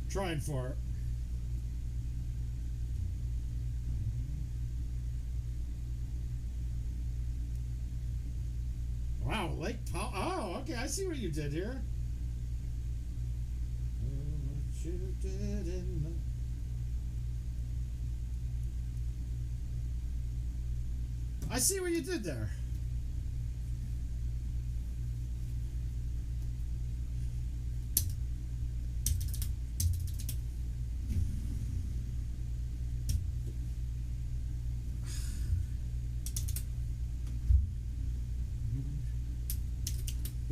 Speaker 3: Trying for it. Wow, Lake Powell. Oh, okay, I see what you did here. What you did in the... I see what you did there.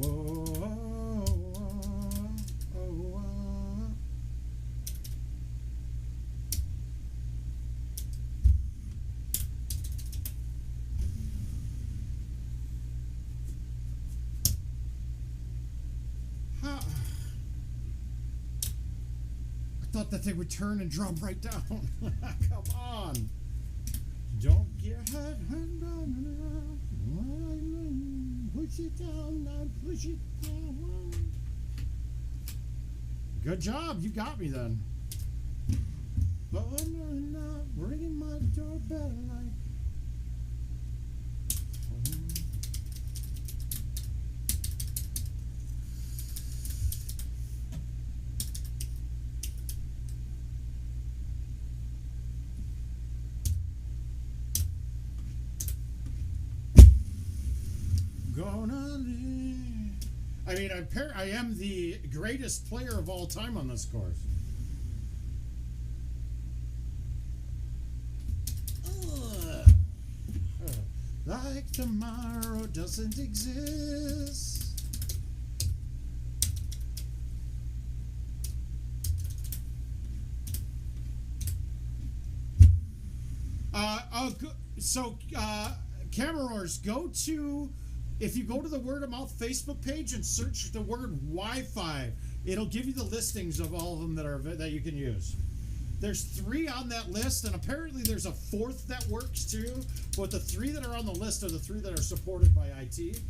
Speaker 3: Whoa, I thought that they would turn and drop right down. Come on. Don't get hurt. Push it down, now push it down. Good job. You got me then. But I'm not ringing my doorbell like. Gonna live. I mean, I am the greatest player of all time on this course. Like tomorrow doesn't exist. Camerors, go to. If you go to the Word of Mouth Facebook page and search the word Wi-Fi, it'll give you the listings of all of them that you can use. There's 3 on that list, and apparently there's a 4th that works too. But the 3 that are on the list are the 3 that are supported by IT.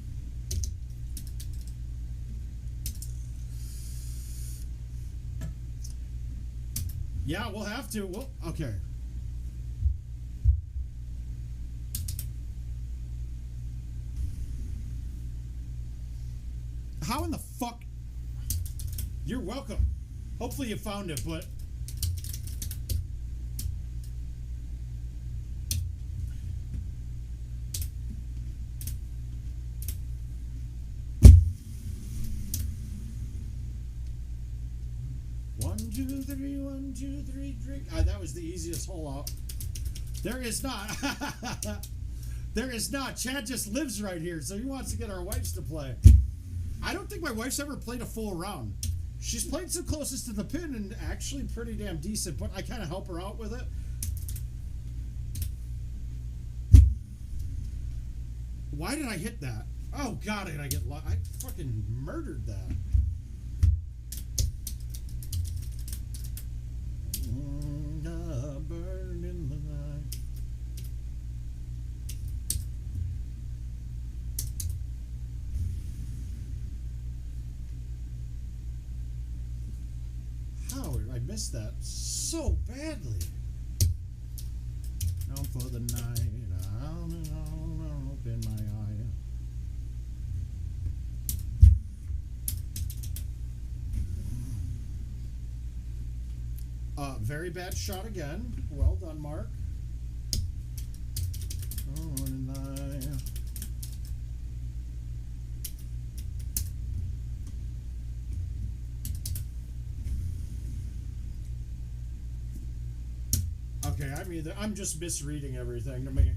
Speaker 3: Yeah, we'll have to. Okay. How in the fuck? You're welcome. Hopefully you found it, but one, two, three, drink. That was the easiest hole out. There is not. There is not. Chad just lives right here, so he wants to get our wives to play. I don't think my wife's ever played a full round. She's played some closest to the pin and actually pretty damn decent, but I kind of help her out with it. Why did I hit that? Oh, God, did I get I fucking murdered that. Burned in the night. How did I miss that so badly? Down for the night, I'll open my eye. Very bad shot again. Well done, Mark. Oh, and okay, I'm just misreading everything to me.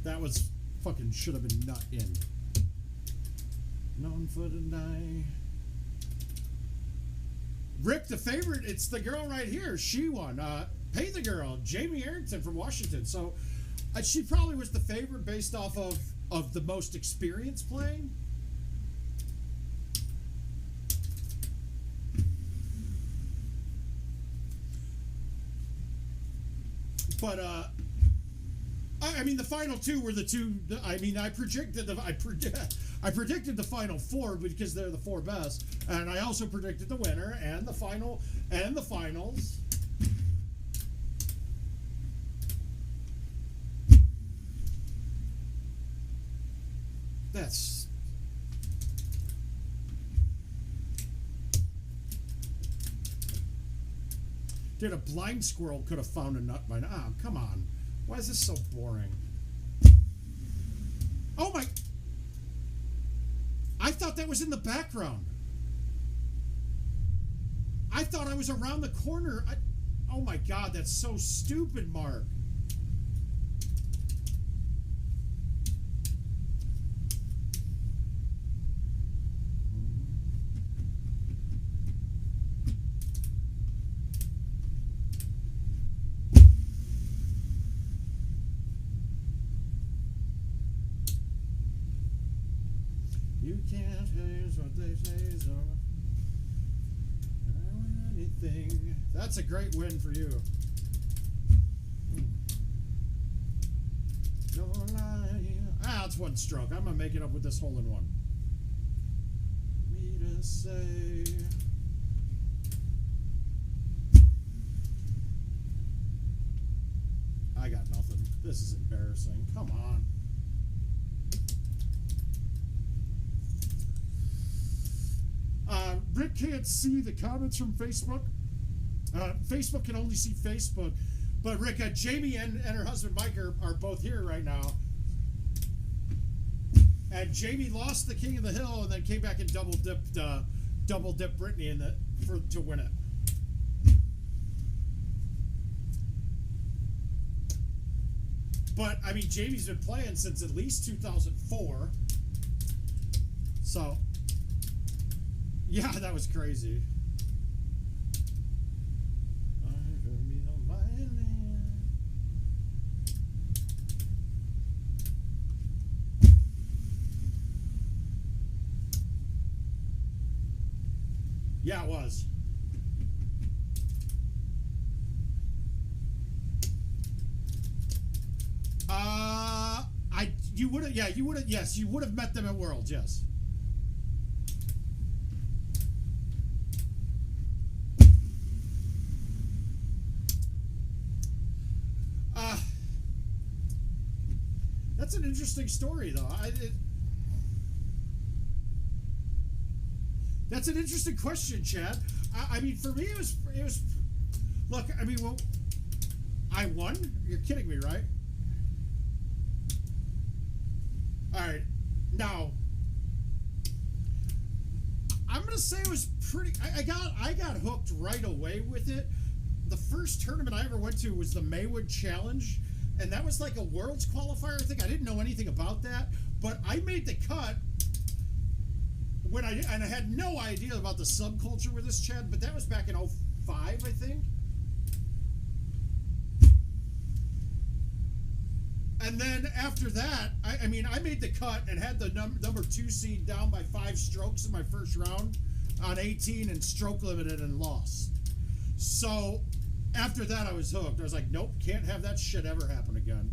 Speaker 3: That was fucking should have been nut in. Known for the night. Rick, the favorite, it's the girl right here. She won. Pay the girl, Jamie Arrington from Washington. So she probably was the favorite based off of the most experience playing. But I mean, the final 2 were the 2. I mean, I predicted the final 4 because they're the 4 best, and I also predicted the winner and the final and the finals. That's dude, a blind squirrel could have found a nut by now. Oh, come on. Why is this so boring? Oh my... I thought that was in the background. I thought I was around the corner. Oh my God, that's so stupid, Mark. can't haze what they say, so anything. That's a great win for you. Don't lie. Ah, it's one stroke. I'm gonna make it up with this hole in one. Me to say. I got nothing. This is embarrassing. Come on. Rick can't see the comments from Facebook. Facebook can only see Facebook. But Rick, Jamie and her husband Mike are both here right now. And Jamie lost the King of the Hill and then came back and double dipped Brittany in to win it. But I mean, Jamie's been playing since at least 2004. So, yeah, that was crazy. Yeah, it was. You would have, yeah, you would have, yes, you would have met them at Worlds, yes. That's an interesting story, though. That's an interesting question, Chad. I mean, for me, it was. Look, I mean, well, I won. You're kidding me, right? All right, now I'm gonna say it was pretty. I got hooked right away with it. The first tournament I ever went to was the Maywood Challenge, and that was like a Worlds qualifier. I think I didn't know anything about that, but I made the cut when I had no idea about the subculture with this, Chad. But that was back in 05, I think. And then after that, I mean, I made the cut and had the number 2 seed down by 5 strokes in my first round on 18 and stroke limited and lost. So after that, I was hooked. I was like, nope, can't have that shit ever happen again.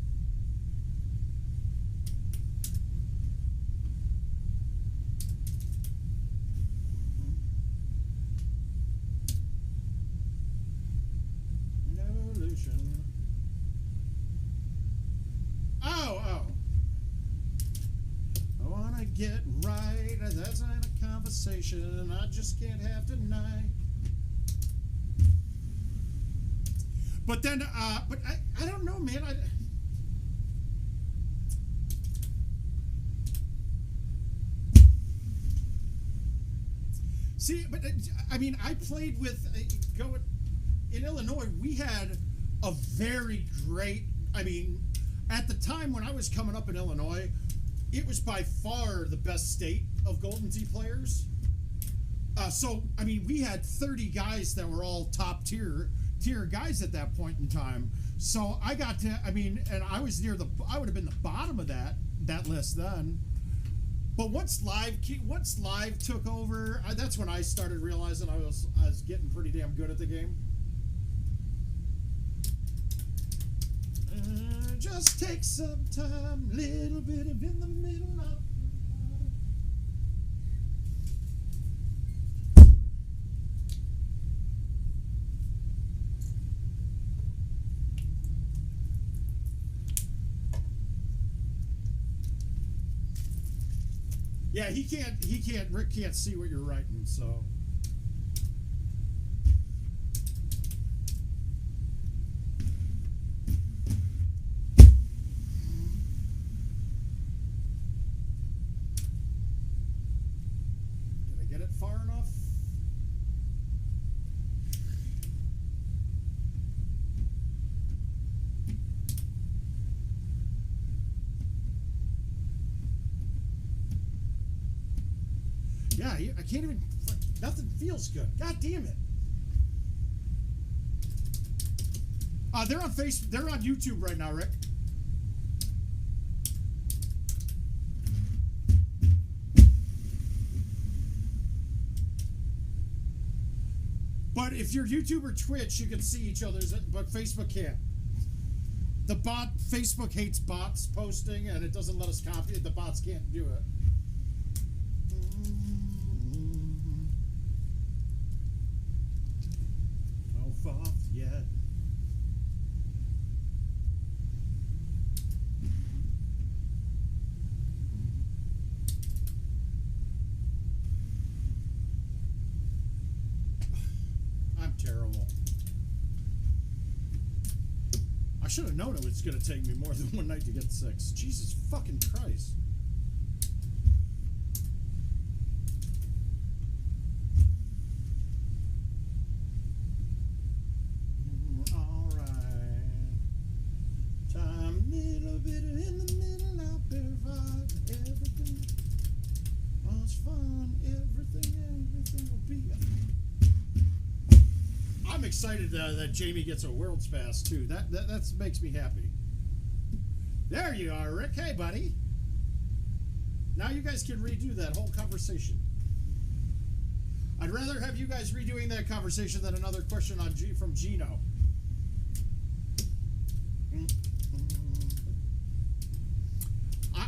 Speaker 3: Evolution. Oh. I want to get right. That's not a conversation I just can't have tonight. But then, but I don't know, man. See, but I mean, I played with, in Illinois, we had a very great, I mean, at the time when I was coming up in Illinois, it was by far the best state of GoldenTee players. So, I mean, we had 30 guys that were all top tier guys at that point in time. So I got to, I mean, and I was I would have been the bottom of that list then. But once live took over, that's when I started realizing I was getting pretty damn good at the game. Just take some time, little bit of in the middle of. Yeah, Rick can't see what you're writing, so. Did I get it far enough? Yeah, I can't even. Nothing feels good. God damn it. They're on Facebook. They're on YouTube right now, Rick. But if you're YouTube or Twitch, you can see each other's, but Facebook can't. The bot, Facebook hates bots posting, and it doesn't let us copy it. The bots can't do it. No fourth yet. I'm terrible. I should have known it was going to take me more than one night to get 6. Jesus fucking Christ. Alright. Time little bit in the middle, I'll provide everything. Much fun, everything will be. I'm excited that Jamie gets a World's Pass too. That makes me happy. There you are, Rick. Hey, buddy. Now you guys can redo that whole conversation. I'd rather have you guys redoing that conversation than another question on from Gino.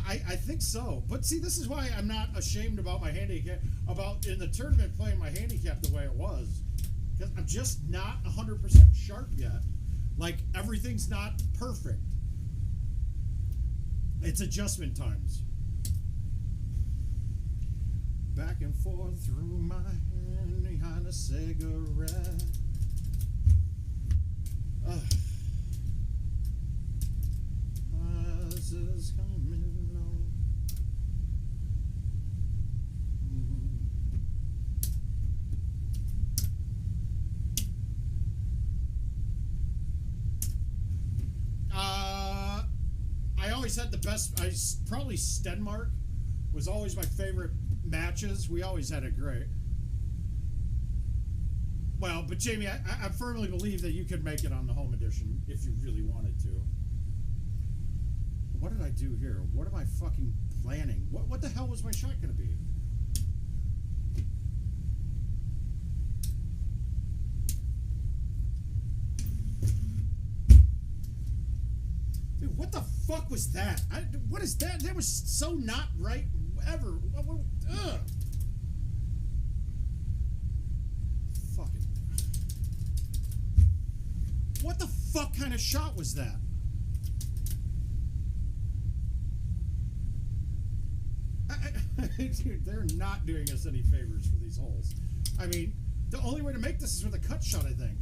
Speaker 3: I think so. But see, this is why I'm not ashamed about my handicap, about in the tournament playing my handicap the way it was. Because I'm just not 100% sharp yet. Like, everything's not perfect. It's adjustment times. Back and forth through my hand behind a cigarette. This is coming on. I always had the best. Probably Stenmark was always my favorite matches. We always had it great. Well, but Jamie, I firmly believe that you could make it on the home edition if you really wanted to. What did I do here? What am I fucking planning? What the hell was my shot going to be? Dude, what the fuck was that? What is that? That was so not right ever. Ugh. Fucking. What the fuck kind of shot was that? Dude, they're not doing us any favors for these holes. I mean, the only way to make this is with a cut shot, I think.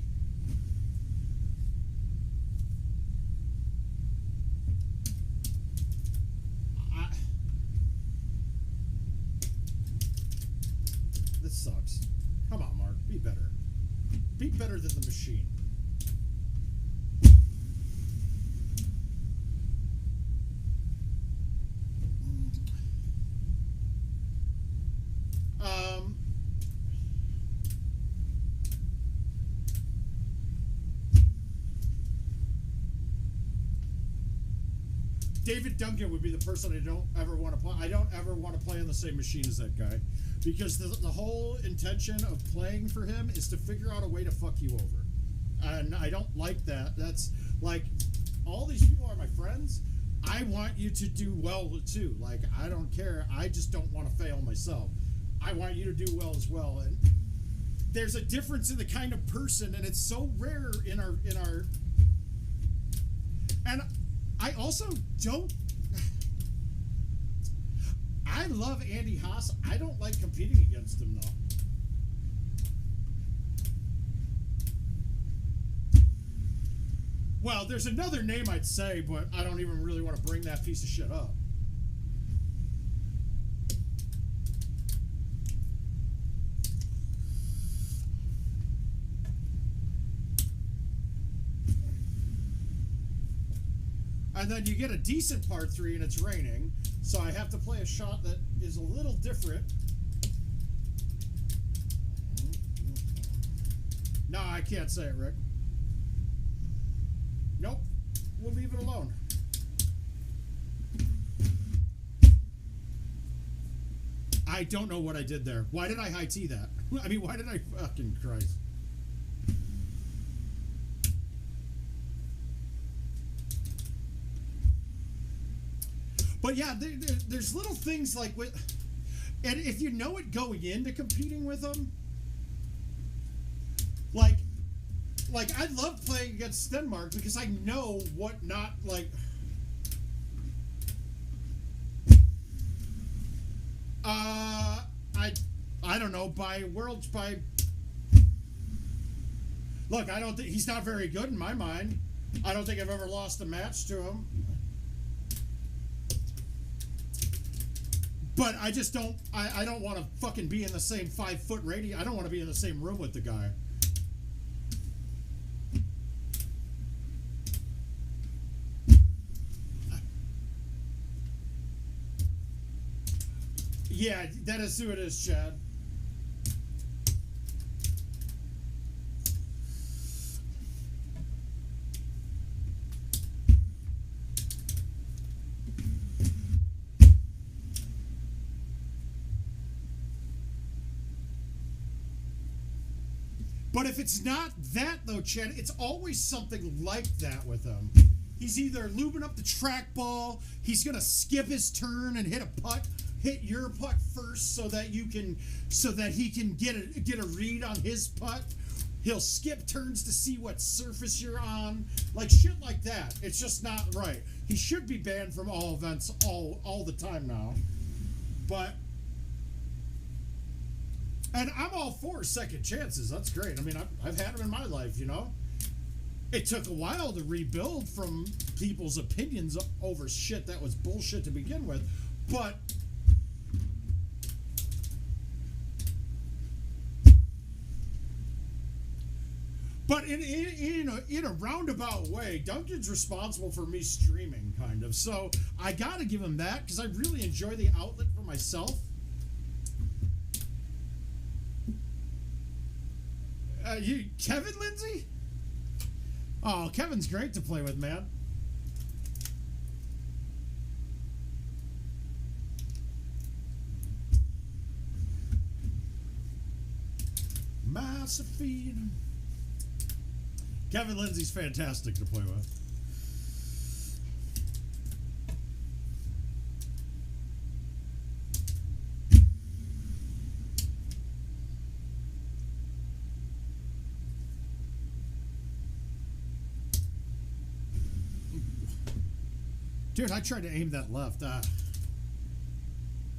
Speaker 3: This sucks. Come on, Mark. Be better. Be better than the machine. David Duncan would be the person I don't ever want to play. I don't ever want to play on the same machine as that guy, because the whole intention of playing for him is to figure out a way to fuck you over, and I don't like that. That's like, all these people are my friends. I want you to do well too. Like, I don't care. I just don't want to fail myself. I want you to do well as well. And there's a difference in the kind of person, and it's so rare in our. And I also don't. I love Andy Haas. I don't like competing against him though. Well, there's another name I'd say, but I don't even really want to bring that piece of shit up. And then you get a decent par 3 and it's raining, so I have to play a shot that is a little different. No, I can't say it, Rick. Nope. We'll leave it alone. I don't know what I did there. Why did I high tee that? I mean, why did I fucking Christ? But yeah, there's little things like with, and if you know it going into competing with them, like I love playing against Denmark because I know what not like. I don't know by. Look, I don't think he's not very good in my mind. I don't think I've ever lost a match to him. But I just don't. I don't want to fucking be in the same 5-foot radius. I don't want to be in the same room with the guy. Yeah, that is who it is, Chad. But if it's not that, though, Chad, it's always something like that with him. He's either lubing up the trackball, he's going to skip his turn and hit your putt first so that he can get a read on his putt. He'll skip turns to see what surface you're on. Like shit like that. It's just not right. He should be banned from all events all the time now. And I'm all for second chances. That's great. I mean, I've had them in my life, you know. It took a while to rebuild from people's opinions over shit that was bullshit to begin with. But in a roundabout way, Duncan's responsible for me streaming, kind of. So I got to give him that because I really enjoy the outlet for myself. Kevin Lindsay? Oh, Kevin's great to play with, man. Massive feed. Kevin Lindsay's fantastic to play with. Dude, I tried to aim that left. All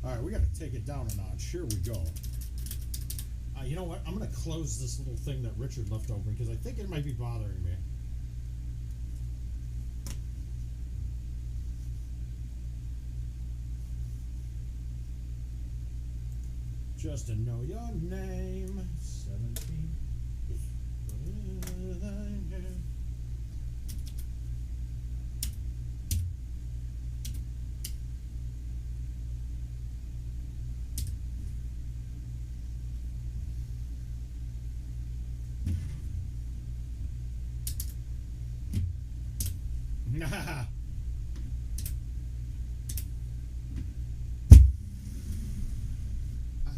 Speaker 3: right, we got to take it down a notch. Here we go. You know what? I'm going to close this little thing that Richard left open because I think it might be bothering me. Just to know your name. 17.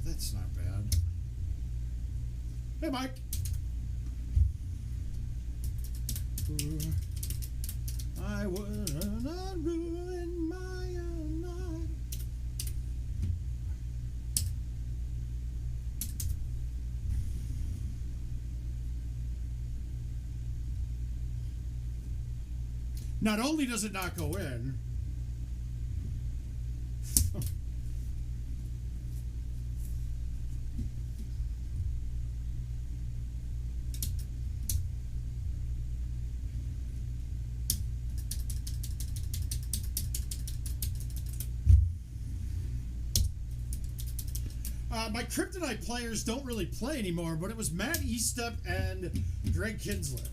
Speaker 3: That's not bad. Hey, Mike. I would not ruin my night. Not only does it not go in, my Kryptonite players don't really play anymore, but it was Matt Eastep and Greg Kinsler.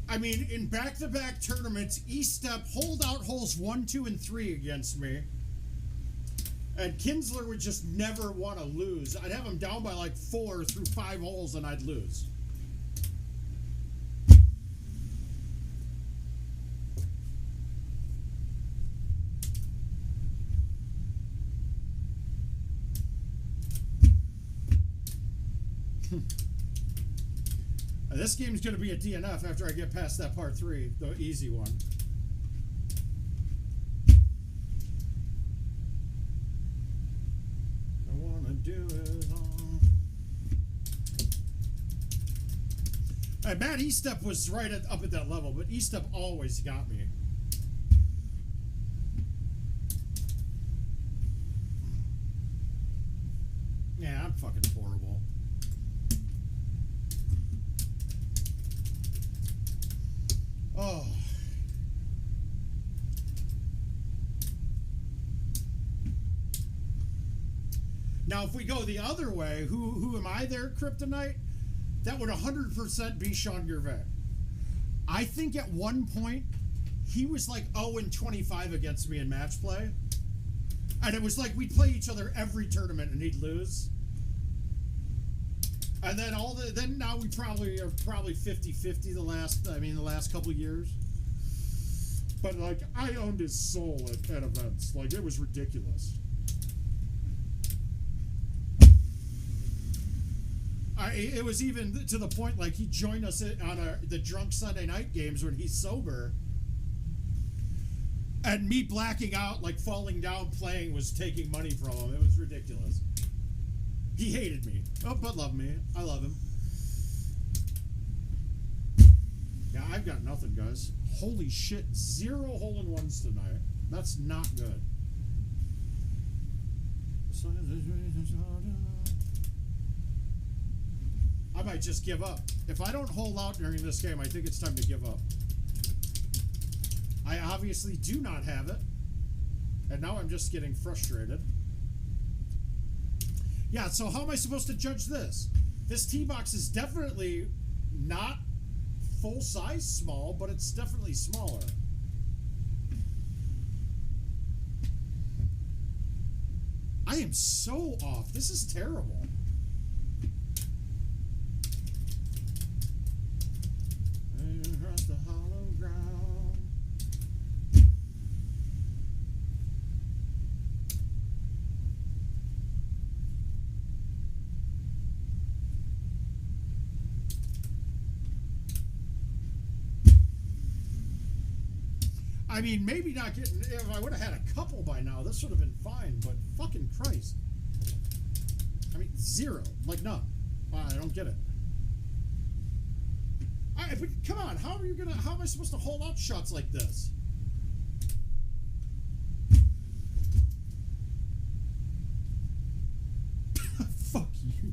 Speaker 3: I mean, in back-to-back tournaments, Eastep hold out holes 1, 2, and 3 against me. And Kinsler would just never want to lose. I'd have him down by like 4 through 5 holes and I'd lose. This game's going to be a DNF after I get past that part 3, the easy one. I want to do it all. Hey, Matt Estep was right up at that level, but Estep always got me. Yeah, I'm fucking horrible. Oh. Now, if we go the other way, who am I there, Kryptonite? That would 100% be Sean Gervais. I think at one point, he was like 0-25 against me in match play. And it was like we'd play each other every tournament and he'd lose. And then then now we probably are 50-50 the last couple of years. But like I owned his soul at events. Like it was ridiculous. It was even to the point like he joined us on the drunk Sunday night games when he's sober. And me blacking out, like falling down playing was taking money from him. It was ridiculous. He hated me. Oh, but loved me. I love him. Yeah, I've got nothing, guys. Holy shit. 0 hole-in-ones tonight. That's not good. I might just give up. If I don't hold out during this game, I think it's time to give up. I obviously do not have it. And now I'm just getting frustrated. Yeah, so how am I supposed to judge this? This tee box is definitely not full size small, but it's definitely smaller. I am so off. This is terrible. Across the hollow ground. I mean, maybe not getting... If I would have had a couple by now, this would have been fine, but fucking Christ. I mean, 0. Like, none. I don't get it. But come on, how am I supposed to hold out shots like this? Fuck you.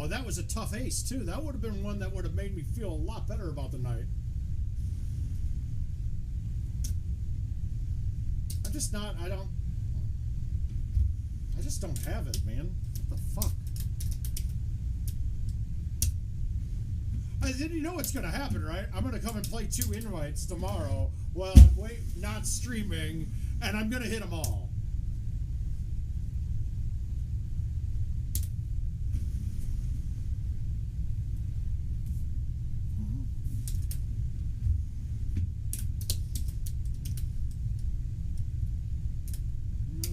Speaker 3: That was a tough ace, too. That would have been one that would have made me feel a lot better about the night. I'm just not, I just don't have it, man. What the fuck? Then you know what's going to happen, right? I'm going to come and play 2 invites tomorrow while I'm not streaming, and I'm going to hit them all.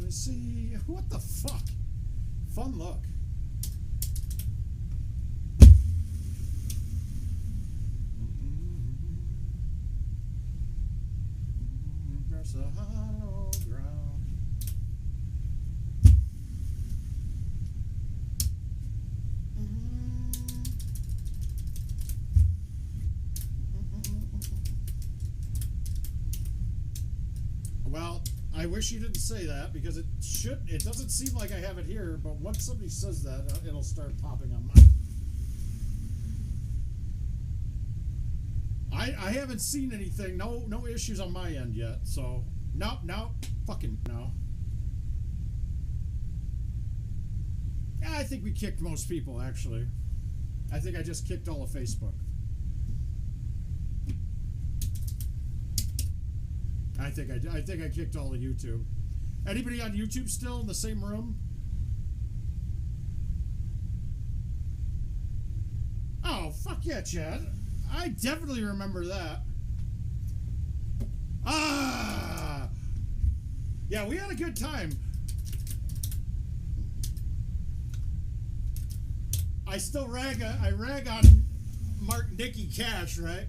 Speaker 3: See, what the fuck? Fun luck. There's a hollow ground. Well, I wish you didn't say that because it doesn't seem like I have it here, but once somebody says that, it'll start popping on mine. I haven't seen anything, no issues on my end yet, so No. Fucking no. Yeah, I think we kicked most people, actually. I think I just kicked all of Facebook. I think I kicked all of YouTube. Anybody on YouTube still in the same room? Oh, fuck yeah, Chad. I definitely remember that. Ah! Yeah, we had a good time. I rag on Marc, Nikki Cash, right?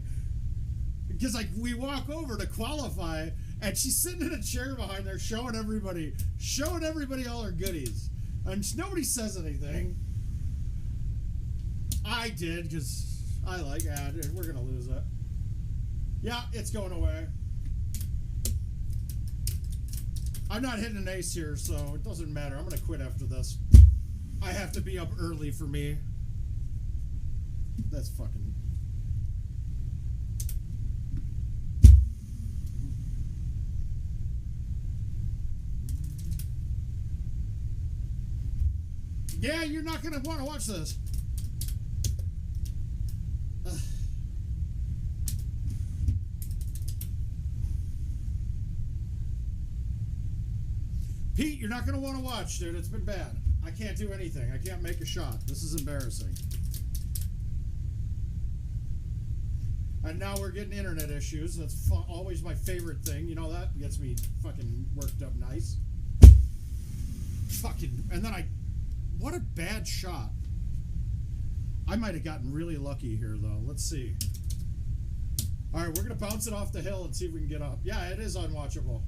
Speaker 3: Because like we walk over to qualify and she's sitting in a chair behind there showing everybody all her goodies. And nobody says anything. I did because I like it. We're gonna lose it. Yeah, it's going away. I'm not hitting an ace here, so it doesn't matter. I'm gonna quit after this. I have to be up early for me. That's fucking... Yeah, you're not gonna want to watch this. Pete, you're not gonna want to watch, dude. It's been bad. I can't do anything. I can't make a shot. This is embarrassing. And now we're getting internet issues. That's always my favorite thing. You know that? Gets me fucking worked up nice. Fucking... And then what a bad shot. I might have gotten really lucky here, though. Let's see. All right, we're going to bounce it off the hill and see if we can get up. Yeah, it is unwatchable.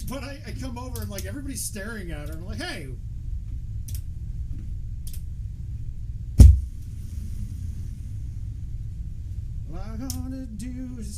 Speaker 3: But I come over and like everybody's staring at her and I'm like, hey. What I'm gonna do is